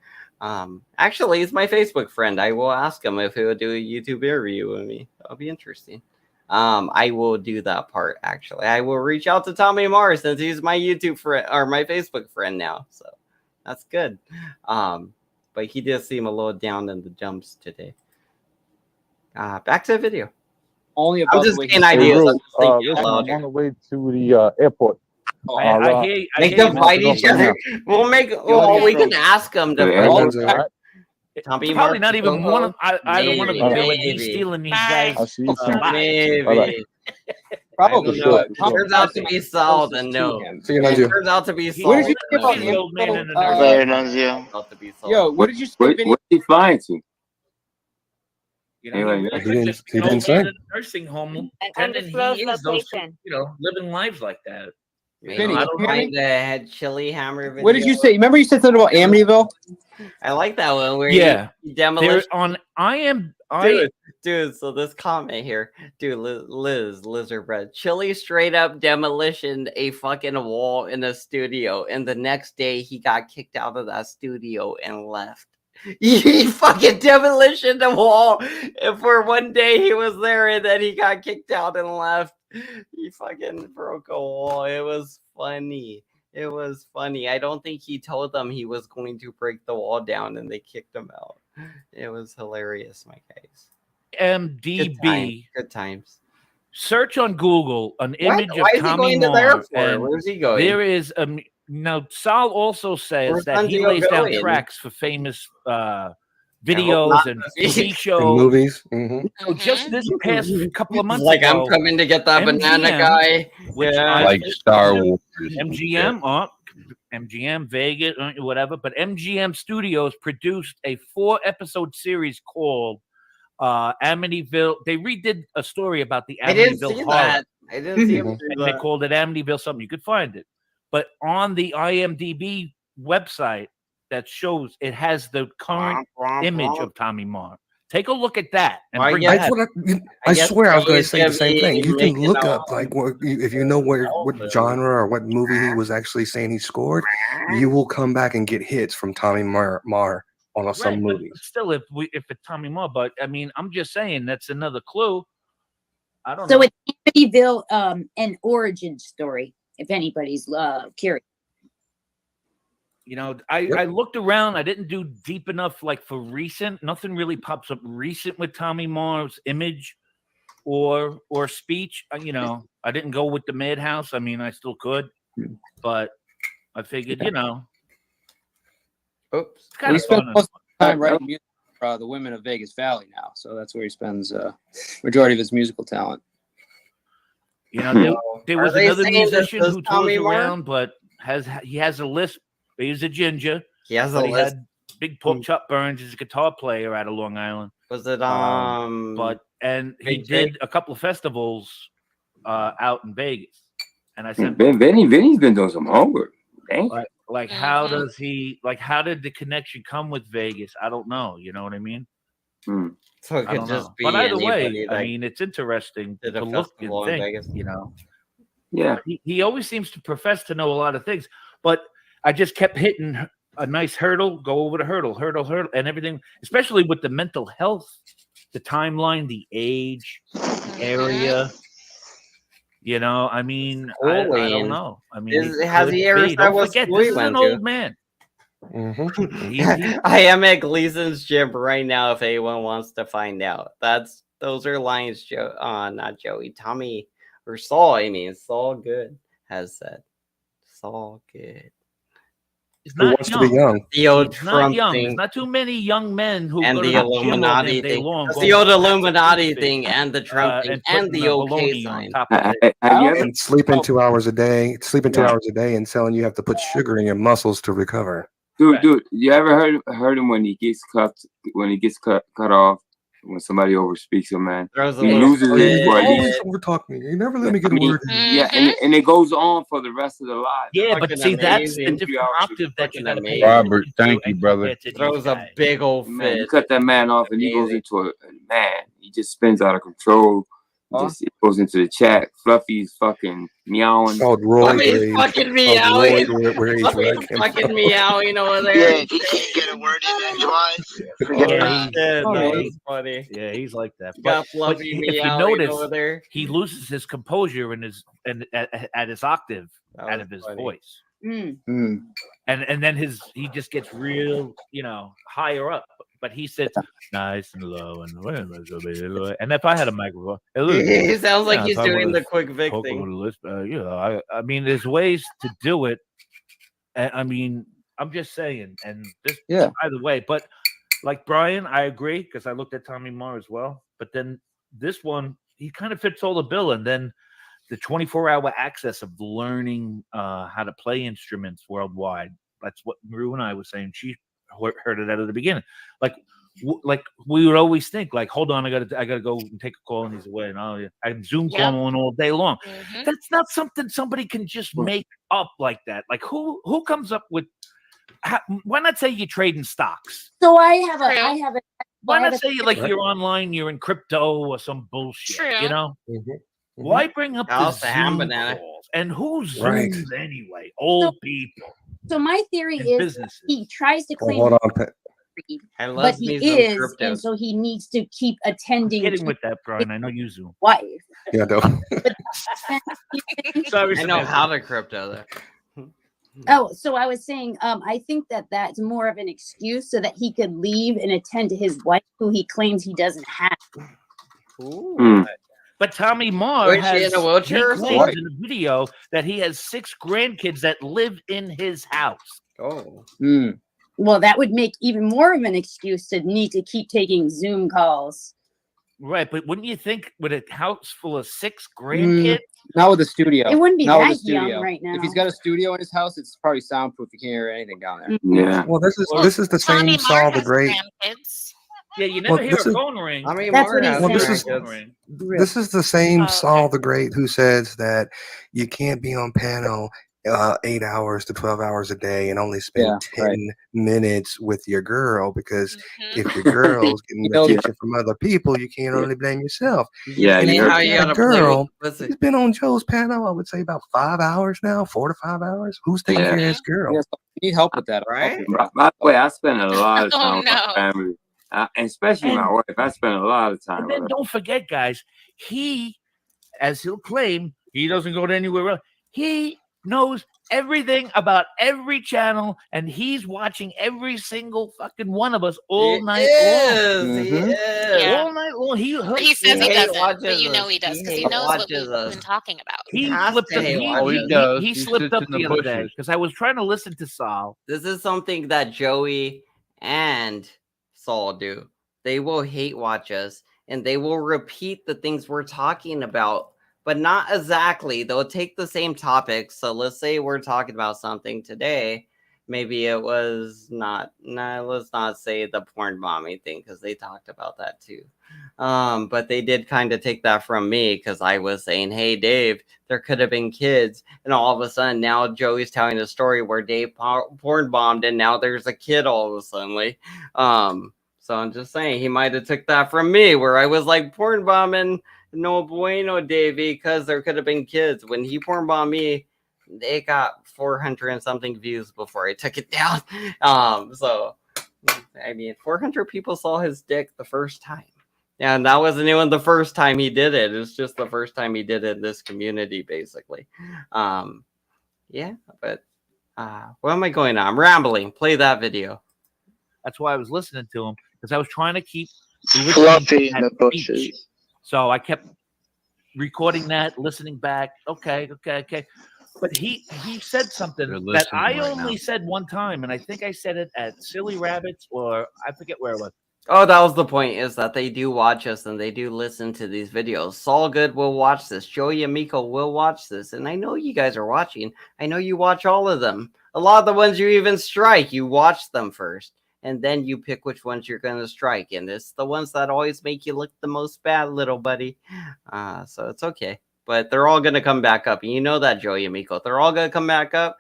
Actually, he's my Facebook friend. I will ask him if he will do a YouTube interview with me. That'll be interesting. I will do that part, actually. I will reach out to Tommy Marr since he's my YouTube friend or my Facebook friend now. So that's good. But he did seem a little down in the dumps today. Back to the video. Only I'm about just the way getting ideas. I'm just thinking I'm louder. on the way to the airport. I hear Make them fight each other. We'll make. Well, we can ask them to fight. Tommy Probably Marr, not even one of either one of them would be stealing these guys. I'll see you soon. Maybe. Probably. Turns out to be Saul, then no. Turns out to be Saul. What did you say about the old man in the Later, Nunzio. Yo, what did you say? What's he flying to? You know, he didn't say. in a nursing home, and he is those, living lives like that. Maybe I don't mind the head chili hammer video. What did you say? Remember you said something about Amityville? I like that one where he demolition on dude, so this comment here, dude, Lizard Bread, Chili straight up demolitioned a fucking wall in a studio, and the next day he got kicked out of that studio and left. He fucking demolitioned the wall, and for one day he was there, and then he got kicked out and left. He fucking broke a wall. It was funny. It was funny. I don't think he told them he was going to break the wall down, and they kicked him out. It was hilarious, my guys. MDB. Good times. Search on Google an image Why of is he Tommy going to Moore. there for? And Where's he going? There is now Sal also says Where's that he Nunzio lays down going? tracks for famous videos and TV shows, movies. So just this past couple of months Like, ago, I'm coming to get that banana guy. which Yeah. Like Star Wars. MGM, Vegas, whatever. But MGM Studios produced a 4-episode series called Amityville. They redid a story about the Amityville I didn't see horror. that. I didn't see him do And they that. called it Amityville something. You could find it. But on the IMDb website that shows, it has the current image of Tommy Moore. Take a look at that. And bring it That's what I swear I was going to say the same thing. You can look up like if you know what genre or what movie he was actually saying he scored, you will come back and get hits from Tommy Moore on some movies. But still, if it's Tommy Moore, but I mean, I'm just saying that's another clue. I don't So know. it's Amityville, an origin story, if anybody's curious. You know, I looked around. I didn't do deep enough, like for recent. Nothing really pops up recent with Tommy Moore's image or speech. You know, I didn't go with the Madhouse. I mean, I still could, but I figured, you know. Oops. He spends most of the time writing music for the women of Vegas Valley now, so that's where he spends majority of his musical talent. You know, there was another musician who tours Tommy Moore? around, but he has a lisp. He's a ginger. He has but a he lisp. had big pork chop burns. He's a guitar player out of Long Island. Was it he did a couple of festivals out in Vegas. And I said, Vinny's been doing some homework. Like how did the connection come with Vegas? I don't know. You know what I mean? So it I could don't just know. be But either way, anybody I that mean, it's interesting did a to look and festival in think, Vegas. you know. Yeah. He always seems to profess to know a lot of things, but I just kept hitting a nice hurdle, go over the hurdle, and everything, especially with the mental health, the timeline, the age, the area. You know, I mean, I don't know. I mean, has he ever said what forget, school this he is went an to? old man. I am at Gleason's gym right now if anyone wants to find out. Those are lines not Joey, Tommy or Saul. I mean, Saul Good has said. Saul Good. Who wants to be young? The old He's Trump not young. thing. There's not too many young men who And go the to the gym all Illuminati day thing. long. That's going the old back to Illuminati the thing and the Trump thing and the putting OK baloney sign. on top of it. And sleeping 2 hours a day, hours a day, and telling you have to put sugar in your muscles to recover. Dude, you ever heard him when he gets cut off? When somebody overspeaks him, man, he loses his You always voice. overtalk me. You never let me get a word in. Yeah, and it goes on for the rest of the life. Yeah, but see, that's the amazing. different octave that you got to pay. Robert, thank you, brother. Throws a big old Man, you fit. cut that man off, and he goes into a man. He just spins out of control. It goes into the chat. Fluffy's fucking meowing. Called Roy Fluffy's Rage. fucking Fluffy's meowing. Fluffy's fucking meowing over there. Yeah, he can't get a word in edgewise. Yeah, that was funny. Yeah, he's like that. Got But Fluffy if you meowing notice, over there. he loses his composure in at his octave out of his voice. And then he just gets real, higher up. But he sits nice and low and if I had a microphone, He sounds like he's doing the quick Vic thing. I mean, there's ways to do it. And I mean, I'm just saying, and this either way, but like Brian, I agree because I looked at Tommy Moore as well. But then this one, he kind of fits all the bill, and then the 24-hour access of learning how to play instruments worldwide. That's what Maru and I was saying. She heard it out of the beginning. Like we would always think, like, hold on, I gotta go and take a call, and he's away, and I'm Zoom calling all day long. That's not something somebody can just make up like that. Like who comes up with? Why not say you're trading stocks? So I have a. Why not say you're online, you're in crypto or some bullshit? True. You know. Why bring up the Zoom calls? And who Zooms anyway? Old people. So my theory is he tries to claim. Hold on. But he is, and so he needs to keep attending. Kidding with that, Brian. I know you Zoom. Wife. Yeah, no. Sorry, I know how to crypto there. Oh, so I was saying, I think that's more of an excuse so that he could leave and attend to his wife, who he claims he doesn't have. But Tommy Marr has in a wheelchair? He claims in a video that he has 6 grandkids that live in his house. Oh. Well, that would make even more of an excuse to need to keep taking Zoom calls. Right, but wouldn't you think with a house full of 6 grandkids? Not with a studio. It wouldn't be Not that with a studio. young right now. If he's got a studio in his house, it's probably soundproof. You can't hear anything down there. Yeah. Well, this is the same Saul the Great. Yeah, you never hear a phone ring. I mean, That's what he Well, said. this is the same Saul the Great who says that you can't be on panel 8 hours to 12 hours a day and only spend 10 minutes with your girl, because if your girl's getting attention from other people, you can't only blame yourself. Yeah, and you a girl, he's been on Joe's panel, I would say about 5 hours now, 4 to 5 hours. Who's taking care of his girl? You need help with that, right? By the way, I spend a lot of time with my family, and especially my wife. I spend a lot of time And with then her. don't forget, guys, he, as he'll claim, he doesn't go to anywhere else. He knows everything about every channel, and he's watching every single fucking one of us all night long. He is. All night long. He says he doesn't, watches but you know us. he does because He he knows what watches we've us. been talking about. He has slipped to up. hate He, watch he, us. he, does. he He slipped sits up in the the other day bushes. because I was trying to listen to Saul. This is something that Joey and Saul do. They will hate watch us, and they will repeat the things we're talking about, but not exactly. They'll take the same topics. So let's say we're talking about something today. Maybe it was not. Nah, let's not say the porn mommy thing, because they talked about that too. But they did kind of take that from me, because I was saying, "Hey, Dave, there could have been kids," and all of a sudden now Joey's telling a story where Dave porn bombed, and now there's a kid all of a sudden. So I'm just saying he might have took that from me, where I was like, porn bombing, no bueno, Davey, because there could have been kids. When he porn bombed me, they got 400 and something views before I took it down. So I mean, 400 people saw his dick the first time. And that wasn't even the first time he did it. It's just the first time he did it in this community, basically. Yeah, but what am I going on? I'm rambling. Play that video. That's why I was listening to him, because I was trying to keep Fluffy in the bushes. So I kept recording that, listening back. Okay. But he said something that I only said one time, and I think I said it at Silly Rabbits, or I forget where it was. Oh, that was the point, is that they do watch us and they do listen to these videos. Saul Good will watch this. Joey Amico will watch this. And I know you guys are watching. I know you watch all of them. A lot of the ones you even strike, you watch them first. And then you pick which ones you're going to strike. And it's the ones that always make you look the most bad, little buddy. So it's okay. But they're all going to come back up. And you know that, Joey Amico. They're all going to come back up.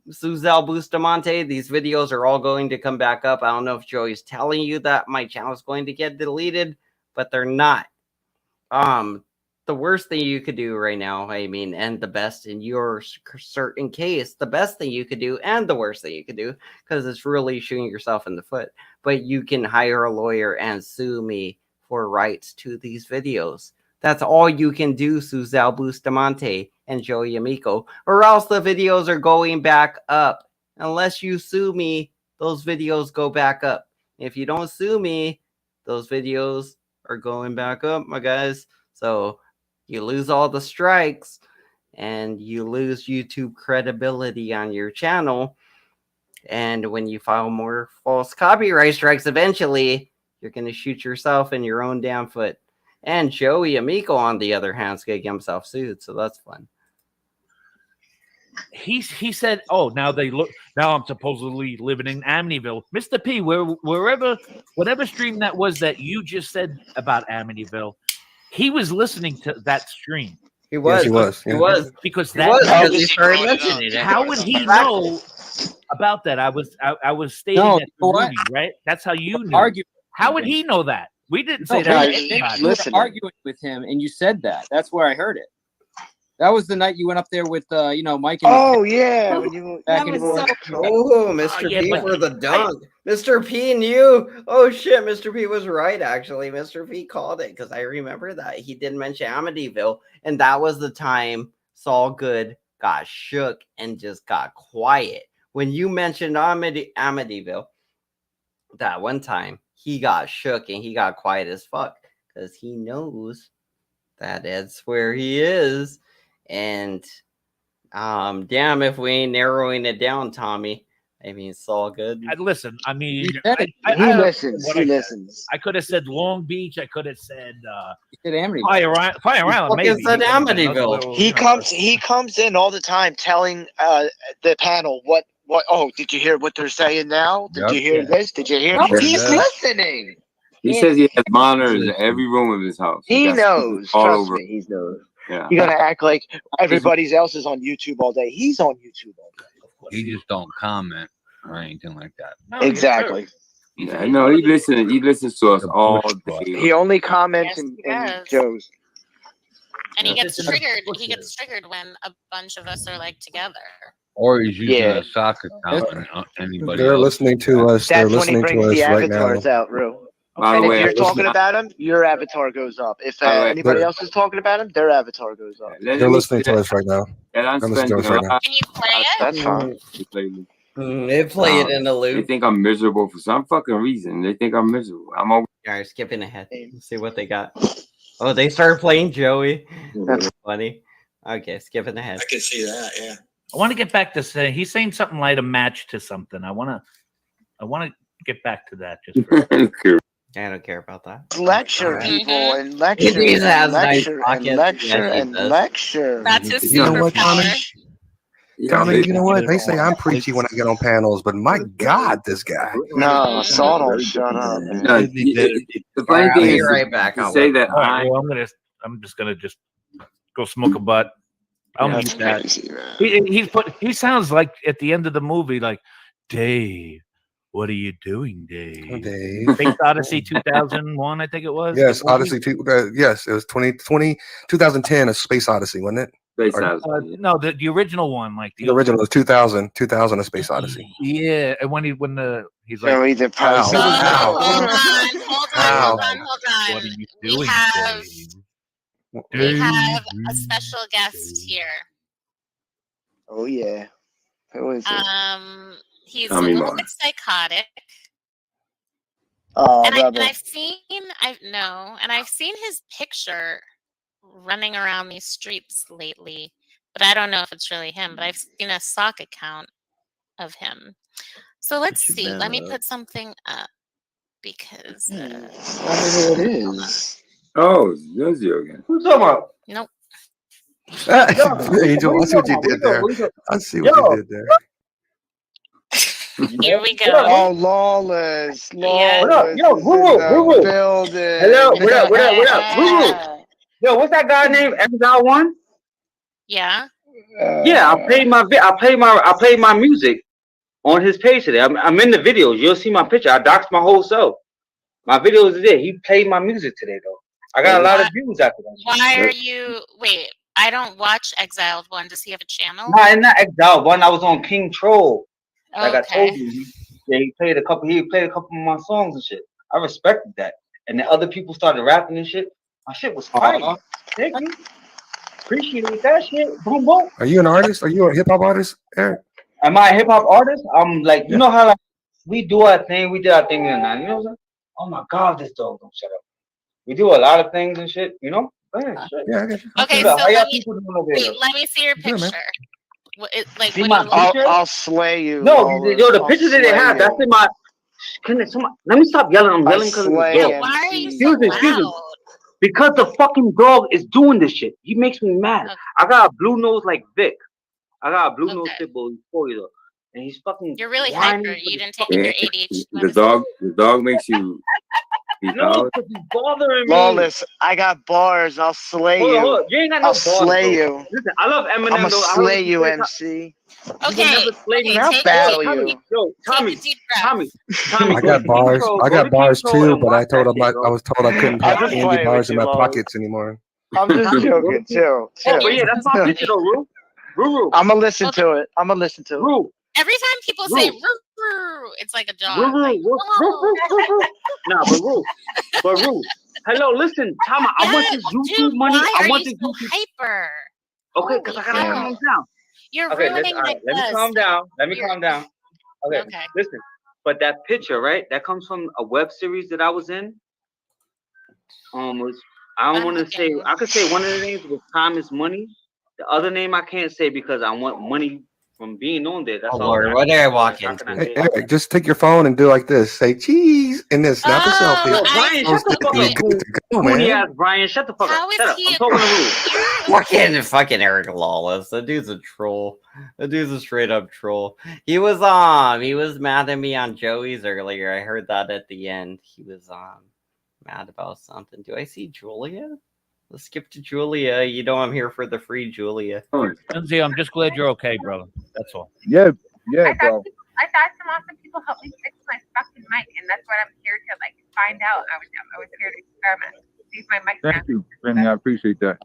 Suzel Bustamante, these videos are all going to come back up. I don't know if Joey's telling you that my channel is going to get deleted, but they're not. The worst thing you could do right now, I mean, and the best in your certain case, the best thing you could do and the worst thing you could do, because it's really shooting yourself in the foot, but you can hire a lawyer and sue me for rights to these videos. That's all you can do, Suzel Bustamante and Joey Amico, or else the videos are going back up. Unless you sue me, those videos go back up. If you don't sue me, those videos are going back up, my guys. So you lose all the strikes and you lose YouTube credibility on your channel. And when you file more false copyright strikes, eventually you're going to shoot yourself in your own damn foot. And Joey Amico, on the other hand, is going to get himself sued, so that's fun. He said, "Oh, now I'm supposedly living in Amityville." Mr. P, whatever stream that was that you just said about Amityville, he was listening to that stream. He was. Yes, he was. Because he started mentioning it. How would he know about that? I was stating that to Rudy, right? That's how you knew. How would he know that? We didn't say that. You were arguing with him, and you said that. That's where I heard it. That was the night you went up there with, Mike. And yeah, when you back and forth. Mr. P for the dunk. Mr. P knew. Oh shit, Mr. P was right. Actually, Mr. P called it because I remember that he did mention Amityville, and that was the time Saul Good got shook and just got quiet when you mentioned Amityville. That one time he got shook and he got quiet as fuck because he knows that that's where he is. And damn if we ain't narrowing it down, Tommy. I mean, it's all good. Listen, I mean, he listens. He listens. I could have said Long Beach. I could have said Amityville. Fire Island. Maybe said Amityville. He comes in all the time telling the panel what. Oh, did you hear what they're saying now? Did you hear this? Did you hear? He's listening. He says he has monitors in every room of his house. He knows. Trust me, he knows. Yeah. You're gonna act like everybody else is on YouTube all day. He's on YouTube all day. He just don't comment or anything like that. No, exactly. Yeah, no, he listens to us all day. He only comments in Joe's. And he gets triggered. He gets triggered when a bunch of us are like together. Or he's using a soccer comment on anybody. They're else. listening to us. That's They're when he listening to brings us the right now. avatars out, Rue. By the And way, if you're talking about him, your avatar goes up. If anybody else is talking about him, their avatar goes up. They're listening to us right now. And I'm They're listening to us right now. Can you play it? That's fine. They play it in a loop. They think I'm miserable for some fucking reason. They think I'm miserable. I'm over. All right, skipping ahead. Let's see what they got. Oh, they started playing Joey. That's funny. Okay, skipping ahead. I can see that. Yeah. I want to get back to say he's saying something like a match to something. I want to get back to that. Just I don't care about that. Lecture people and lecture and lecture and lecture and lecture. That's his You know what, Tommy? superpower. Tommy, you know what? They say I'm preachy when I get on panels, but my God, this guy. No, Saul don't shut up. No, the funny thing is, right back. to say that I'm just gonna go smoke a butt. I'll mute that. He sounds like at the end of the movie, like, Dave, what are you doing, Dave? Dave. Space Odyssey 2001, I think it was. Yes, Odyssey 2. Yes, it was 2010, a Space Odyssey, wasn't it? Space Odyssey. No, the original one, like The original was 2000, a Space Odyssey. Yeah, and when he's like, Joey the Power. Hold on. What are you doing, We have a special guest here. Oh yeah. Who is it? He's a little bit psychotic. Oh, and I've seen his picture running around these streets lately, but I don't know if it's really him. But I've seen a sock account of him. So let's see. Let me put something up because I don't know what it is. Oh, Yozio again. Who's talking about? Nope. Angel, I see what you did there. I see what you did there. Here we go. Oh, Lawless. What up? Yo, Woo. Building. Hello, what up? Woo. Yo, what's that guy named Exile One? Yeah. Yeah, I played my music on his page today. I'm in the videos. You'll see my picture. I doxed my whole self. My videos are there. He played my music today though. I got a lot of views after that. Why are you? Wait, I don't watch Exiled One. Does he have a channel? Nah, it's not Exiled One. I was on King Troll. Like I Okay. told you, he played a couple of my songs and shit. I respected that. And then other people started rapping and shit. My shit was fire. Thank you. Appreciate that shit. Boom boom. Are you an artist? Are you a hip hop artist, Eric? Am I a hip hop artist? I'm like, you know how like we do our thing. We did our thing in the 90s. You know what I'm saying? Oh my God, this dog don't shut up. We do a lot of things and shit. You know? Yeah, I get you. Okay, so let me see your picture. See my picture? I'll slay you. No, the picture that they have, that's in my. Let me stop yelling. I'm yelling because of the dog. Why are you so loud? Because the fucking dog is doing this shit. He makes me mad. Okay. I got a blue nose like Vic. I got a blue nose Okay. pit bull. He's 40 though, and he's fucking. You're really whining hyper. for You this didn't take fucking- your ADHD The medicine. dog makes you be No, loud. because he's bothering me. Lawless, I got bars. I'll slay Hold on, you. hold on. You ain't got no I'll bars, slay bro. you. Listen, I love Eminem I'ma though. I heard slay what you, said. MC. You will Okay. never slay me. I'll Take battle Tommy, you. yo, Tommy, a deep breath. Tommy, I go got to bars. King's Row, I go got to bars King's Row too, and but I watch told that him shit, bro. I was told I couldn't I'm have just candy playing bars with in you, my Lawless. pockets anymore. I'm just Tommy, go to joking. King- Chill, Oh, but chill. yeah, that's my picture though, Ruru. I'ma listen Well, to it. I'ma listen to it. Ruru. every time people say Roo. roo, roo, it's like a dog. Ruru. Like, whoa. Nah, but Ruru. Hello, listen, Tama. I want this YouTube Dude, money. why I are want you this so YouTube. hyper? Okay, because I gotta Holy calm cow. down. You're Okay, ruining my let me buzz. calm down. Let me You're- calm down. Okay, Okay. listen. But that picture, right? That comes from a web series that I was in. Was I don't I'm want to say. looking. I could say one of the names was Time is Money. The other name I can't say because I want money from being on there. That's Oh all. Lord, what did I walk How can I into? say Hey, it? Eric, just take your phone and do like this. Say cheese, and then snap a selfie. Yo, Brian, shut the fuck You're up, good to go, Cooney man. ass Brian. Shut the fuck How up. is Shut up. he I'm talking to Ruru. Fucking Eric Lawless. That dude's a troll. That dude's a straight up troll. He was mad at me on Joey's earlier. I heard that at the end. He was mad about something. Do I see Julia? Let's skip to Julia. You know I'm here for the free Julia. Lindsay, I'm just glad you're okay, brother. That's all. Yeah, bro. I thought some awesome people helped me fix my fucking mic, and that's what I'm here to like find out. I was here to experiment. See if my mic. Thank you, Brittany. I appreciate that.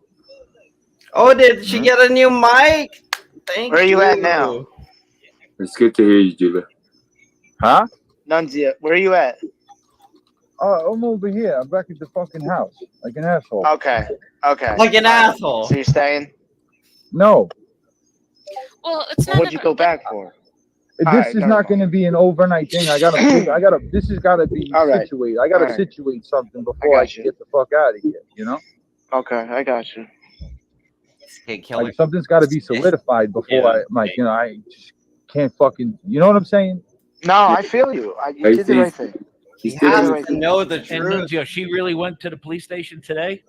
Oh, did she get a new mic? Thank Where are you at now? It's good to hear you, Julia. Huh? Nunzia, where are you at? I'm over here. I'm back at the fucking house, like an asshole. Okay. Like an asshole. So you're staying? No, Well, it's not. What'd you go back for? this is not going to be an overnight thing. This has got to be situated. I got to situate something before I can get the fuck out of here. You know? Okay, I got you. Hey, Like something's got to be solidified before I just can't fucking. You know what I'm saying? No, I feel you. You did the right thing. He has to know the And truth. Nunzio, she really went to the police station today?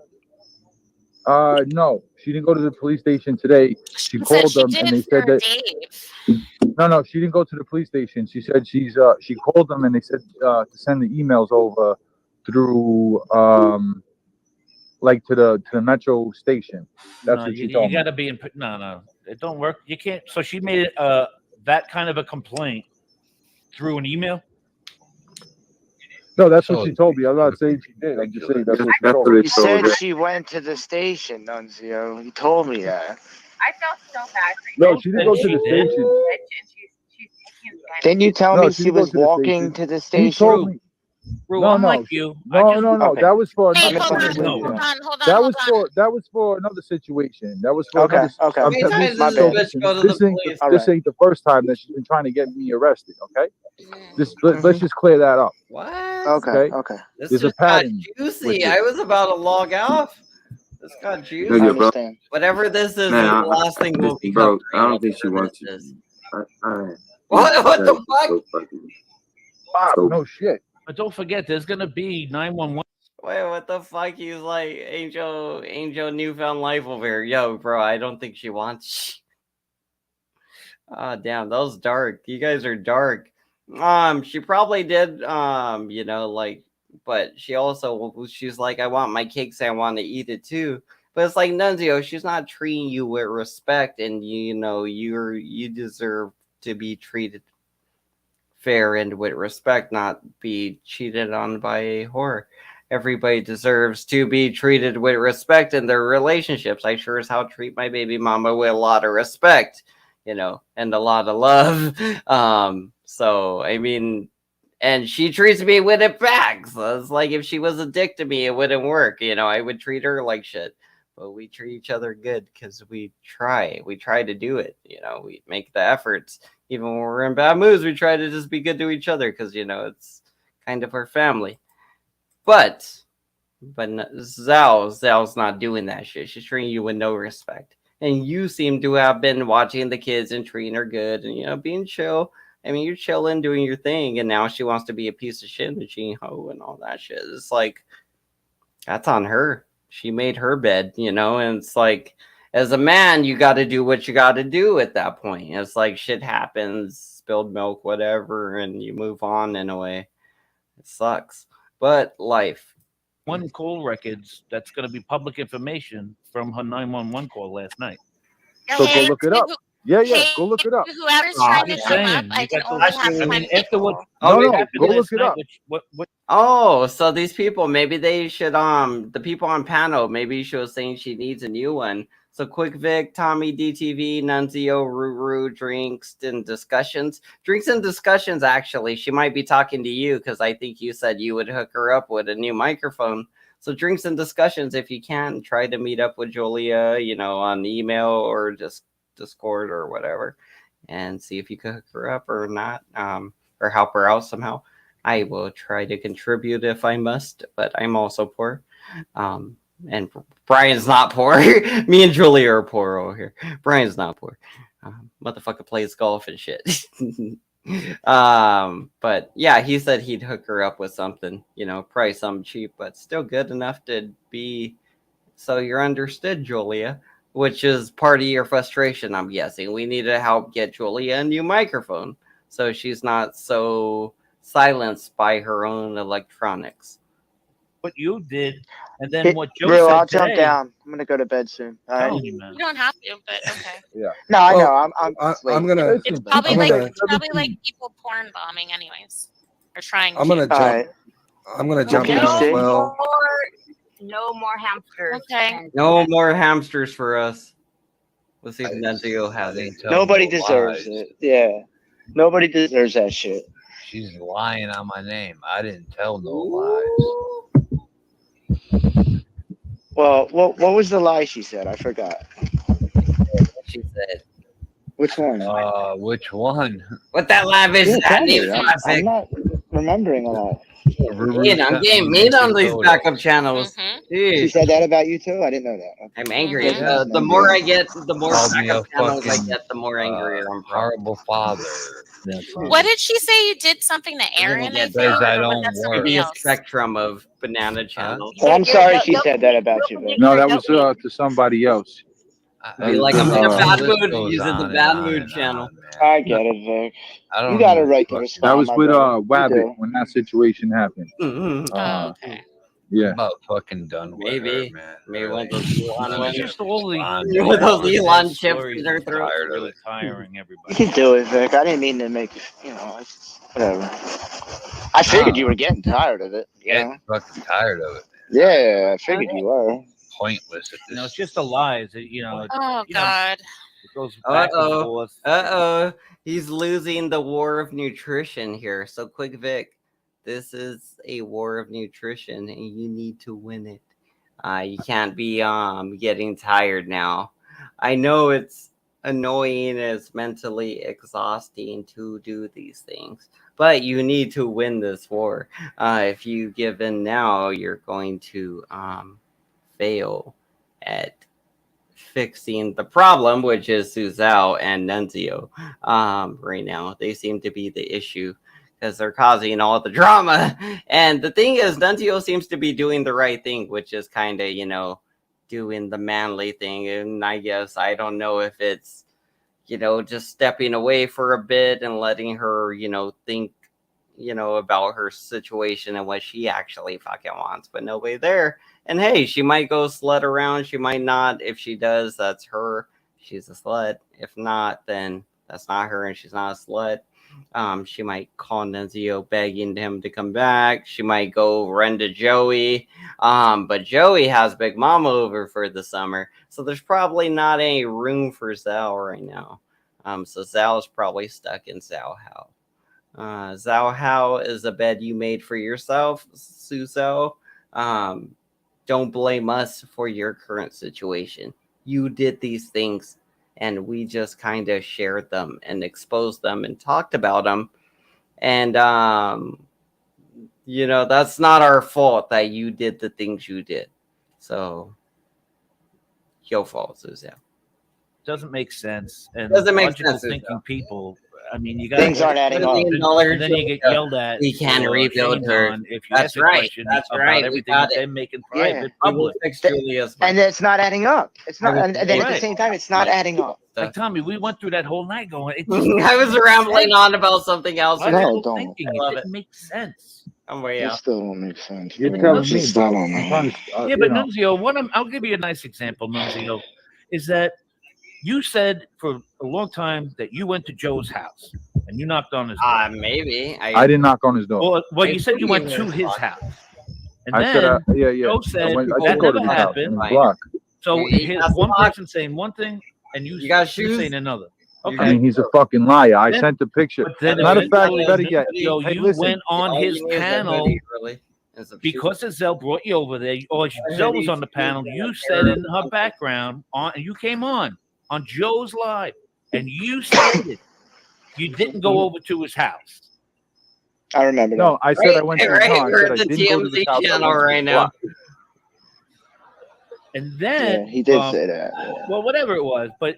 No, she didn't go to the police station today. She called them and they said that. No, she didn't go to the police station. She said she called them and they said to send the emails over through like to the metro station. That's what she told You me. got to be in. No, it don't work. You can't. So she made that kind of a complaint through an email. No, that's what she told me. I'm not saying she did. I'm just saying that's what she told me. You said she went to the station, Nunzio. You told me that. I felt so bad. No, she didn't go to the station. Didn't you tell No, me she she didn't go was to the walking station. to the He station? told me. Rue, No, I'm no, like you. No. Okay. That was for Hey, another hold on, situation. hold on. That was for another situation. That was for Okay, another. okay. I'm How many telling times you, does this bitch go to this the ain't police? this ain't the first time that she's been trying to get me arrested. Okay, let's just clear that up. What? Okay. This There's a just got pattern. juicy. I was about to log off. This got juicy. I understand. Whatever this is, Man, the last thing will listen, become. bro, I don't think she wants you. What the fuck? No shit. But don't forget, there's gonna be 911. Wait, what the fuck? He's like Angel Newfound Life over here. Yo, bro, I don't think she wants. Ah, damn, that was dark. You guys are dark. She probably did. But she's like, I want my cakes. I want to eat it too. But it's like Nunzio, she's not treating you with respect, and you deserve to be treated fair and with respect, not be cheated on by a whore. Everybody deserves to be treated with respect in their relationships. I sure as hell treat my baby mama with a lot of respect, and a lot of love. So I mean, and she treats me with it back. So it's like if she was a dick to me, it wouldn't work. I would treat her like shit. But we treat each other good because we try. We try to do it. We make the efforts. Even when we're in bad moods, we try to just be good to each other because, it's kind of our family. But Zal's not doing that shit. She's treating you with no respect. And you seem to have been watching the kids and treating her good and, being chill. I mean, you're chilling, doing your thing. And now she wants to be a piece of shit and a hoe and all that shit. It's like, that's on her. she made her bed, you know, and it's like, as a man, you got to do what you got to do at that point. It's like shit happens, spilled milk, whatever, and you move on in a way. It sucks, but life. One call records that's going to be public information from her 911 call last night. So go look it up. Yeah, go look it up. Whoever's trying to come up, I can only have one afterward. No, go look it up. What? Oh, so these people, maybe they should, the people on panel, maybe she was saying she needs a new one. So Quick Vic, Tommy DTV, Nunzio, Ruru, Drinks and Discussions. Drinks and Discussions, actually, she might be talking to you because I think you said you would hook her up with a new microphone. So Drinks and Discussions, if you can, try to meet up with Julia, you know, on email or just Discord or whatever, and see if you could hook her up or not, or help her out somehow. I will try to contribute if I must, but I'm also poor. And Brian's not poor. Me and Julia are poor over here. Brian's not poor. Motherfucker plays golf and shit. But yeah, he said he'd hook her up with something, you know, probably something cheap, but still good enough to be. So you're understood, Julia, which is part of your frustration, I'm guessing. We need to help get Julia a new microphone so she's not so silenced by her own electronics. What you did, and then what Joe Bro, said I'll today. jump down. I'm gonna go to bed soon. All right. You, man. You don't have to, but okay. Yeah. No, I know. I'm gonna. It's probably I'm like people porn bombing, anyways, or trying. I'm gonna to. jump. I'm gonna jump in as well. No more hamsters. Okay. No more hamsters for us. Let's see if Nunzio has it. Nobody deserves it. Yeah. Nobody deserves that shit. She's lying on my name. I didn't tell no lies. Well, what was the lie she said? I forgot. She said. Which one? Which one? What that live is? I'm not remembering a lot. I'm getting made on these backup channels. She said that about you too? I didn't know that. Okay. I'm angry. The more I get, the more backup channels I get, the more angrier I'm. Horrible father. What did she say? You did something to Aaron? I think, I or don't was that work. somebody else? Spectrum of banana channels. Well, I'm sorry she said that about you. But... No, that was to somebody else. Be like, I'm in a bad mood using the bad mood channel. I get it, Vic. You got a right to respond. That was with brother. Wabbit when that situation happened. Okay. Yeah. I'm about fucking done with Maybe. her, man. Maybe one of those Elon ones. Just all the One of those Elon chips stories in her is throat. really tiring everybody. You can do it, Vic. I didn't mean to make it's whatever. I figured you were getting tired of it. Getting fucking tired of it. Yeah, I figured you were. Pointless at this. It's just the lies. You know. Oh God. It goes back and forth. He's losing the war of nutrition here. So Quick Vic, this is a war of nutrition and you need to win it. You can't be getting tired now. I know it's annoying, it's mentally exhausting to do these things, but you need to win this war. If you give in now, you're going to fail at fixing the problem, which is Suzel and Nunzio. Right now, they seem to be the issue because they're causing all the drama. And the thing is, Nunzio seems to be doing the right thing, which is kind of, you know, doing the manly thing. And I guess I don't know if it's, you know, just stepping away for a bit and letting her, you know, think, you know, about her situation and what she actually fucking wants, but nobody there. And hey, she might go slut around. She might not. If she does, that's her. She's a slut. If not, then that's not her and she's not a slut. She might call Nunzio begging him to come back. She might go run to Joey. But Joey has Big Mama over for the summer. So there's probably not any room for Zal right now. So Zal is probably stuck in Zal How. Zhao Hao is a bed you made for yourself, Suzel. Don't blame us for your current situation. You did these things, and we just kind of shared them and exposed them and talked about them. And, you know, that's not our fault that you did the things you did. So, your fault, Suzel. Doesn't make sense. And doesn't make logical sense. Thinking people I mean, you got things aren't adding up. And then you get yelled at. We can rebuild her. If you ask a question about everything that they're making private, public. And it's not adding up. It's not. And then at the same time, it's not adding up. Like Tommy, we went through that whole night going. I was rambling on about something else. No, don't. Thinking it didn't make sense. I'm way It out. still don't make sense. You're telling me, still bro. don't know. Yeah, but Nunzio, I'll give you a nice example, Nunzio, is that you said for a long time that you went to Joe's house and you knocked on his door. Maybe. I didn't knock on his door. Well, you said you went to his house. And I then said, yeah. Joe said I that did go to never his house happened. in his block. So That's one block. person saying one thing and you got shoes? saying another. Okay. I mean, he's a fucking liar. I sent the picture. Matter of fact, better yet, you went on his panel because Suzel brought you over there, or Suzel was on the panel. You said in her background, you came on Joe's live, and you stated you didn't go over to his house. I remember. No, I said I went to his house. I said I didn't go to his house. Channel right now. And then he did say that. Well, whatever it was, but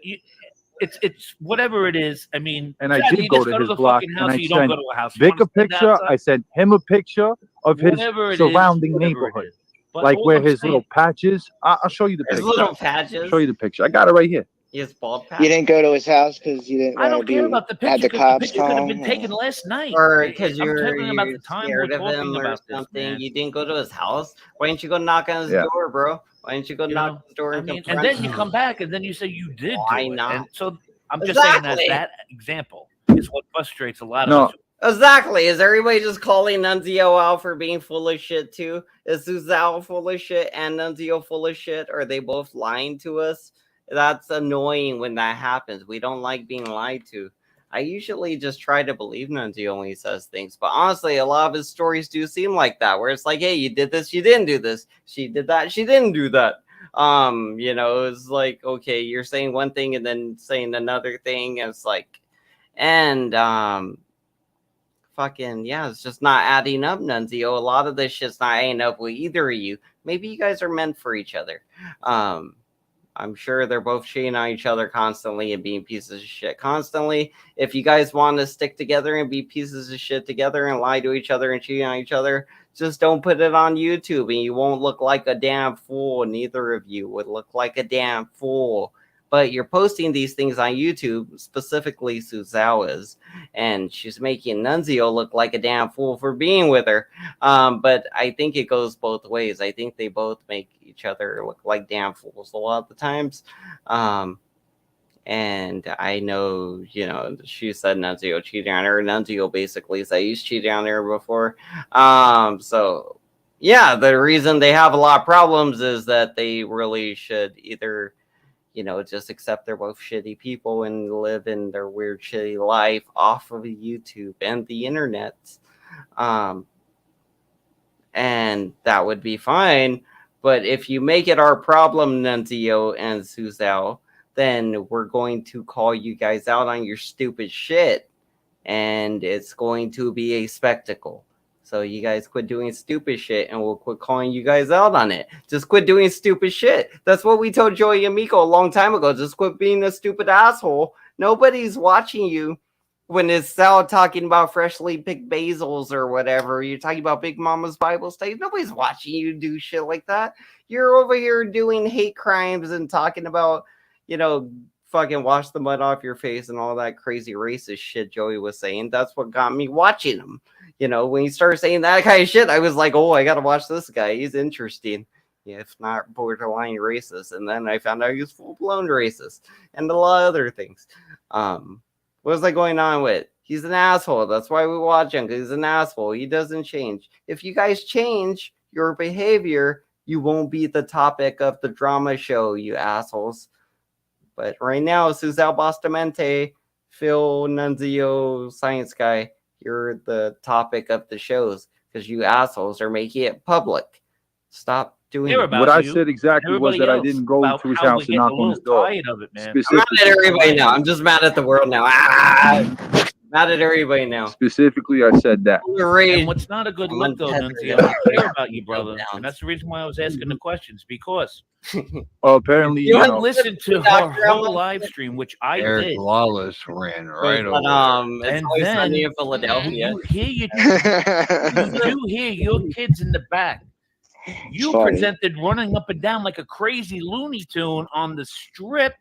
it's whatever it is. I mean, and I did go to his block, and I sent Vic a picture. I sent him a picture of his surrounding neighborhood, like where his little patches. I'll show you the picture. His little patches. Show you the picture. I got it right here. He has bald patch. You didn't go to his house because you didn't. I don't care about the picture. The cops picture could have been taken last night, or because you're about the time scared we're of him talking or about something. This, you didn't go to his house. Why didn't you go knock on his door, bro? Why didn't you go knock on his door? And then you come back and then you say you did. Why not? And so I'm just saying that example is what frustrates a lot of us. Exactly. Is everybody just calling Nunzio out for being full of shit too? Is Suzel full of shit and Nunzio full of shit? Are they both lying to us? That's annoying when that happens. We don't like being lied to. I usually just try to believe Nunzio when he says things, but honestly, a lot of his stories do seem like that, where it's like, hey, you did this, you didn't do this. She did that, she didn't do that. It's like, okay, you're saying one thing and then saying another thing. And it's like, and it's just not adding up, Nunzio. A lot of this shit's not adding up with either of you. Maybe you guys are meant for each other. I'm sure they're both cheating on each other constantly and being pieces of shit constantly. If you guys want to stick together and be pieces of shit together and lie to each other and cheat on each other, just don't put it on YouTube and you won't look like a damn fool. Neither of you would look like a damn fool. But you're posting these things on YouTube, specifically Suzel is, and she's making Nunzio look like a damn fool for being with her. But I think it goes both ways. I think they both make each other look like damn fools a lot of the times. And I know, she said Nunzio cheated on her. Nunzio basically said he's cheated on her before. So, yeah, the reason they have a lot of problems is that they really should either just accept they're both shitty people and live in their weird, shitty life off of YouTube and the internet. And that would be fine. But if you make it our problem, Nunzio and Suzel, then we're going to call you guys out on your stupid shit. And it's going to be a spectacle. So you guys quit doing stupid shit and we'll quit calling you guys out on it. Just quit doing stupid shit. That's what we told Joey and Miko a long time ago. Just quit being a stupid asshole. Nobody's watching you when it's Sal talking about freshly picked basils or whatever. You're talking about Big Mama's Bible study. Nobody's watching you do shit like that. You're over here doing hate crimes and talking about, fucking wash the mud off your face and all that crazy racist shit Joey was saying. That's what got me watching him. When he started saying that kind of shit, I was like, oh, I gotta watch this guy. He's interesting. Yeah, if not borderline racist. And then I found out he was full-blown racist and a lot of other things. What was that going on with? He's an asshole. That's why we watch him, because he's an asshole. He doesn't change. If you guys change your behavior, you won't be the topic of the drama show, you assholes. But right now, Suzel Bastamente, Phil Nunzio, Science Guy, you're the topic of the shows because you assholes are making it public. Stop doing it. What I said exactly was that I didn't go to his house and knock on his door. I'm mad at everybody now. I'm just mad at the world now. Mad at everybody now. Specifically, I said that. And what's not a good look, though, Nunzio, I care about you, brother. And that's the reason why I was asking the questions, because Apparently, You you know, listen to her live stream, which I Eric did. Lawless ran right But, over it's And always then sunny in Philadelphia. you do hear your kids in the back. You funny. presented running up and down like a crazy Looney Tune on the strip,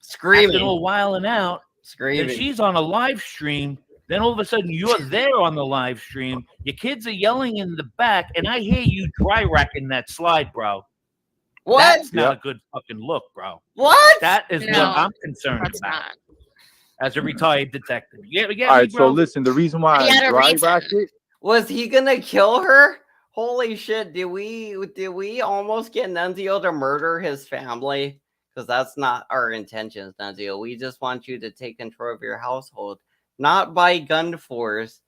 Screaming, acting all wilding out. screaming. Then she's on a live stream. Then all of a sudden you're there on the live stream. Your kids are yelling in the back, and I hear you dry racking that slide, bro. What? That's not a good fucking look, bro. What? That is No, what I'm concerned That's about not. as a retired detective. You get all me, right. So bro? listen, the reason why He had I a dry reason. racked it, Was he gonna kill her? Holy shit! Did we almost get Nunzio to murder his family? Because that's not our intentions, Nunzio. We just want you to take control of your household, not by gun force,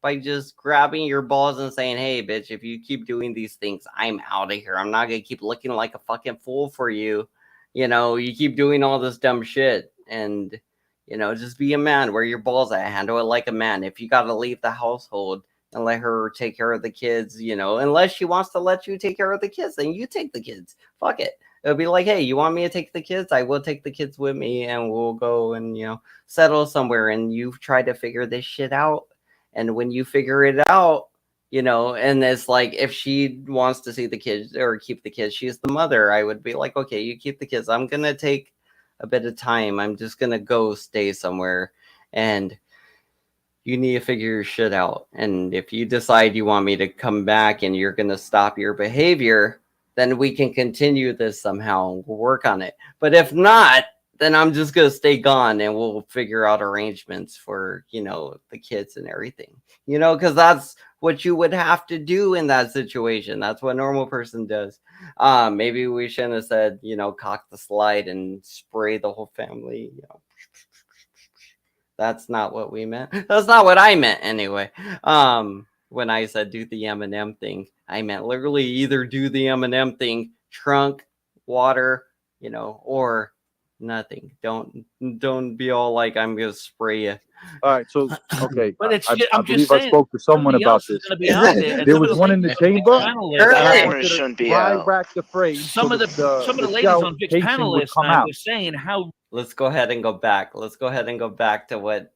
by just grabbing your balls and saying, "Hey, bitch, if you keep doing these things, I'm out of here. I'm not gonna keep looking like a fucking fool for you. You know, you keep doing all this dumb shit, and you know, just be a man. Where your balls at? Handle it like a man. If you gotta leave the household and let her take care of the kids, you know, unless she wants to let you take care of the kids, then you take the kids. Fuck it. It'll be like, hey, you want me to take the kids? I will take the kids with me, and we'll go and, you know, settle somewhere. And you've tried to figure this shit out. And when you figure it out, you know, and it's like, if she wants to see the kids or keep the kids, she's the mother. I would be like, okay, you keep the kids. I'm going to take a bit of time. I'm just going to go stay somewhere. And you need to figure your shit out. And if you decide you want me to come back and you're going to stop your behavior, then we can continue this somehow and we'll work on it. But if not, then I'm just going to stay gone and we'll figure out arrangements for, you know, the kids and everything, you know, because that's what you would have to do in that situation. That's what a normal person does. Maybe we shouldn't have said, you know, cock the slide and spray the whole family, you know. That's not what we meant. That's not what I meant anyway. When I said do the M&M thing, I meant literally either do the M&M thing, trunk, water, you know, or nothing. Don't be all like, I'm gonna spray you. all right. So okay, But it's, I I'm just believe saying, I spoke to someone somebody about else is this. gonna be out there, and There some of was the one in the ladies on chamber. Vic's panel list, And I I wanted wanted to shouldn't be dry out. rack the frame some so of the ladies gel on Vic's casing panel would list come and I out. was saying how Let's go ahead and go back. Let's go ahead and go back to what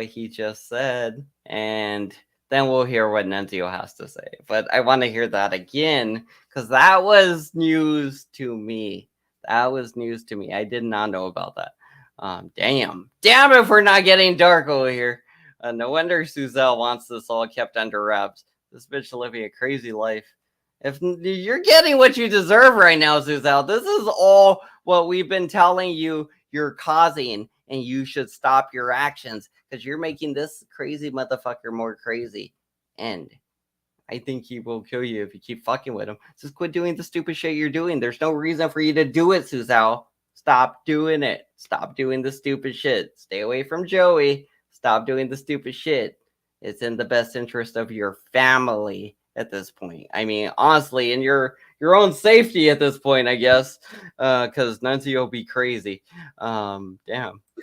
he just said, and then we'll hear what Nunzio has to say. But I want to hear that again, because that was news to me. That was news to me. I did not know about that. Damn if we're not getting dark over here. No wonder Suzel wants this all kept under wraps. This bitch living a crazy life. If you're getting what you deserve right now, Suzel, this is all what we've been telling you you're causing, and you should stop your actions because you're making this crazy motherfucker more crazy. And I think he will kill you if you keep fucking with him. Just quit doing the stupid shit you're doing. There's no reason for you to do it, Suzel. Stop doing it. Stop doing the stupid shit. Stay away from Joey. Stop doing the stupid shit. It's in the best interest of your family at this point. I mean, honestly, in your own safety at this point, I guess, because Nunzio be crazy. Damn.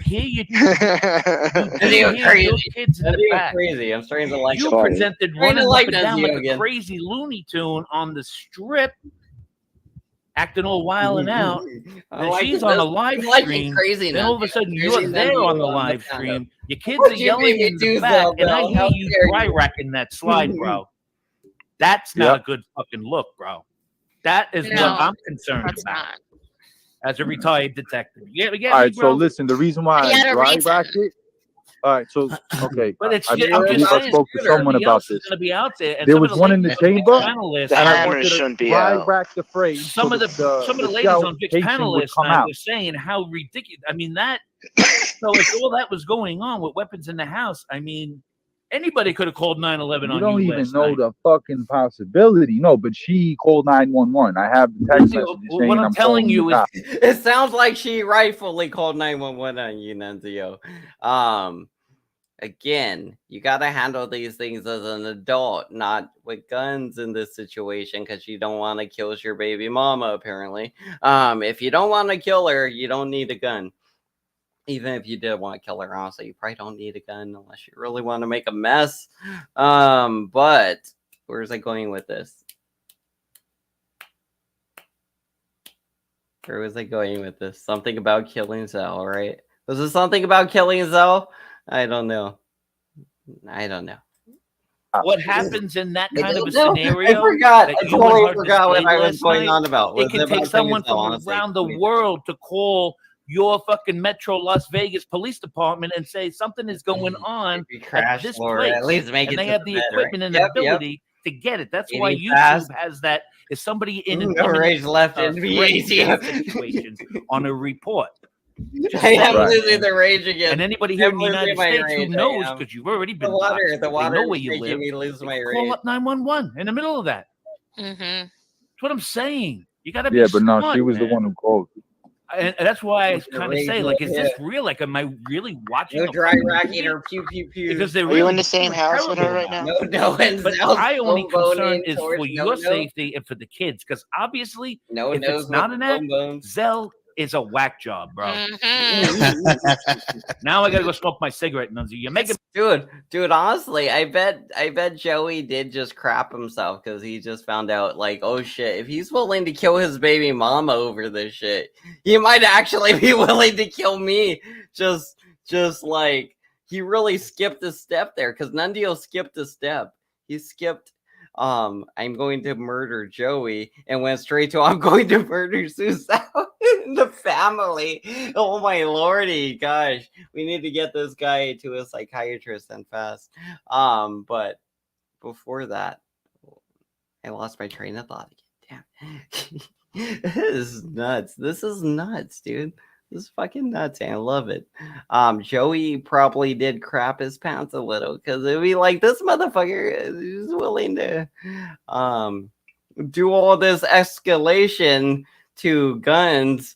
here you Nunzio hear crazy. your kids in the Nunzio back. crazy. I'm starting to like You him. presented Starting to running like up and down Nunzio like a again. crazy Looney Tune on the strip, acting all wilding out. Then she's on a live stream. Crazy then now. all of a sudden Crazy you're there Nunzio on the on the live panel. stream. Your kids What are you made yelling me in the do, back, and I Bell? hear How you dare dry you? racking that slide, bro. That's not a good fucking look, bro. That is No, what I'm concerned that's about not. as a retired detective. You get All me, right. bro? So listen, the reason why He I had a dry reason. racked it. All right. So okay, But it's, I I'm believe just I saying, spoke to someone somebody about else is this. going to be out there, and There some of was the one in ladies the on Vic's chamber, panel list, The and I hammer wanted to shouldn't be dry out. rack the frame some so of the ladies gel on Vic's casing panel would list come and I out. was saying how ridiculous. I mean that. So if all that was going on with weapons in the house, I mean, anybody could have called 911 You on don't you even last know night. the fucking possibility. No, but she called 911. I have the text messages What saying I'm I'm telling calling you the is, cops. It sounds like she rightfully called 911 on you, Nunzio. Again, you got to handle these things as an adult, not with guns in this situation, because you don't want to kill your baby mama, apparently. If you don't want to kill her, you don't need a gun. Even if you did want to kill her, honestly, you probably don't need a gun unless you really want to make a mess. But where's I going with this? Where was I going with this? Something about killing Zell, right? Was it something about killing Zell? I don't know. What happens in that kind of a No, scenario? I forgot. That I you totally and her forgot what displayed I was last going night? on about. Was It can it take about someone killing Zell, from honestly? around the world to call your fucking Metro Las Vegas Police Department and say something is going on at Crash this floor, place, at least make and it they to have the the bed, equipment right? and Yep, ability to get it. That's why Eating YouTube fast. has that. Is somebody in an No imminent rage left in threat me. death situation on a report? Just I am saying, losing man. the rage again. And anybody here I'm in the losing United my States who rage, I knows, am. because you've already been The water doxxed, they know where is you making live, me lose my call rage. up 911 in the middle of that. Mm-hmm. That's what I'm saying. You got to be Yeah, but no, smart, she was the man. one who called. And that's why I The kind of rage say, will like, is this hit. real? Like, am I really watching No a dry fucking racking movie? or pew pew pew. Because they're Are really you in the same doing house with her terrible right now? No, and But Zell's my only bone bone concern in is towards for no, your no. safety and for the kids. Because obviously, No if knows it's not with an the act, bone bones. Zell is a whack job, bro. Mm-hmm. Now I gotta go smoke my cigarette, Nunzi. You're making Dude, honestly, I bet Joey did just crap himself because he just found out, like, oh shit, if he's willing to kill his baby mama over this shit, he might actually be willing to kill me. Just like he really skipped a step there, because Nundio skipped a step. He skipped I'm going to murder Joey and went straight to I'm going to murder Suzel in the family. Oh my lordy, gosh. We need to get this guy to a psychiatrist and fast. But before that, I lost my train of thought again. Damn. This is nuts. This is nuts, dude. This is fucking nuts, and I love it. Joey probably did crap his pants a little, because it'd be like, this motherfucker is willing to do all this escalation to guns.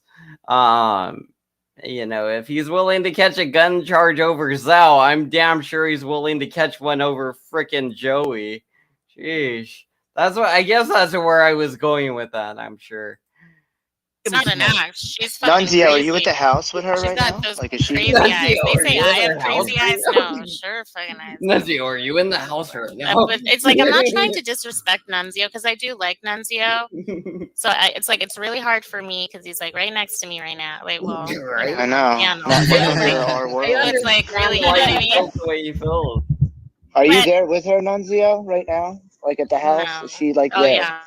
If he's willing to catch a gun charge over Zell, I'm damn sure he's willing to catch one over frickin' Joey. Sheesh. I guess that's where I was going with that, I'm sure. It's not an act. She's fucking Nunzio, crazy. are you at the house with her She's right got now? those Like, is she crazy here? eyes. They Nunzio, say are I you in have the house crazy right eyes. now? No, sure fucking eyes. Nunzio, are you in the house right now? But it's like, I'm not trying to disrespect Nunzio, because I do like Nunzio. So it's really hard for me, because he's like right next to me right now. Wait, well, Right? I know. yeah, no. Welcome to our world. It's like really, you know what I mean? The way you feel. Are you there with her, Nunzio, right now? Like at the house? No. Is she like Oh there? yeah,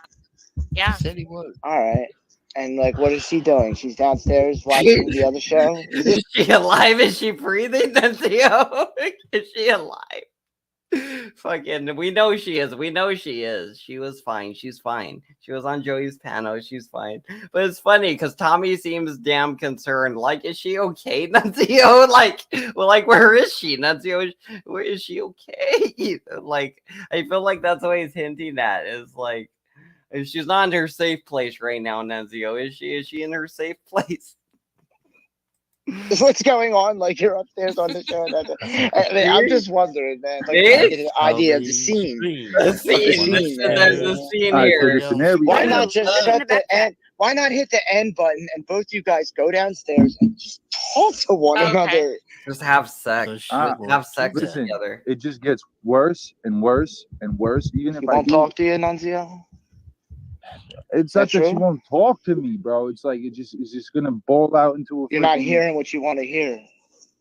yeah. Said he was. All right. And like, what is she doing? She's downstairs watching the other show. Is she alive? Is she breathing? Nunzio? Is she alive? Fucking, we know she is. We know she is. She was fine. She's fine. She was on Joey's panel. She's fine. But it's funny because Tommy seems damn concerned. Like, is she okay, Nunzio? Like, where is she, Nunzio? Where is she okay? Like, I feel like that's what he's hinting at. Is like, if she's not in her safe place right now, Nunzio, is she? Is she in her safe place? What's going on? Like you're upstairs on the show. I mean, I'm just wondering, man. Like, I get an idea of the scene. The scene. There's a scene here. Why not just shut the end? Why not hit the end button and both you guys go downstairs and just talk to one another? Just have sex. Have sex Listen, together. it just gets worse and worse and worse. Even if She I won't talk to you, Nunzio. It's not that she true? won't talk to me, bro. It's like it's just gonna ball out into a. You're not hearing what you want to hear.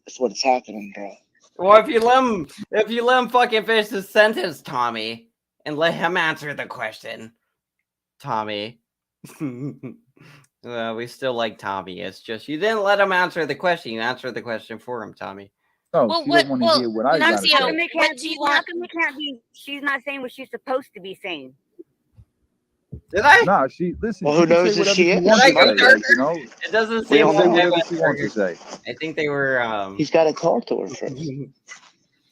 That's what's happening, bro. Well, if you let him fucking finish his sentence, Tommy, and let him answer the question, Tommy. Well, we still like Tommy. It's just you didn't let him answer the question. You answered the question for him, Tommy. No, Well, she don't want to hear what I got to Nunzio, say. what do you want? How come it can't be? She's not saying what she's supposed to be saying. Did I? Nah, she listen. Well, who she can knows say if whatever she she is? wants Did I to go say, like, you know. It doesn't She seem can say like whatever she wants to say. I think they were He's got to talk to her first.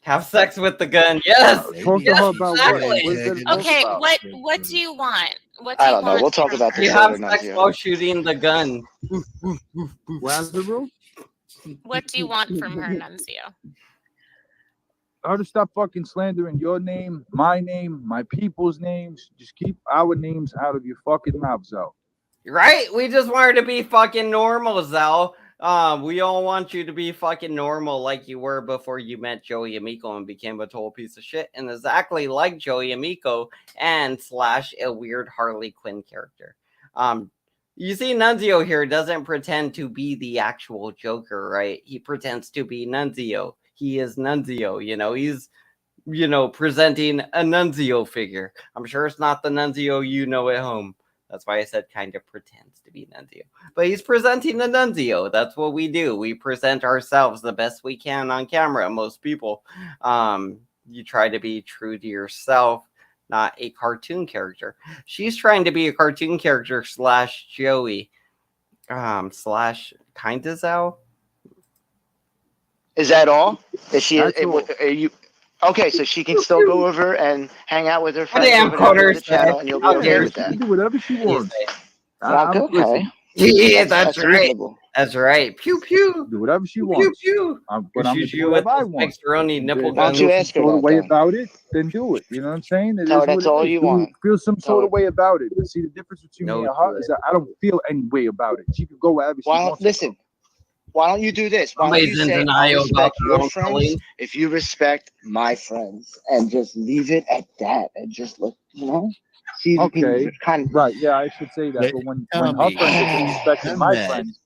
have sex with the gun. Yes. Talk to Yes, her about exactly. what? What is there to talk Okay, about? what do you want? What do I you don't know. want? We'll talk about You this have later, sex Nunzio. while shooting the gun. What's the rule? What do you want from her, Nunzio? Her to stop fucking slandering your name, my people's names. Just keep our names out of your fucking mouth, Zell. Right? We just want her to be fucking normal, Zell. We all want you to be fucking normal like you were before you met Joey Amico and became a total piece of shit, and exactly like Joey Amico and / a weird Harley Quinn character. You see, Nunzio here doesn't pretend to be the actual Joker, right? He pretends to be Nunzio. He is Nunzio, you know, he's, you know, presenting a Nunzio figure. I'm sure it's not the Nunzio you know at home. That's why I said kind of pretends to be Nunzio. But he's presenting the Nunzio. That's what we do. We present ourselves the best we can on camera. Most people, you try to be true to yourself, not a cartoon character. She's trying to be a cartoon character slash Joey, slash kind of Zao. Is that all? Is she? Are you? Okay, so she can still go over and hang out with her friends over there on the channel, and you'll be okay with that. She can do whatever she wants. Okay. Yeah, that's right. reasonable. That's right. Pew pew. Do whatever she wants. Pew. But I'm gonna do whatever I want. Nipple Why don't you ask her Feel a that, way then? about it, then do it. You know what I'm saying? It Tell her is what that's it all is. you Do want. feel some Tell sort her. of way about it. But see, the difference between me and her is that I don't feel any way about it. She can go wherever she wants. Listen. Why don't you do this? Why don't you Somebody's in say, I denial about respect their your own friends feelings. if you respect my friends, and just leave it at that, and just look, you know? See, Okay. kind of, Right. Yeah, I should say that. But when her friends is disrespecting my friends,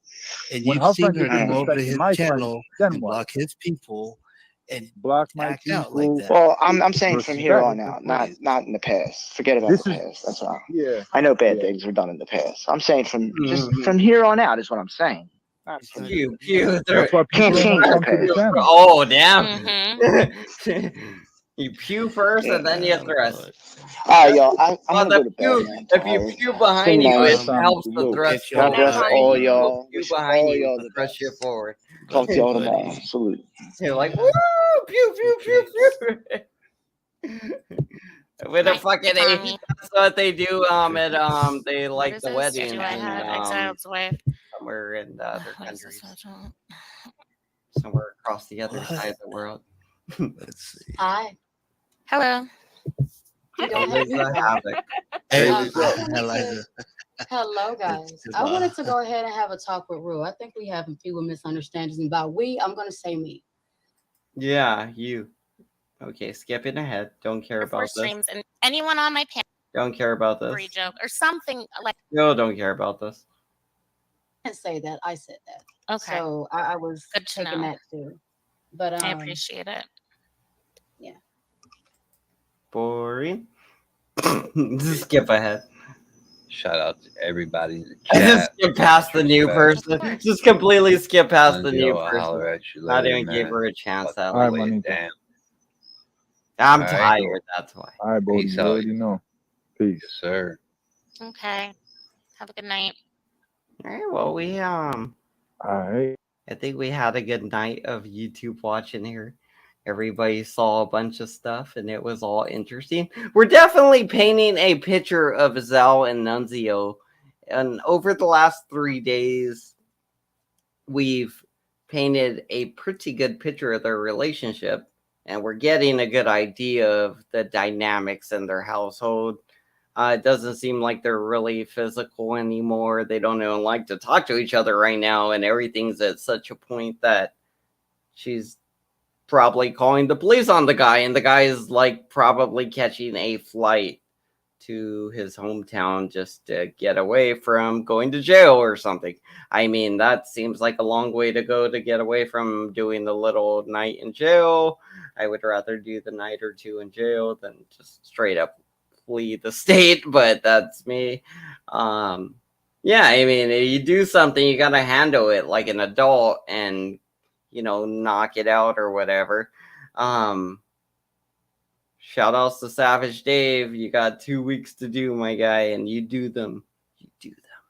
and when you've her seen friends her is come over to disrespecting his my channel friends, then and what? block his people and Block my act out like people. that. well, I'm saying from here Respect. on out, not in the past. Forget about This the is past. That's all. yeah. I know bad Yeah. things were done in the past. I'm saying from just Mhm. from here on out is what I'm saying. Not from, Pew pew. That's why people can't don't change want to the come to the past. channel. Oh damn. You pew first and then you thrust. All right, y'all. I'm Well, gonna go to bed, man. if you pew behind Good you, night. it helps the thrust. God bless forward. all You y'all. pew Wish behind all you, y'all the the thrust you best. forward. Talk to y'all tomorrow. Salute. You're like, woo, pew pew pew. With a fucking Tommy. that's what they do at they What like is the this? wedding Do I have Exiled Wife? somewhere in the other What is this countries, one? somewhere across the other side of the world. Let's see. Hi. Hello. You don't have me back. Havoc. Hey, Eliza. Hello, guys. I wanted to go ahead and have a talk with Rue. I think we have a few misunderstandings about we. I'm going to say me. Yeah, you. Okay, skipping ahead. Don't care about this. Streams and anyone on my panel Don't care about this. free joke or something like. No, don't care about this. I didn't say that. I said that. Okay. So I was Good to taking know. that too. But I appreciate it. Yeah. Boring. Skip ahead. Shout out to everybody in the I chat. just skip past the new person. Just completely skip past the new I'll holler person. at you Not later, even gave man. her a chance. That All right, way. Manito. Damn. I'm All right. tired. That's why. All right, Bodie. Peace You out. already know. Peace. Yes, sir. Okay. Have a good night. All right. Well, we All right. I think we had a good night of YouTube watching here. Everybody saw a bunch of stuff, and it was all interesting. We're definitely painting a picture of Zal and Nunzio, and over the last 3 days, we've painted a pretty good picture of their relationship, and we're getting a good idea of the dynamics in their household. It doesn't seem like they're really physical anymore. They don't even like to talk to each other right now, and everything's at such a point that she's probably calling the police on the guy, and the guy is like probably catching a flight to his hometown just to get away from going to jail or something. I mean, that seems like a long way to go to get away from doing the little night in jail. I would rather do the night or two in jail than just straight up flee the state, but that's me. Yeah, I mean, if you do something, you gotta handle it like an adult and, you know, knock it out or whatever. Shout outs to Savage Dave. You got 2 weeks to do, my guy, and you do them. You do them.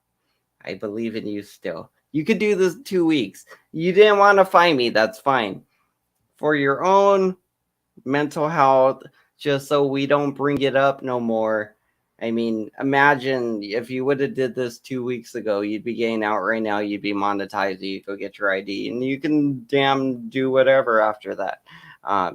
I believe in you still. You could do this 2 weeks. You didn't want to find me. That's fine. For your own mental health, just so we don't bring it up no more. I mean, imagine if you would have did this 2 weeks ago, you'd be getting out right now. You'd be monetized. You go get your ID, and you can damn do whatever after that.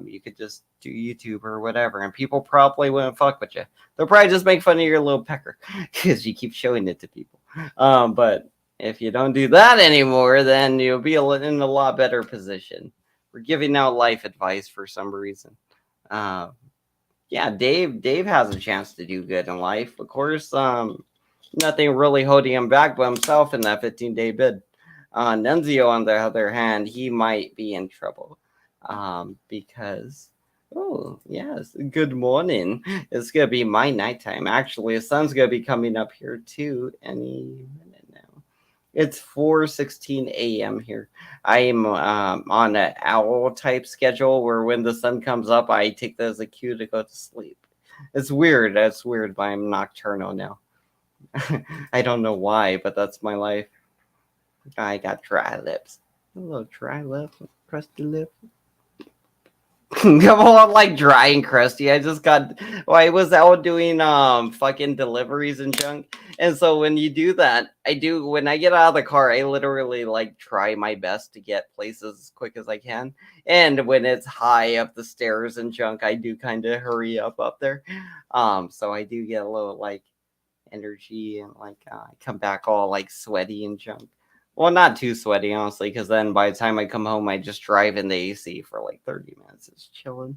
You could just do YouTube or whatever, and people probably wouldn't fuck with you. They'll probably just make fun of your little pecker because you keep showing it to people. But if you don't do that anymore, then you'll be in a lot better position. We're giving out life advice for some reason. Yeah, Dave has a chance to do good in life. Of course, Nothing really holding him back but himself in that 15-day bid. Nunzio, on the other hand, he might be in trouble because, oh, yes, good morning. It's going to be my nighttime. Actually, the sun's going to be coming up here too any minute now. It's 4:16 a.m. here. I am on an owl type schedule where when the sun comes up, I take that as a cue to go to sleep. It's weird. That's weird, but I'm nocturnal now. I don't know why, but that's my life. I got dry lips. A little dry lip, crusty lip. Come on, like dry and crusty. I just got. Well, I was out doing fucking deliveries and junk, and so when you do that, I do. When I get out of the car, I literally like try my best to get places as quick as I can. And when it's high up the stairs and junk, I do kind of hurry up there. So I do get a little like energy and like I come back all like sweaty and junk. Well, not too sweaty, honestly, because then by the time I come home, I just drive in the AC for like 30 minutes. It's chilling.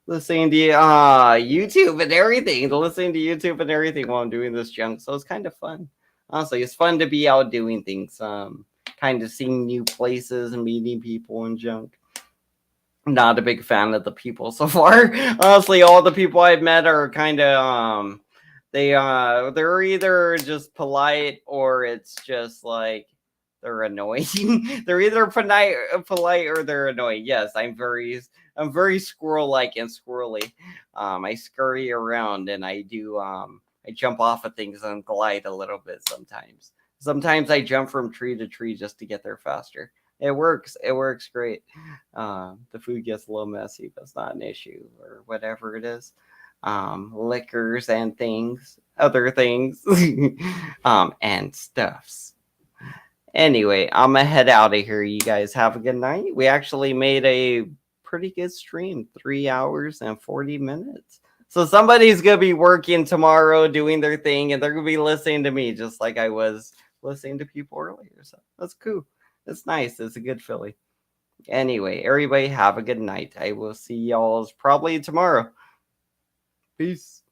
Listening to YouTube and everything. Listening to YouTube and everything while I'm doing this junk. So it's kind of fun. Honestly, it's fun to be out doing things. Kind of seeing new places and meeting people and junk. Not a big fan of the people so far. Honestly, all the people I've met are kind of they're either just polite or it's just like they're annoying. They're either polite or they're annoying. Yes, I'm very squirrel-like and squirrely. I scurry around and I do I jump off of things and glide a little bit sometimes. Sometimes I jump from tree to tree just to get there faster. It works. It works great. The food gets a little messy, but it's not an issue or whatever it is. Liquors and things, other things, and stuffs. Anyway, I'm gonna head out of here. You guys have a good night. We actually made a pretty good stream, 3 hours and 40 minutes. So somebody's gonna be working tomorrow, doing their thing, and they're gonna be listening to me just like I was listening to people earlier. So that's cool. It's nice. It's a good feeling. Anyway, everybody have a good night. I will see y'all probably tomorrow. Peace.